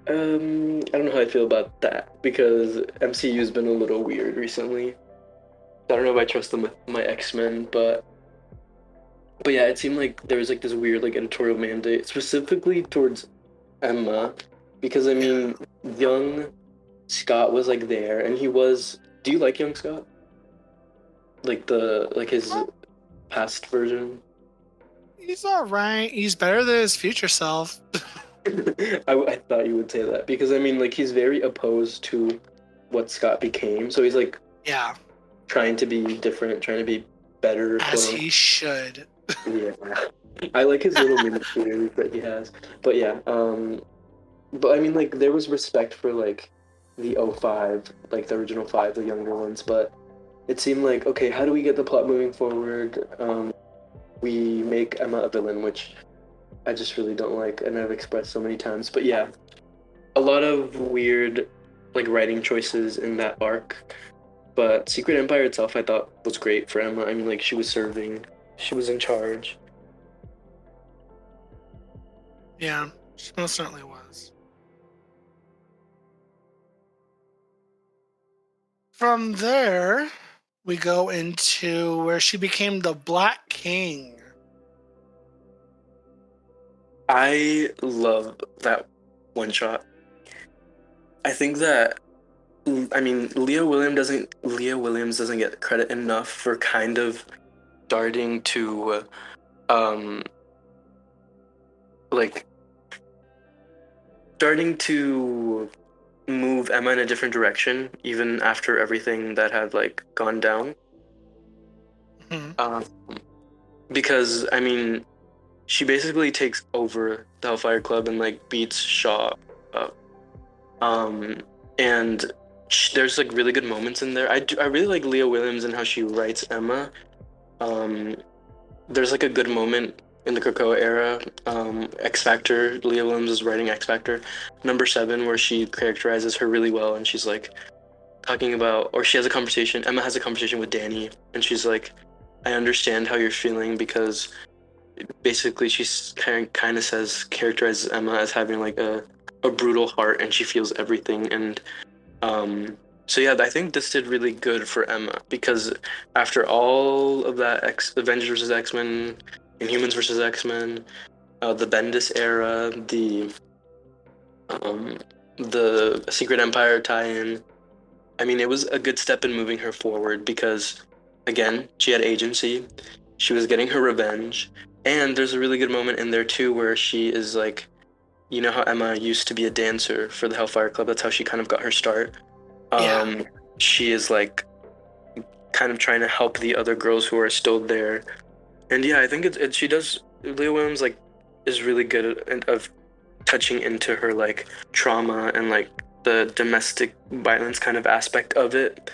I don't know how I feel about that, because MCU's been a little weird recently. I don't know if I trust them with my X-Men, but yeah, it seemed like there was like this weird like editorial mandate specifically towards Emma, because I mean, young Scott was like there, and he was Do you like Young Scott? Like his past version?
He's all right. He's better than his future self.
I thought you would say that because I mean, like, he's very opposed to what Scott became. So he's like
Yeah,
trying to be different, trying to be better.
as
quote
he should.
Yeah, I like his little mini series that he has. But yeah, but I mean, like, there was respect for like the '05, like the original five, the younger ones. But it seemed like, okay, how do we get the plot moving forward? We make Emma a villain, which I just really don't like, and I've expressed so many times. But yeah, a lot of weird, like, writing choices in that arc. But Secret Empire itself, I thought was great for Emma. I mean, like, she was serving, she was in charge.
Yeah, she most certainly was. From there, we go into where she became the Black King.
I love that one shot. I think that, I mean, Leah Williams doesn't get credit enough for kind of starting to um like starting to move Emma in a different direction even after everything that had like gone down.
Mhm.
Um because I mean, she basically takes over the Hellfire Club and like beats Shaw up. And there's like really good moments in there. I really like Leah Williams and how she writes Emma. Um, there's like a good moment in the Krakoa era. X Factor. Leah Williams is writing X Factor, #7, where she characterizes her really well, and she's like talking about, or she has a conversation. Emma has a conversation with Danny, and she's like, "I understand how you're feeling," because basically she's kind of says characterizes Emma as having like a brutal heart, and she feels everything. And so yeah, I think this did really good for Emma because after all of that Avengers vs. X-Men, Inhumans vs. X-Men, the Bendis era, um, the Secret Empire tie-in, I mean, it was a good step in moving her forward because, again, she had agency, she was getting her revenge, and there's a really good moment in there too where she is like, you know how Emma used to be a dancer for the Hellfire Club, that's how she kind of got her start.
Yeah.
She is like kind of trying to help the other girls who are still there. And yeah, I think she does, Leah Williams like is really good of touching into her like trauma and like the domestic violence kind of aspect of it.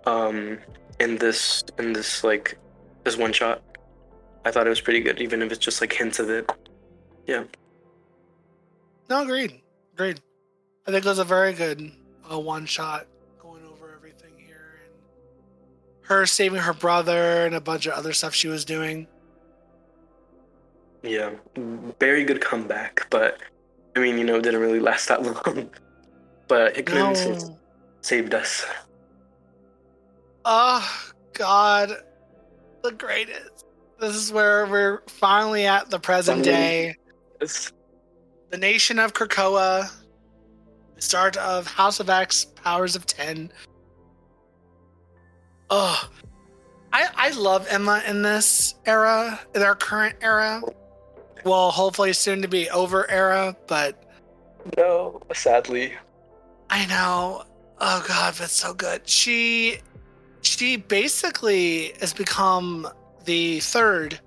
In this like this one shot, I thought it was pretty good, even if it's just like hints of it. Yeah.
No, agreed. Agreed. I think it was a very good one shot going over everything here and her saving her brother and a bunch of other stuff she was doing.
Yeah, very good comeback, but I mean, it didn't really last that long. But Hickman saved us.
Oh, God. The greatest. This is where we're finally at the present day.
Yes.
The nation of Krakoa. The start of House of X, Powers of 10. Oh, I love Emma in this era, in our current era. Well, hopefully soon to be over era, but
No, sadly.
I know. Oh God, that's so good. She basically has become the third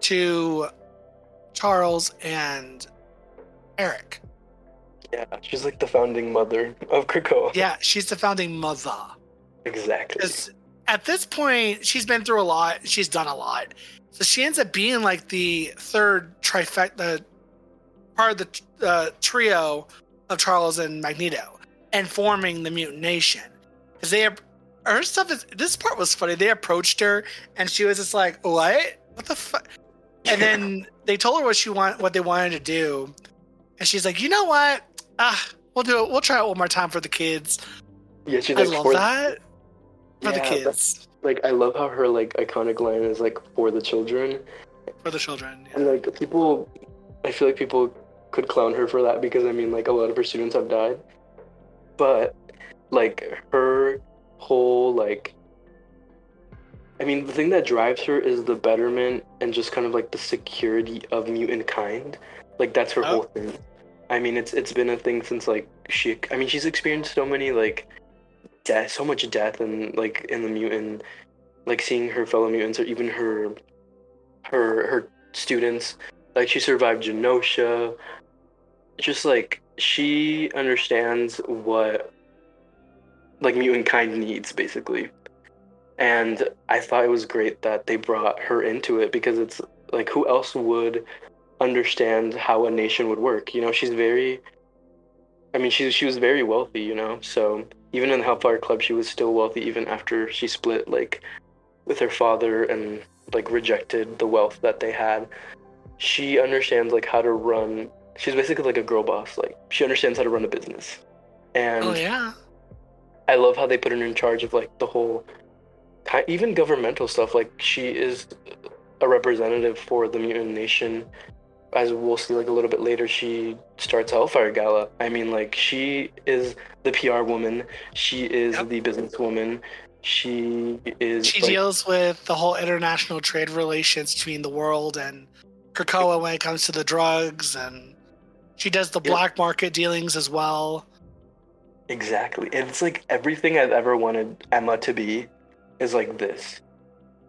to Charles and Eric.
Yeah, she's like the founding mother of Krakoa.
Yeah, she's the founding mother.
Exactly.
Because at this point, she's been through a lot. She's done a lot. So she ends up being like the third trifecta, part of the trio of Charles and Magneto, and forming the Mutant Nation. Because her stuff is, this part was funny. They approached her and she was just like, what the fuck? And then they told her what they wanted to do. And she's like, you know what? We'll do it. We'll try it one more time for the kids.
Yeah, she's
I
like,
love that. For the
Yeah,
kids.
like, I love how her like iconic line is like, for the children.
For the children. Yeah.
And like I feel like people could clown her for that because I mean, like, a lot of her students have died. But like her whole like, I mean, the thing that drives her is the betterment and just kind of like the security of mutant kind. Like that's her whole thing. I mean, it's been a thing since like she's experienced so many like death, so much death, and like in the mutant, like seeing her fellow mutants or even her students. Like she survived Genosha. Just like she understands what like mutant kind needs basically. And I thought it was great that they brought her into it because it's like who else would understand how a nation would work? You know, she's very I mean she was very wealthy, you know. So even in the Hellfire Club she was still wealthy even after she split like with her father and like rejected the wealth that they had. She understands like how to run. She's basically like a girl boss. Like she understands how to run a business.
Oh
And
yeah.
I love how they put her in charge of like the whole even governmental stuff. Like she is a representative for the mutant nation. As we'll see like a little bit later, she starts Hellfire Gala. I mean, like she is the PR woman. She is
Yep.
the businesswoman. She is
She
like
deals with the whole international trade relations between the world and Krakoa when it comes to the drugs, and she does the black market dealings as well.
exactly. And it's like everything I've ever wanted Emma to be is like this.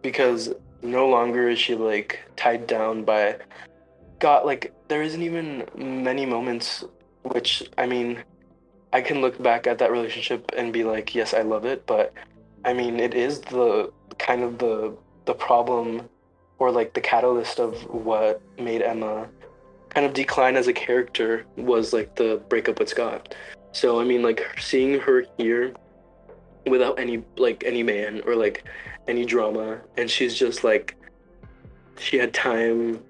Because no longer is she like tied down by God, like there isn't even many moments which I mean I can look back at that relationship and be like, yes, I love it, but I mean it is the kind of the problem or like the catalyst of what made Emma kind of decline as a character was like the breakup with Scott. So I mean like seeing her here without any man or like any drama, and she's just like she had time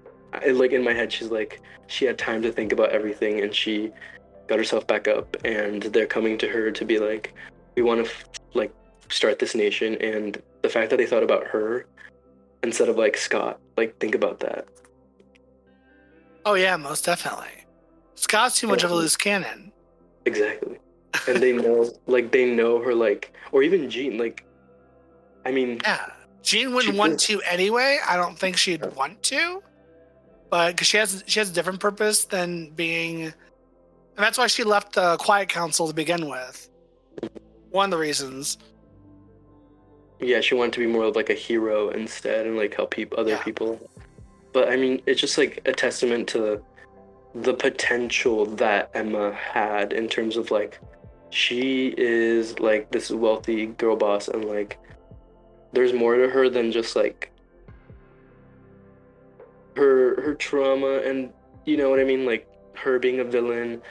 like in my head she's like she had time to think about everything and she got herself back up and they're coming to her to be like we want to like start this nation, and the fact that they thought about her instead of like Scott, like think about that.
Oh yeah, most definitely. Scott's too much of a loose cannon.
Exactly. And they know her, like, or even Jean, like, I mean,
Yeah, Jean wouldn't want to anyway. I don't think she'd want to, but because she has a different purpose than being, and that's why she left the Quiet Council to begin with. One of the reasons.
yeah, she wanted to be more of like a hero instead and like help other people. But I mean, it's just like a testament to the potential that Emma had in terms of like she is like this wealthy girl boss, and like there's more to her than just like her trauma, and you know what I mean, like her being a villain.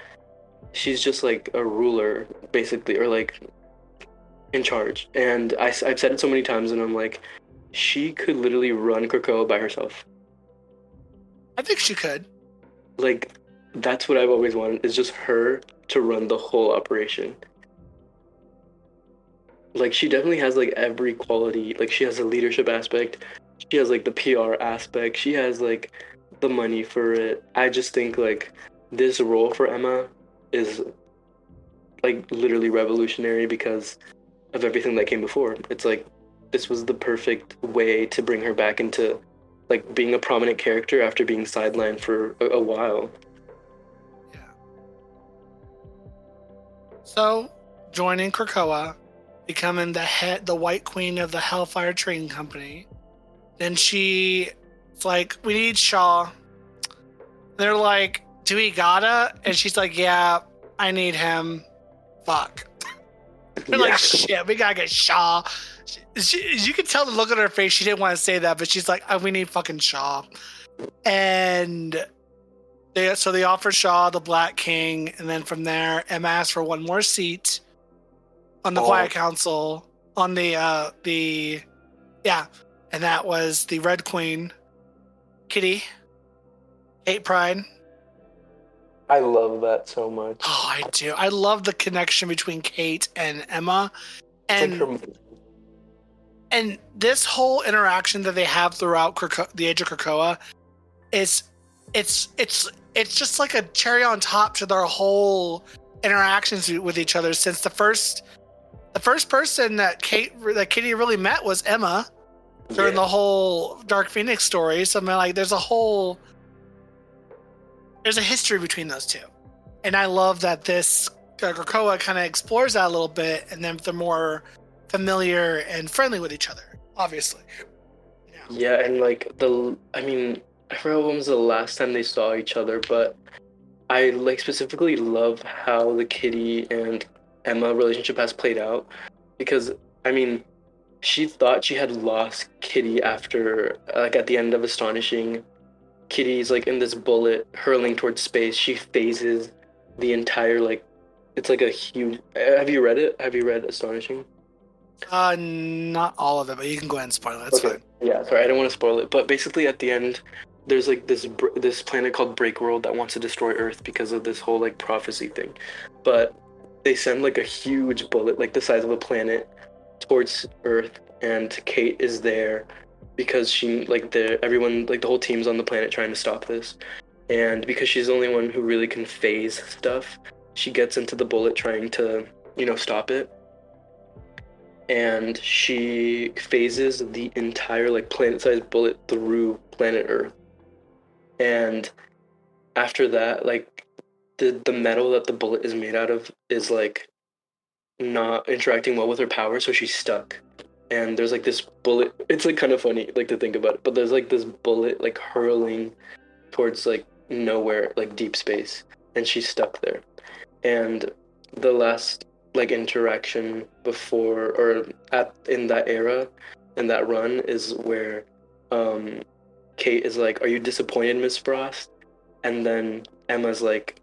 She's just like a ruler basically, or like in charge. And I've said it so many times, and I'm like, she could literally run Krakoa by herself.
I think she could.
Like that's what I've always wanted, is just her to run the whole operation. Like she definitely has like every quality. Like she has a leadership aspect, she has like the PR aspect, she has like the money for it. I just think like this role for Emma is like literally revolutionary because of everything that came before. It's like this was the perfect way to bring her back into like being a prominent character after being sidelined for a while.
Yeah. So, joining Krakoa, becoming the White Queen of the Hellfire Trading Company. Then it's like, we need Shaw. They're like, do we gotta? And she's like, yeah, I need him. Fuck. They're like, shit, we gotta get Shaw. You can tell the look on her face. She didn't want to say that, but she's like, we need fucking Shaw. And they offer Shaw the Black King, and then from there, Emma asks for one more seat on the Quiet Council, on and that was the Red Queen, Kitty, Kate Pride.
I love that so much.
Oh, I do. I love the connection between Kate and Emma, and
like
and this whole interaction that they have throughout the Age of Krakoa, it's just like a cherry on top to their whole interactions with each other since the first the first person that Kitty really met was Emma during the whole Dark Phoenix story. So I mean, like, there's a history between those two, and I love that this Krakoa kind of explores that a little bit, and then they're more familiar and friendly with each other, obviously.
Yeah, and like I forgot when was the last time they saw each other, but I like specifically love how the Kitty and Emma relationship has played out, because I mean, she thought she had lost Kitty after like at the end of Astonishing. Kitty's like in this bullet hurling towards space. She phases the entire like it's like a huge. Have you read it? Have you read Astonishing?
Not all of it, but you can go ahead and spoil it. It's fine.
Yeah, sorry, I don't want to spoil it, but basically at the end, there's like this planet called Break World that wants to destroy Earth because of this whole like prophecy thing, but they send like a huge bullet, like the size of a planet, towards Earth, and Kate is there because she like everyone like the whole team's on the planet trying to stop this, and because she's the only one who really can phase stuff, she gets into the bullet trying to stop it, and she phases the entire like planet-sized bullet through planet Earth. And after that, like the metal that the bullet is made out of is like not interacting well with her power, so she's stuck. And there's like this bullet. It's like kind of funny like to think about it, but there's like this bullet like hurling towards like nowhere, like deep space, and she's stuck there. And the last like interaction before or in that era, in that run, is where Kate is like, "Are you disappointed, Miss Frost?" And then Emma's like,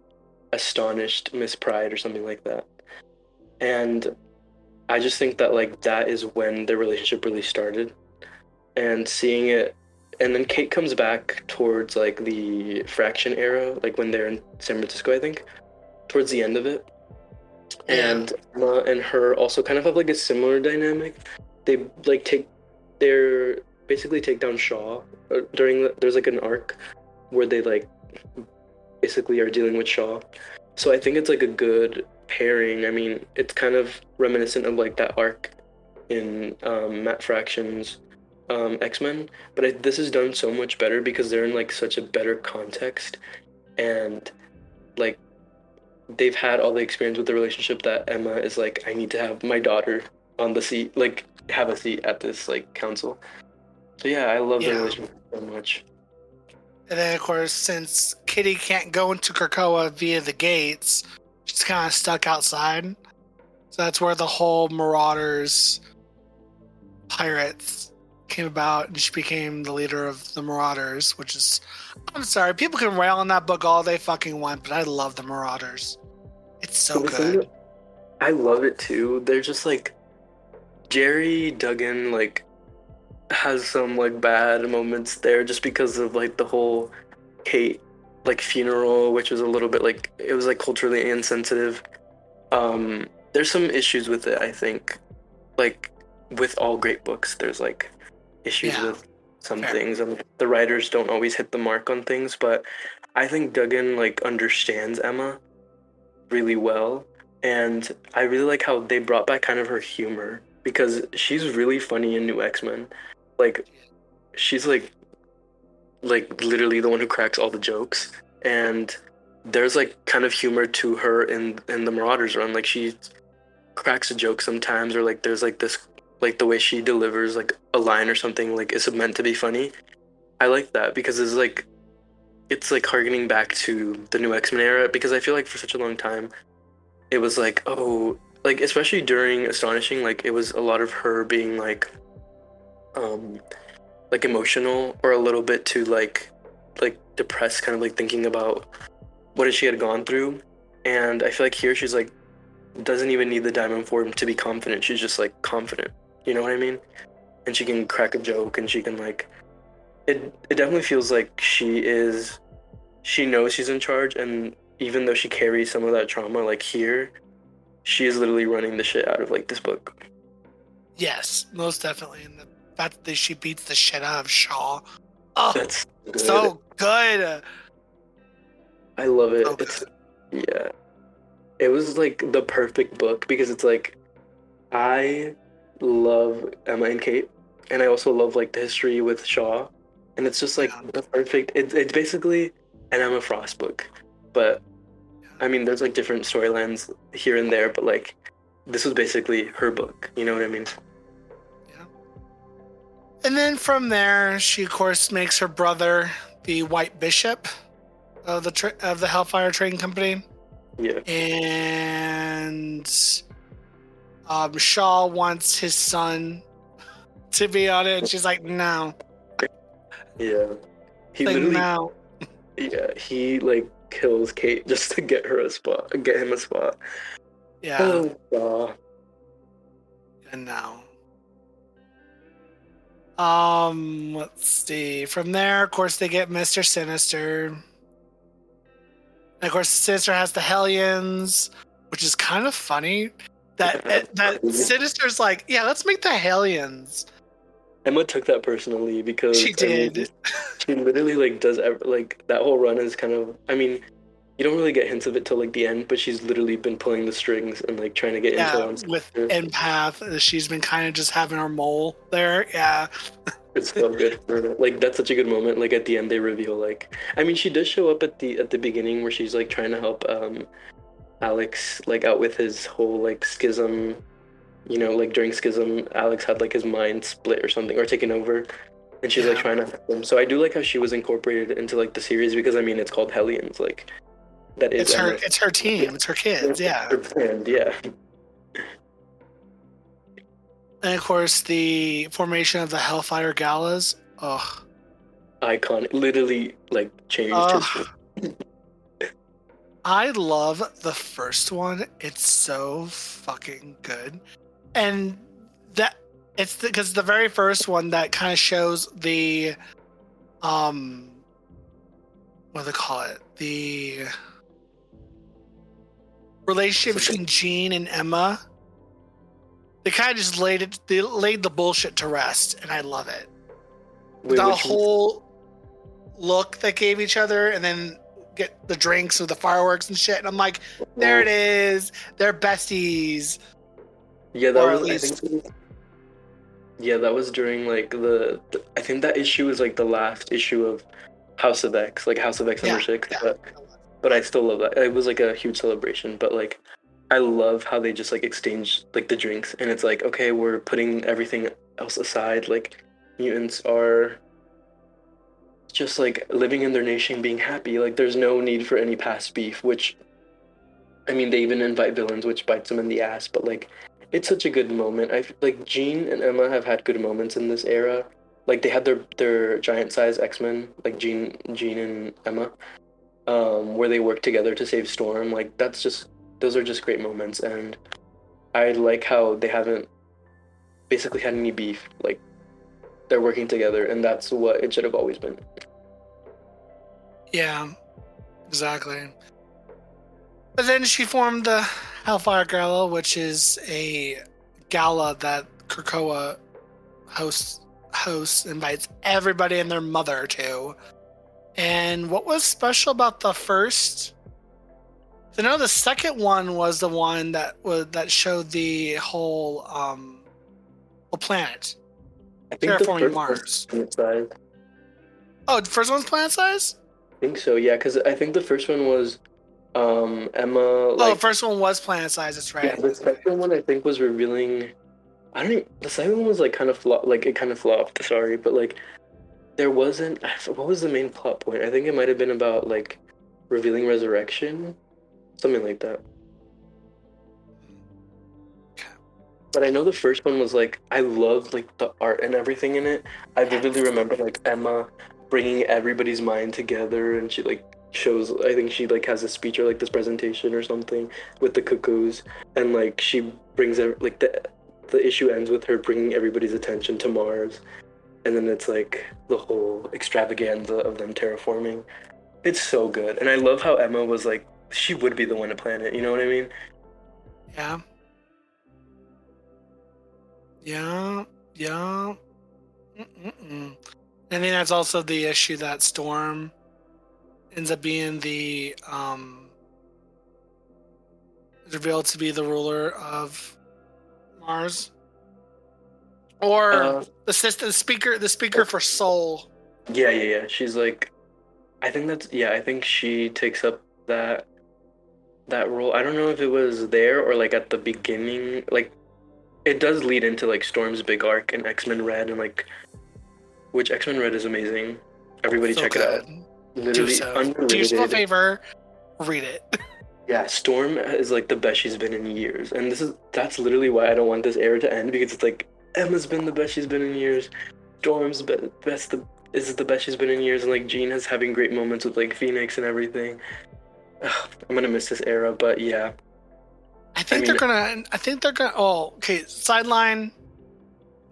"Astonished, Miss Pride," or something like that. And I just think that like that is when their relationship really started, and seeing it. And then Kate comes back towards like the Fraction era, like when they're in San Francisco, I think, towards the end of it. And Emma and her also kind of have like a similar dynamic. They like they're basically take down Shaw there's like an arc where they like basically are dealing with Shaw. So I think it's like a good pairing. I mean, it's kind of reminiscent of like that arc in Matt Fraction's X-Men, but this is done so much better because they're in like such a better context, and like they've had all the experience with the relationship that Emma is like, I need to have my daughter on the seat, like have a seat at this like council. So yeah, I love the relationship so much.
And then of course, since Kitty can't go into Krakoa via the gates, she's kind of stuck outside. So that's where the whole Marauders pirates came about, and she became the leader of the Marauders, which is, I'm sorry, people can rail on that book all they fucking want, but I love the Marauders. It's so good.
I love it too. They're just like, Jerry Duggan like has some like bad moments there just because of like the whole Kate like funeral, which was a little bit like, it was like culturally insensitive. There's some issues with it, I think. Like with all great books, there's like issues with some things, and the writers don't always hit the mark on things, but I think Duggan like understands Emma really well, and I really like how they brought back kind of her humor, because she's really funny in New X-Men. Like she's like literally the one who cracks all the jokes, and there's like kind of humor to her in the Marauders run. Like she cracks a joke sometimes, or like there's like this, like the way she delivers like a line or something like is meant to be funny. I like that because it's like harkening back to the New X-Men era, because I feel like for such a long time it was like, oh, like especially during Astonishing, like it was a lot of her being like emotional, or a little bit too like depressed, kind of like thinking about what she had gone through. And I feel like here she's like doesn't even need the diamond form to be confident. She's just like confident, you know what I mean? And she can crack a joke, and she can like it definitely feels like she knows she's in charge, and even though she carries some of that trauma, like here she is literally running the shit out of like this book.
Yes, most definitely. And the fact that she beats the shit out of Shaw, oh,
that's good.
So good.
I love it. It's yeah, it was like the perfect book, because it's like I love Emma and Kate, and I also love like the history with Shaw, and it's just like
Yeah.
the perfect. It's basically an Emma Frost book, but I mean, there's like different storylines here and there, but like this was basically her book. You know what I mean?
Yeah. And then from there, she of course makes her brother the White Bishop of the Hellfire Trading Company,
Yeah,
and Shaw wants his son to be on it, and she's like, no,
yeah. He
like
literally,
no,
yeah, he like kills Kate just to get her a spot, get him a spot.
yeah,
Oh, Shaw.
and no. Let's see. From there, of course, they get Mr. Sinister. And of course, Sinister has the Hellions, which is kind of funny. That Sinister's like, yeah, let's make the Hellions.
Emma took that personally
She
because I mean,
did.
she literally like like that whole run is kind of. I mean, you don't really get hints of it till like the end, but she's literally been pulling the strings and like trying to get
Yeah,
intel on
with
Sinister.
Empath, she's been kind of just having her mole there. Yeah,
It's so good for her. Like that's such a good moment. Like at the end, they reveal like. I mean, she does show up at the beginning where she's like trying to help Alex like out with his whole like schism. You know, like during schism, Alex had like his mind split or something or taken over, and she's like
yeah.
trying to help him. So I do like how she was incorporated into like the series because I mean it's called Hellions. Like that is
It's her.
Emma.
It's her team. It's her kids. Yeah.
Her band, yeah.
And of course, the formation of the Hellfire Galas. Ugh.
Iconic. Literally like changed
Ugh.
history.
I love the first one. It's so fucking good. And that it's because the very first one that kind of shows the what do they call it? The relationship between Jean and Emma. They kind of just laid the bullshit to rest, and I love it.
Wait,
The
which
whole look they gave each other, and then get the drinks or the fireworks and shit. And I'm like, there it is. They're besties.
Yeah, that
Or at
was I
least,
think yeah, that was during like I think that issue is like the last issue of House of X, like House of X number
yeah,
6.
yeah.
But I still love that. It was like a huge celebration, but like I love how they just like exchange like the drinks and it's like, okay, we're putting everything else aside. Like mutants are just like living in their nation being happy. Like there's no need for any past beef, which I mean they even invite villains, which bites them in the ass, but like it's such a good moment. I like Jean and Emma have had good moments in this era. Like they had their giant size X-Men, like Jean and Emma, where they work together to save Storm. Like that's just those are just great moments, and I like how they haven't basically had any beef. Like they're working together, and that's what it should have always been.
Yeah, exactly. But then she formed the Hellfire Gala, which is a gala that Krakoa hosts, invites everybody and their mother to. And what was special about the first? I know the second one was the one that showed the whole planet
I think the
terraforming
first
Mars.
one size.
Oh, the first one's planet size?
I think so, yeah, because I think the first one was Emma
Oh, the
like
first one was planet size. That's
yeah,
right.
the second one I think was revealing. I don't even, the second one was like kind of like it kind of flopped. Sorry, but like there wasn't. What was the main plot point? I think it might have been about like revealing resurrection, something like that. But I know the first one was like I loved like the art and everything in it. I vividly remember like Emma bringing everybody's mind together, and she like shows. I think she like has a speech or like this presentation or something with the cuckoos, and like she brings like the issue ends with her bringing everybody's attention to Mars, and then it's like the whole extravaganza of them terraforming. It's so good, and I love how Emma was like she would be the one to plan it. You know what I mean?
Yeah. Yeah. Yeah. Mm-mm-mm. I think that's also the issue that Storm ends up being the revealed to be the ruler of Mars. Or
Uh,
the speaker for Soul.
yeah. She's like, I think she takes up that role. I don't know if it was there or like at the beginning. Like, it does lead into like Storm's big arc in X-Men Red, and like, which X-Men Red is amazing. Everybody
So
check it out.
good.
Literally
Do yourself a
underrated.
favor. Read it.
Yeah, Storm is like the best she's been in years, and that's literally why I don't want this era to end, because it's like Emma's been the best she's been in years, Storm's is the best she's been in years, and like Jean is having great moments with like Phoenix and everything. Ugh, I'm gonna miss this era, but yeah.
I think they're gonna. Oh, okay. Sideline.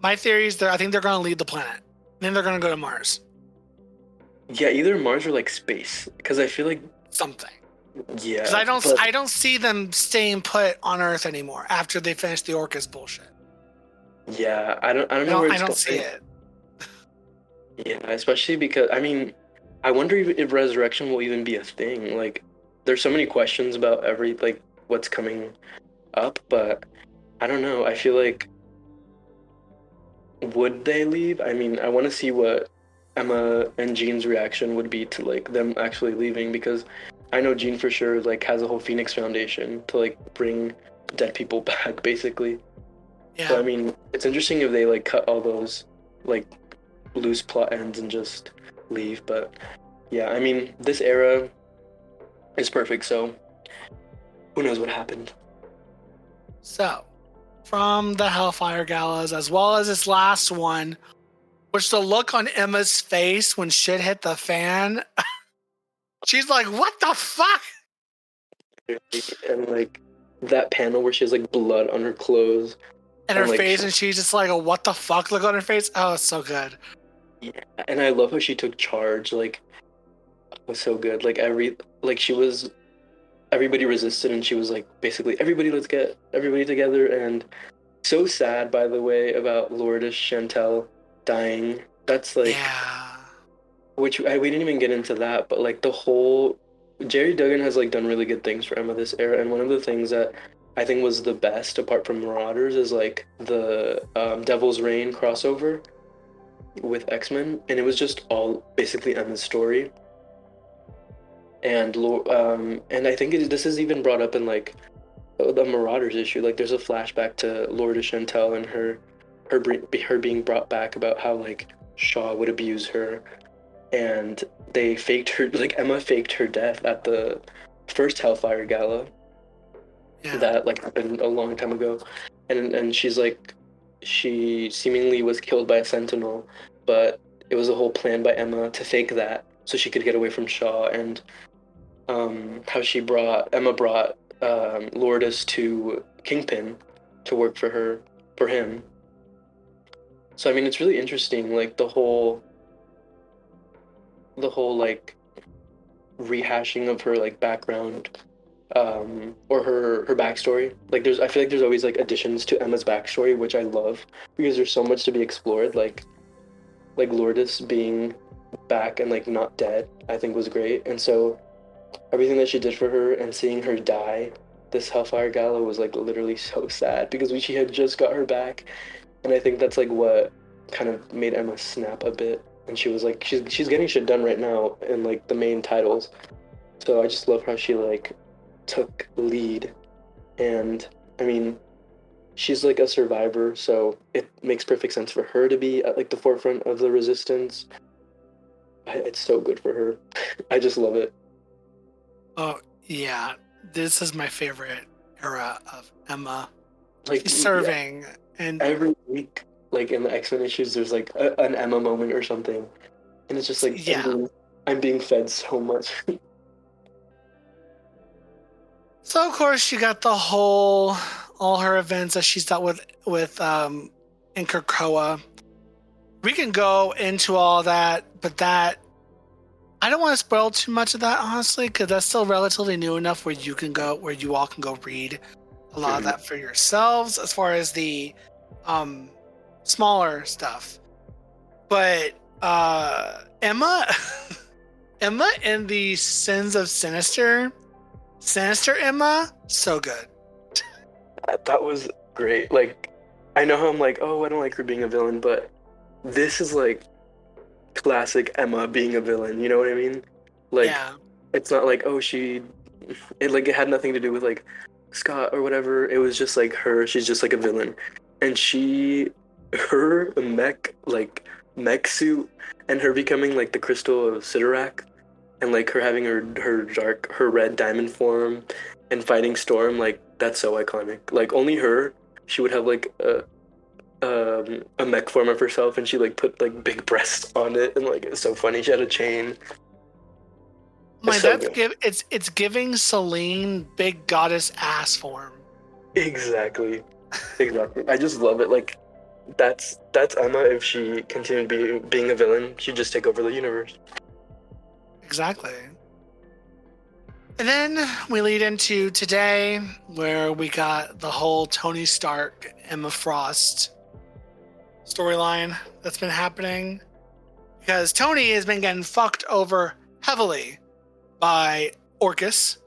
My theory is I think they're gonna leave the planet. Then they're gonna go to Mars.
Yeah, either Mars or like space, because I feel like
Something.
yeah.
Because I don't see them staying put on Earth anymore after they finish the Orcus bullshit.
Yeah, I don't know where it's
I don't
going.
see it.
Yeah, especially because I mean, I wonder if resurrection will even be a thing. Like, there's so many questions about what's coming up, but I don't know. I feel like would they leave? I mean, I want to see what Emma and Jean's reaction would be to like them actually leaving, because I know Jean for sure like has a whole Phoenix Foundation to like bring dead people back, basically.
Yeah.
So I mean, it's interesting if they like cut all those like loose plot ends and just leave. But yeah, I mean, this era is perfect. So who knows what happened?
So, from the Hellfire Galas, as well as this last one, which the look on Emma's face when shit hit the fan, she's like, "What the fuck?"
And like that panel where she has like blood on her clothes
And her
like,
face, and she's just like, "What the fuck?" Look on her face. Oh, it's so good.
Yeah, and I love how she took charge. Like, it was so good. Like everybody resisted, and she was like, basically, everybody, let's get everybody together. And so sad, by the way, about Lourdes Chantel dying. That's like,
Yeah.
we didn't even get into that, but like the whole Jerry Duggan has like done really good things for Emma this era, and one of the things that I think was the best, apart from Marauders, is like the Devil's Reign crossover with X-Men, and it was just all basically Emma's story. And I think this is even brought up in like the Marauders issue. Like, there's a flashback to Lourdes Chantel and her being brought back about how like Shaw would abuse her, and they faked her, like Emma faked her death at the first Hellfire Gala.
Yeah.
That like happened a long time ago, and she's like, she seemingly was killed by a Sentinel, but it was a whole plan by Emma to fake that so she could get away from Shaw. And how Emma brought Lourdes to Kingpin to work for him. So I mean, it's really interesting, like the whole like rehashing of her like background, or her backstory. Like, I feel like there's always like additions to Emma's backstory, which I love, because there's so much to be explored. Like Lourdes being back and like not dead, I think was great. And so everything that she did for her, and seeing her die this Hellfire Gala, was like literally so sad, because she had just got her back. And I think that's like what kind of made Emma snap a bit, and she was like, she's getting shit done right now in like the main titles. So I just love how she like took lead. And I mean, she's like a survivor, so it makes perfect sense for her to be at like the forefront of the resistance. It's so good for her. I just love it.
Oh yeah, this is my favorite era of Emma.
Like,
She's serving, and
every week, like in the X-Men issues, there's like an Emma moment or something, and it's just like,
yeah.
I'm being fed so much.
So of course you got all her events that she's dealt with in Krakoa. We can go into all that, but that I don't want to spoil too much of that, honestly, because that's still relatively new enough where you all can go read a lot of that for yourselves, as far as the smaller stuff. But Emma Emma in the Sins of Sinister Emma, so good.
That was great. Like, I know how I'm like, oh, I don't like her being a villain, but this is like classic Emma being a villain. You know what I mean? Like,
Yeah.
it's not like, oh, it had nothing to do with like Scott or whatever. It was just like her. She's just like a villain, and her mech suit, and her becoming like the Crystal of Sidorak, and like her having her red diamond form, and fighting Storm. Like that's so iconic. Like only her. She would have like a mech form of herself, and she like put like big breasts on it, and like it's so funny. She had a chain. It's
My
so
that's
good.
it's giving Celine big goddess ass form.
Exactly. Exactly. I just love it. Like that's Emma if she continued being a villain, she'd just take over the universe.
Exactly. And then we lead into today, where we got the whole Tony Stark, Emma Frost storyline that's been happening. Because Tony has been getting fucked over heavily by Orcus.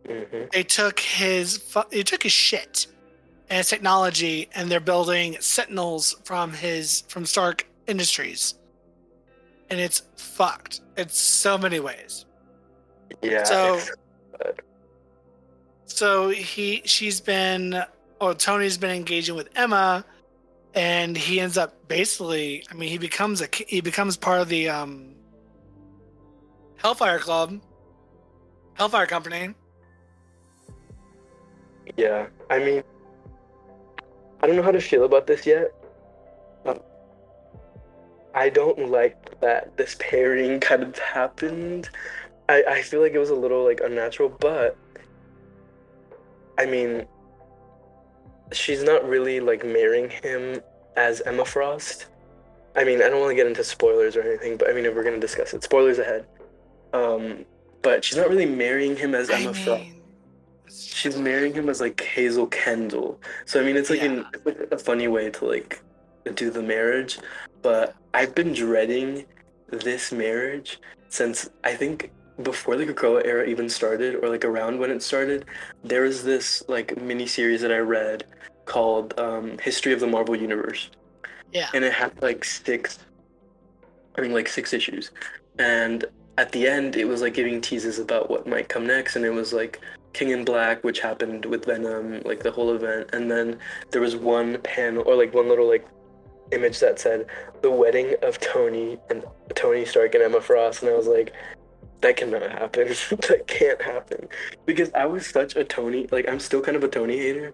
Hmm.
They took his shit and his technology, and they're building Sentinels from Stark Industries, and it's fucked. It's so many ways.
Yeah,
So
it's
Tony's been engaging with Emma, and he ends up basically, I mean, he becomes part of the Hellfire Club, Hellfire Company.
yeah. I mean, I don't know how to feel about this yet. Um, I don't like that this pairing kind of happened. I feel like it was a little like unnatural, but I mean, she's not really like marrying him as Emma Frost. I mean, I don't want to get into spoilers or anything, but I mean, if we're gonna discuss it, spoilers ahead. But she's not really marrying him as
I
Emma Frost.
mean,
She's marrying him as like Hazel Kendall. So I mean,
yeah.
it's like a funny way to like do the marriage. But I've been dreading this marriage since I think before the Krakoa era even started, or like around when it started. There was this like mini series that I read called History of the Marvel Universe,
Yeah.
and it had like six issues. And at the end, it was like giving teases about what might come next, and it was like King in Black, which happened with Venom, like the whole event. And then there was one panel or like one little like image that said the wedding of Tony Stark and Emma Frost, and I was like, that cannot happen. That can't happen because I was such a Tony. Like I'm still kind of a Tony hater.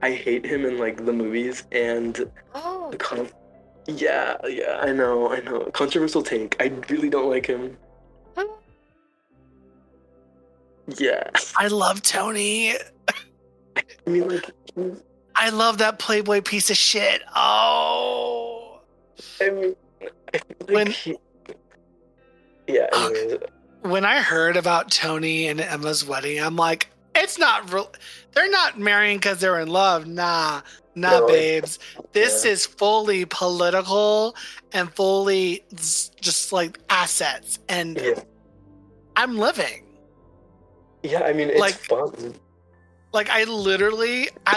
I hate him in like the movies and
Oh.
the con. Yeah, yeah, I know. Controversial take. I really don't like him. Yeah.
I love Tony.
I mean, like,
I love that Playboy piece of shit. Oh.
I mean, I feel like
When
yeah,
uh,
anyways.
when I heard about Tony and Emma's wedding, I'm like, it's not real. They're not marrying because they're in love. Nah,
No,
babes. This
yeah.
is fully political and fully just like assets. And
Yeah.
I'm living.
Yeah, I mean, it's
Like,
fun.
I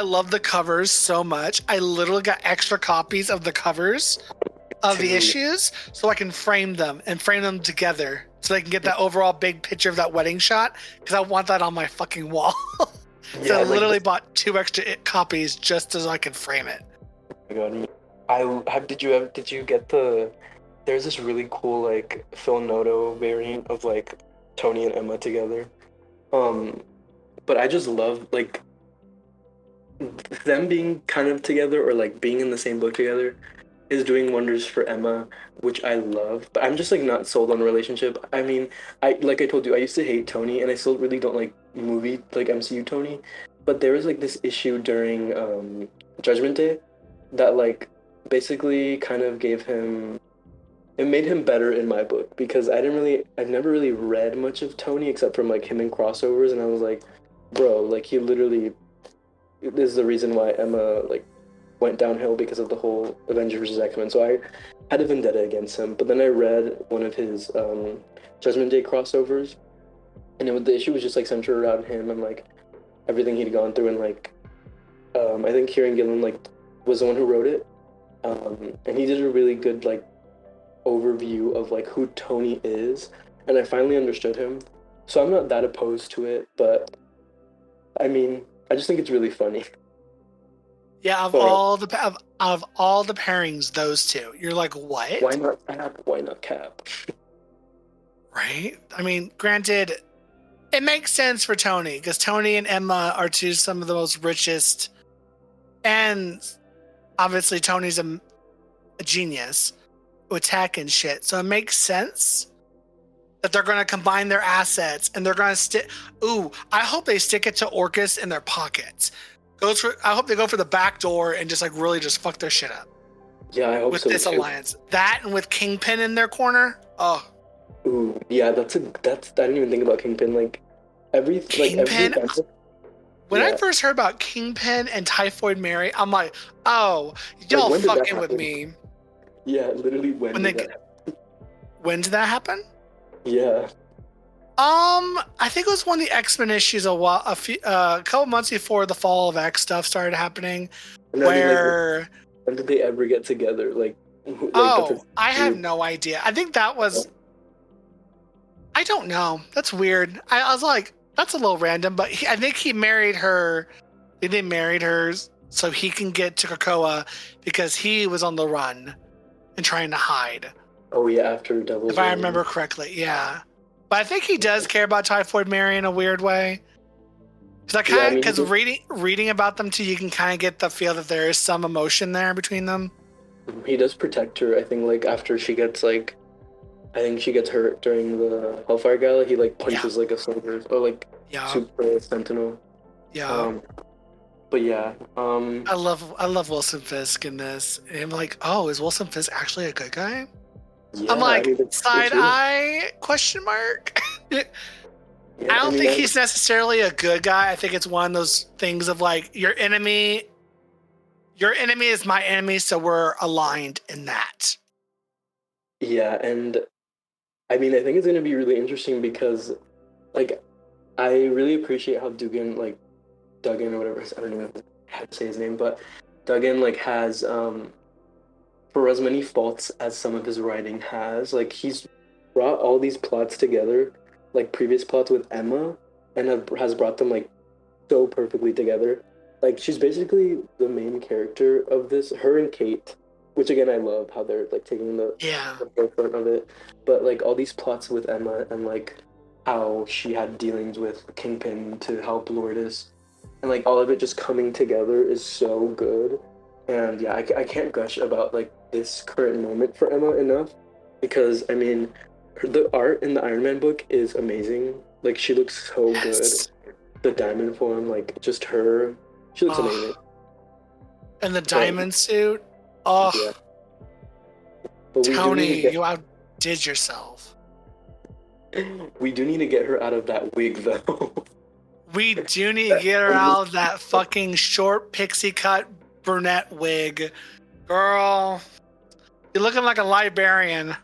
love the covers so much. I literally got extra copies of the covers of the
To,
issues so I can frame them together so I can get that overall big picture of that wedding shot because I want that on my fucking wall. So
yeah,
I
like,
literally bought 2 extra copies just so I could frame it.
oh my God. Did you get there's this really cool, like, Phil Noto variant of, like, Tony and Emma together. Um, but I just love, like, them being kind of together or, like, being in the same book together is doing wonders for Emma, which I love. But I'm just like not sold on a relationship. I mean, I told you, I used to hate Tony, and I still really don't like movie like MCU Tony. But there was like this issue during Judgment Day that like basically kind of gave him it made him better in my book because I've never really read much of Tony except from like him in crossovers, and I was like, bro, like he literally this is the reason why Emma like went downhill because of the whole Avengers vs. X-Men. So I had a vendetta against him. But then I read one of his Judgment Day crossovers, and the issue was just like centered around him and like everything he'd gone through, and like I think Kieran Gillen like was the one who wrote it, and he did a really good like overview of like who Tony is, and I finally understood him. So I'm not that opposed to it, but I mean, I just think it's really funny.
Yeah, of
But
all the pairings, those two, you're like, what?
why not Cap? Why not Cap?
Right? I mean, granted, it makes sense for Tony because Tony and Emma are some of the most richest, and obviously Tony's a genius with tech and shit. So it makes sense that they're going to combine their assets and they're going to stick. Ooh, I hope they stick it to Orcus in their pockets. I hope they go for the back door and just like really just fuck their shit up.
Yeah, I hope
with
so
this
too.
alliance. That and with Kingpin in their corner. Oh,
Ooh, yeah, that's I didn't even think about Kingpin. Like every
Kingpin. When I
yeah.
first heard about Kingpin and Typhoid Mary, I'm like, oh,
Like,
y'all
when did that
fucking with
happen?
me.
Yeah, literally when did that happen?
When did that happen?
Yeah.
I think it was one of the X-Men issues a couple months before the Fall of X stuff started happening,
And I mean,
where
like, when did they ever get together? Like
I have no idea. I think that was, I don't know. That's weird. I was like, that's a little random, but I think he married her. They married her so he can get to Krakoa because he was on the run and trying to hide.
Oh yeah, after Devil's
If I
Reign.
remember correctly, yeah. But I think he does care about Typhoid Mary in a weird way. Because reading about them too, you can kind of get the feel that there is some emotion there between them.
He does protect her. I think like after she gets like, I think she gets hurt during the Hellfire Gala. He like punches like a soldier or like super sentinel.
Yeah.
But yeah.
I love Wilson Fisk in this. And I'm like, oh, is Wilson Fisk actually a good guy?
Yeah,
I'm like,
it's
eye question mark.
Yeah,
I don't think he's necessarily a good guy. I think it's one of those things of like your enemy is my enemy, so we're aligned in that.
Yeah, and I mean, I think it's going to be really interesting because, like, I really appreciate how Duggan or whatever, I don't know how to say his name, but Duggan, like, has, for as many faults as some of his writing has, like, he's brought all these plots together, like previous plots with Emma, and has brought them, like, so perfectly together. Like, she's basically the main character of this, her and Kate, which again I love how they're like taking the forefront of it. But like all these plots with Emma and like how she had dealings with Kingpin to help Lourdes, and like all of it just coming together is so good. And yeah, I can't gush about like this current moment for Emma enough, because I mean the art in the Iron Man book is amazing. Like she looks so good. The diamond form, like just her, she looks amazing.
And the diamond suit. Oh,
yeah. But
Tony, you outdid yourself.
We do need to get her out of that wig, though.
We do need to get her out of that fucking short pixie cut brunette wig. Girl, you're looking like a librarian.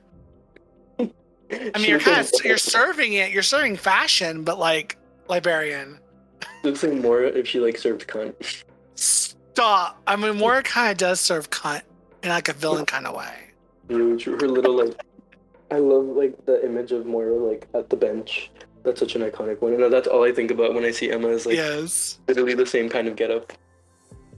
I mean, you're serving it. You're serving fashion, but like librarian.
Looks like Moira if she like served cunt.
Stop. I mean, Moira kind of does serve cunt in like a villain kind of way.
Really true. Her little like, I love like the image of Moira like at the bench. That's such an iconic one. And that's all I think about when I see Emma is like literally the same kind of getup.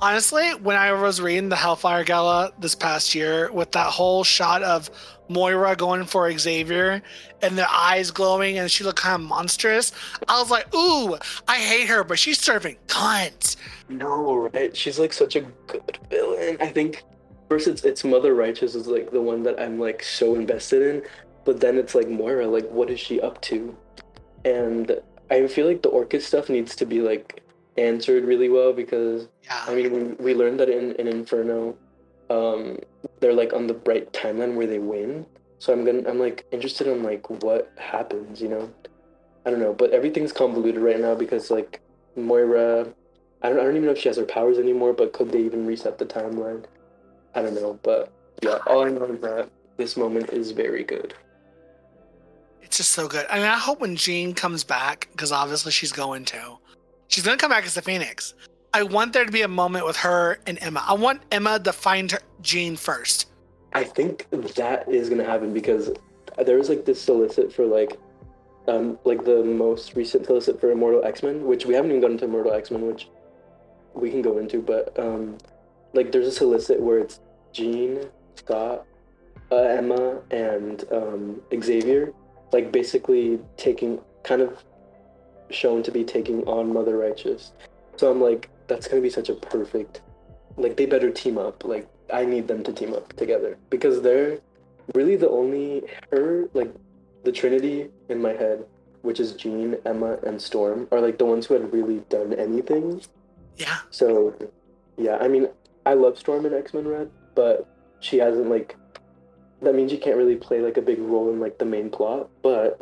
Honestly, when I was reading the Hellfire Gala this past year with that whole shot of Moira going for Xavier and the eyes glowing and she looked kind of monstrous, I was like, ooh, I hate her, but she's serving cunt.
No, right? She's like such a good villain. I think first it's Mother Righteous is like the one that I'm like so invested in, but then it's like Moira, like what is she up to? And I feel like the Orchid stuff needs to be like answered really well because I mean we learned that in Inferno they're like on the bright timeline where they win, so I'm like interested in like what happens, you know. I don't know, but everything's convoluted right now because like Moira, I don't even know if she has her powers anymore, but could they even reset the timeline? I don't know, but yeah, all I know is that this moment is very good.
It's just so good. I mean, I hope when Jean comes back, because obviously she's going to come back as the Phoenix. I want there to be a moment with her and Emma. I want Emma to find her Jean first.
I think that is gonna happen because there was like this solicit for like the most recent solicit for Immortal X-Men, which we haven't even gotten to Immortal X-Men, which we can go into, but like there's a solicit where it's Jean, Scott, Emma, and Xavier, like basically taking kind of shown to be taking on Mother Righteous. So I'm like, that's gonna be such a perfect, like they better team up. Like I need them to team up together because they're really the only like the Trinity in my head, which is Jean, Emma, and Storm, are like the ones who had really done anything.
Yeah.
So yeah, I mean, I love Storm in X-Men Red, but she hasn't like that means she can't really play like a big role in like the main plot, but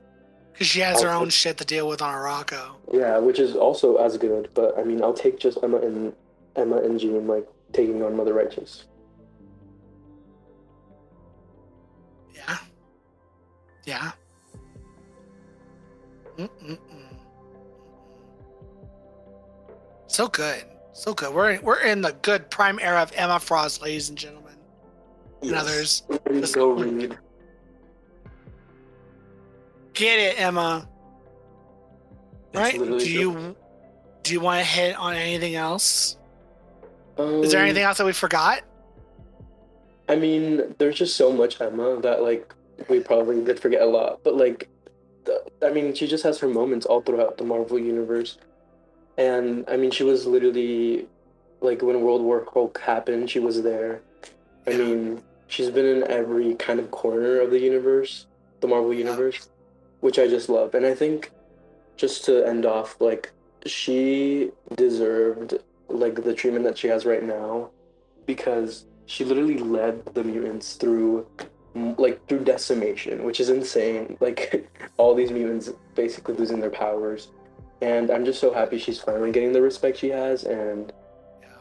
Because she has her own shit to deal with on Morocco.
yeah, which is also as good, but I mean, I'll take just Emma and Jean like taking on Mother Righteous.
Yeah. Yeah. Mm-mm-mm. So good. So good. We're in the good prime era of Emma Frost, ladies and gentlemen. And others.
Just go read.
Get it, Emma. Right? Do you want to hit on anything else? Is there anything else that we forgot?
I mean, there's just so much Emma that like we probably did forget a lot, but like, I mean, she just has her moments all throughout the Marvel universe, and I mean, she was literally like when World War Hulk happened, she was there. I mean, she's been in every kind of corner of the universe, the Marvel universe, which I just love, and I think just to end off, like she deserved like the treatment that she has right now because she literally led the mutants through decimation, which is insane. Like all these mutants basically losing their powers, and I'm just so happy she's finally getting the respect she has. And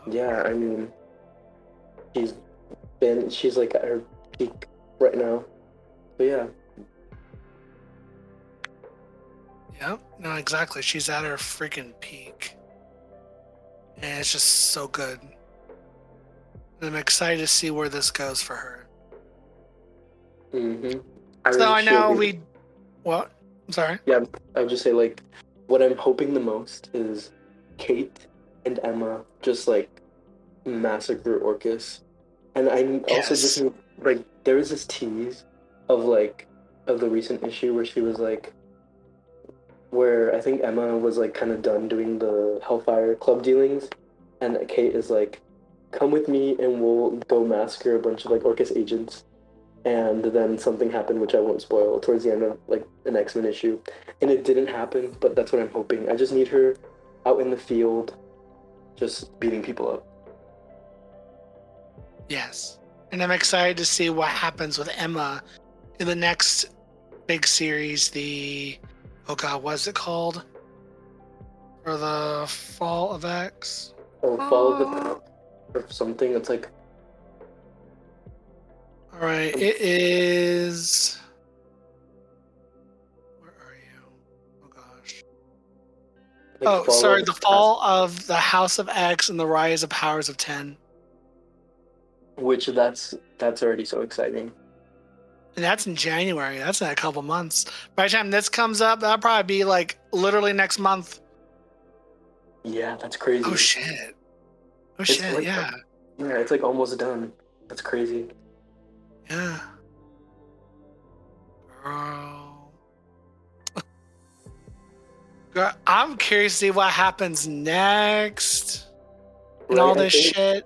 yeah, I mean, she's like at her peak right now. But yeah.
Yeah, no, exactly. She's at her freaking peak. And it's just so good. And I'm excited to see where this goes for her.
Mm-hmm.
I know What? I'm sorry.
Yeah, I would just say, like, what I'm hoping the most is Kate and Emma just, like, massacre Orcus. And I also just, like, there was this tease of the recent issue where she was, like, where I think Emma was, like, kind of done doing the Hellfire Club dealings. And Kate is, like, come with me and we'll go massacre a bunch of, like, Orcus agents. And then something happened, which I won't spoil, towards the end of, like, an X-Men issue. And it didn't happen, but that's what I'm hoping. I just need her out in the field, just beating people up.
Yes. And I'm excited to see what happens with Emma in the next big series, what's it called? For the Fall of X?
Oh, Fall of the or something. It's like...
All right, it is... Where are you? Oh, gosh.
Like
the Fall of the House of X and the Rise of Powers of 10.
Which that's already so exciting.
And that's in January. That's in a couple months. By the time this comes up, that'll probably be like literally next month.
Yeah, that's crazy.
Oh shit. Yeah.
Yeah, it's like almost done. That's crazy.
Yeah. Girl. Girl, I'm curious to see what happens next. And all this shit.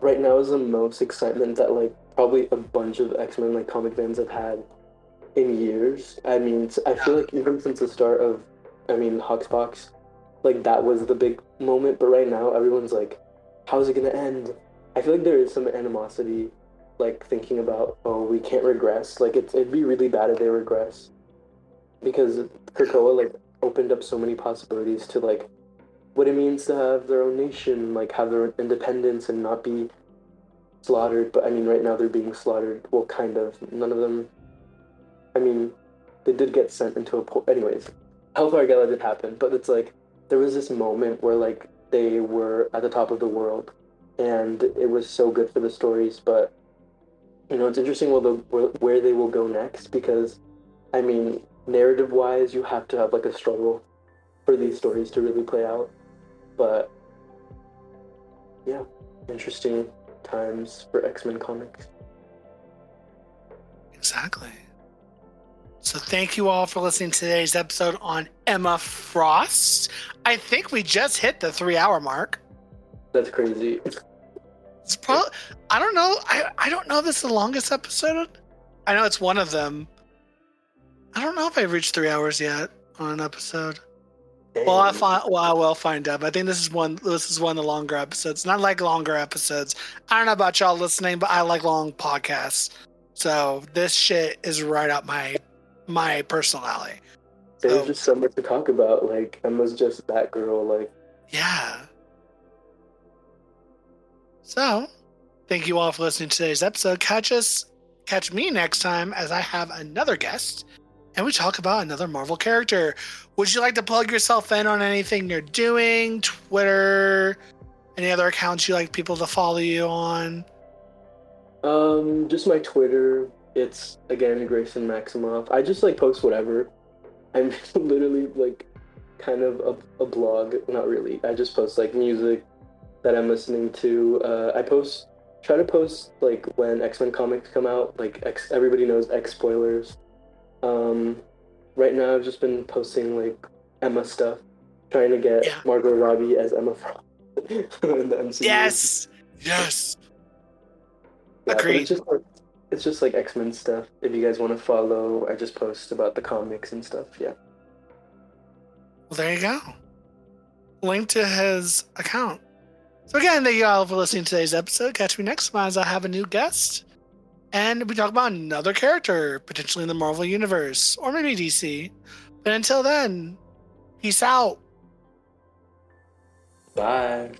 Right now is the most excitement that like probably a bunch of X-Men like comic fans have had in years. I mean, I feel like even since the start of, Hoxpox, like that was the big moment. But right now, everyone's like, how's it gonna end? I feel like there is some animosity, like thinking about, oh, we can't regress. Like it'd be really bad if they regress, because Krakoa like opened up so many possibilities to like what it means to have their own nation, like have their independence and not be slaughtered. But I mean, right now they're being slaughtered. Well, kind of. None of them. I mean, they did get sent into a anyways. Hellfire Gala did happen, but it's like there was this moment where like they were at the top of the world, and it was so good for the stories. But it's interesting where they will go next, because I mean, narrative wise, you have to have like a struggle for these stories to really play out. But yeah, interesting times for X-Men comics.
Exactly. So thank you all for listening to today's episode on Emma Frost. I think we just hit the 3-hour mark.
That's crazy.
It's probably, I don't know. I don't know if it's the longest episode. I know it's one of them. I don't know if I've reached 3 hours yet on an episode. Well, I will find out. But I think this is one of the longer episodes. Not like longer episodes. I don't know about y'all listening, but I like long podcasts. So this shit is right up my personality.
There's just so much to talk about. Like, Emma's just that girl. Like,
yeah. So, thank you all for listening to today's episode. Catch me next time as I have another guest and we talk about another Marvel character. Would you like to plug yourself in on anything you're doing? Twitter, any other accounts you like people to follow you on?
Just my Twitter. It's again GraysonMaximoff. I just like post whatever. I'm literally like kind of a blog. Not really. I just post like music that I'm listening to. Try to post like when X-Men comics come out. Like everybody knows X spoilers. Right now I've just been posting like Emma stuff, trying to get Margot Robbie as Emma Frost in the MCU.
Yes.
Yeah,
agreed.
It's just like X-Men stuff. If you guys want to follow, I just post about the comics and stuff. Yeah.
Well, there you go. Link to his account. So again, thank you all for listening to today's episode. Catch me next time as I have a new guest. And we talk about another character, potentially in the Marvel Universe, or maybe DC. But until then, peace out.
Bye.